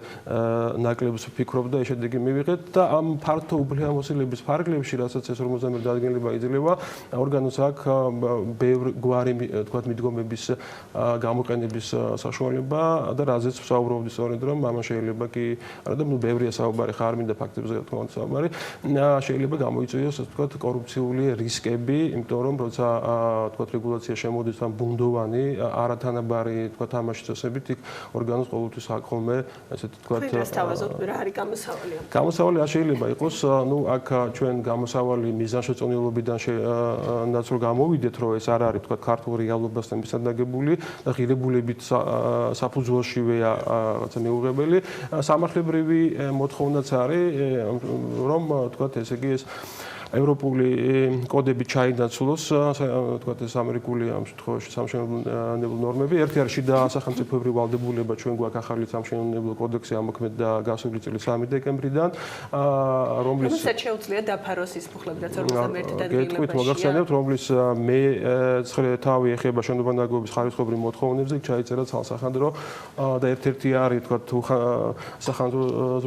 ნაკლებს ვფიქრობ და შედეგი მივიღეთ და ამ ფართო უფლებამოსილების ფარგლებში, რასაც ეს 51 დადგენილება იძლევა, ორგანოს აქვს ბევრი გვარი თქვათ მიდგომების გამოყენების საშუალება და რაზეც ვსაუბრობდი სწორედ რომ ამან შეიძლება კი არა და ბევრია საუბარი ხარ მინდა ფაქტებზე რა თქმა უნდა საუბარი შეიძლება გამოიწვიოს ასე ვთქვათ კორუფციული რისკები, იმიტომ რომ როცა ვთქვათ რეგულაცია შემოდის ამ ბუნდოვანი არათანაბარი ვთქვათ თამაშის წესებით იქ ორგანოს ყოველთვის აქვს ხოლმე ესეთი ვთქვათ თავაზობთ რა არის გამოსავალი? გამოსავალი არ შეიძლება იყოს, ნუ აქ ჩვენ გამოსავალი მიზანშეწონილობიდან რაც რომ გამოვიდეთ, რომ ეს არ არის თქვა ქართულ რეალობასთან მისადაგებული და ღირებულებით საფუძველშივეა რაღაცა მიუღებელი. სამართლებრივი მოთხოვნაც არის, რომ თქვა ესე იგი ეს ევროპული კოდები ჩაინაცვლოს, თქვა ეს ამერიკული ამ შემთხვევაში სამშენებლო ნორმები. ერთი არის შიდა სახელმწიფოებრივი ვალდებულება, ჩვენ გვაქვს ახალი სამშენებლო კოდექსი ამოქმედა გასული წლის 3 დეკემბრიდან, რომლის შეუძლია დაფაროს ის ფუხლები, რაც 51 დადგენილებაშია. მოგახსენებთ, რომლის მე 9 თავი ეხება შენობანაგობის ხარისხობრივ მოთხოვნებზე, ჩაიწერა ცალსახადრო და ერთ-ერთი არის თქვა სახანძრო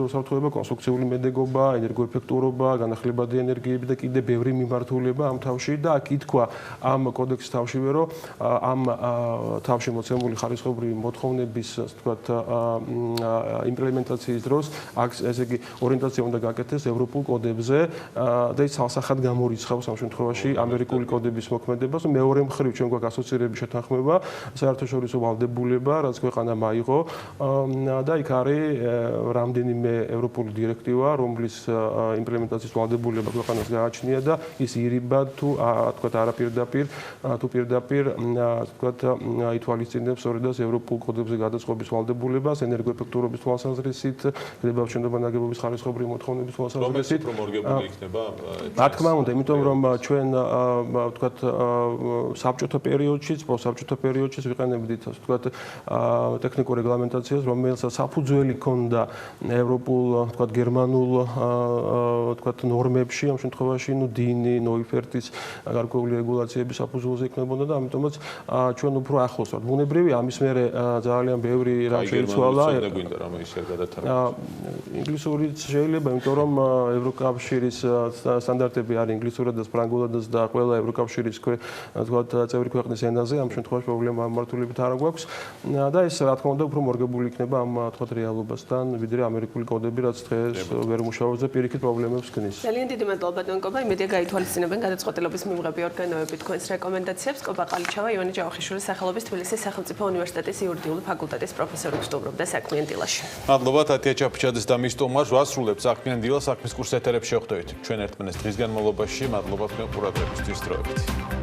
საფრთხეობა, კონსტრუქციული მედეგობა, ენერგოეფექტურობა, განახლებადი ენერგიები და კიდე ბევრი მიმართულება ამ თავში და აქ ითქვა ამ კოდექსის თავშივე რომ ამ თავში მოცემული ხარისხობრივი მოთხოვნების თქვათ იმპლემენტაციის დროს აქ ესე იგი ორიენტაცია უნდა გაკეთდეს ევროპულ კოდებზე და ის ცალსახად გამორიცხავს ამ შემთხვევაში ამერიკული კოდების მოქმედებას. მეორე მხრივ ჩვენ გვაქვს ასოცირების შეთანხმება, საერთაშორისო ვალდებულება, რაც ქვეყანამ აიღო და იქ არის რამდენიმე ევროპული დირექტივა, რომლის იმპლემენტაციის ვალდებულება ქვეყანას გააჩნია და ის ირიბა თუ თქვათ არაპირდაპირ თუ პირდაპირ თქვათ ითვალისწინებს სწორედაც ევროპულ კოდებზე გადაწყობის ვალდებულებას ენერგოეფექტურობის თვალსაზრისით, ხდება შენობანაგებობის ხარისხობრივი მოთხოვნების თვალსაზრისით. რა თქმა უნდა, იმიტომ რომ ჩვენ თქვათ საბჭოთა პერიოდშიც, პოსტსაბჭოთა პერიოდშიც ვიყენებდით თქვათ ტექნიკურ რეგლამენტაციას, რომელსაც საფუძველი ჰქონდა ევროპულ თქვათ გერმანულ თქვათ ნორმებში, ამ შემთხვევაში ნუ დინი, ნოიფერტის გარკვეული რეგულაციების საფუძველზე იქნებოდა და ამიტომაც ჩვენ უფრო ახლოს ვართ. ბუნებრივია, ამის მერე ძალიან ბევრი რა შეიცვალა. ინგლისურიც შეიძლება, იმიტომ რომ ევროკავშირის სტანდარტები არის ინგლისურადაც, ფრანგულადაც და ყველა ევროკავშირის თქვათ წევრი ქვეყნის ენაზე, ამ შემთხვევაში პრობლემა მართულებით არ გვაქვს და ეს რა თქმა უნდა უფრო მორგებული იქნება ამ თქვათ რეალობასთან, ვიდრე ამერიკული კოდები, რაც დღეს ვერ მუშაობს და პირიქით პრობლემებს ქმნის. ძალიან დიდი მადლობა ბატონ კობა, იმედია გაითვალისწინებენ გადაწყვეტილების მიღებები ორგანოები თქვენს რეკომენდაციებს. კობა ყალიჩავა, ივანე ჯავახიშვილის სახელობის თბილისის სახელმწიფო უნივერსიტეტის იურიდიული ფაკულტეტის პროფესორი ვსტუმრობდა საქმიან დილაში. მადლობა თათია ჩაფიჩაძეს და მის სტუმარს. ვასრულებთ საქმიან დილას საქმის კურს ეთერებში შევხვდებით. ჩვენ ერთმანეთს დღის განმავლობაში. მადლობა თქვენ ყურადღებისთვის. დროებით.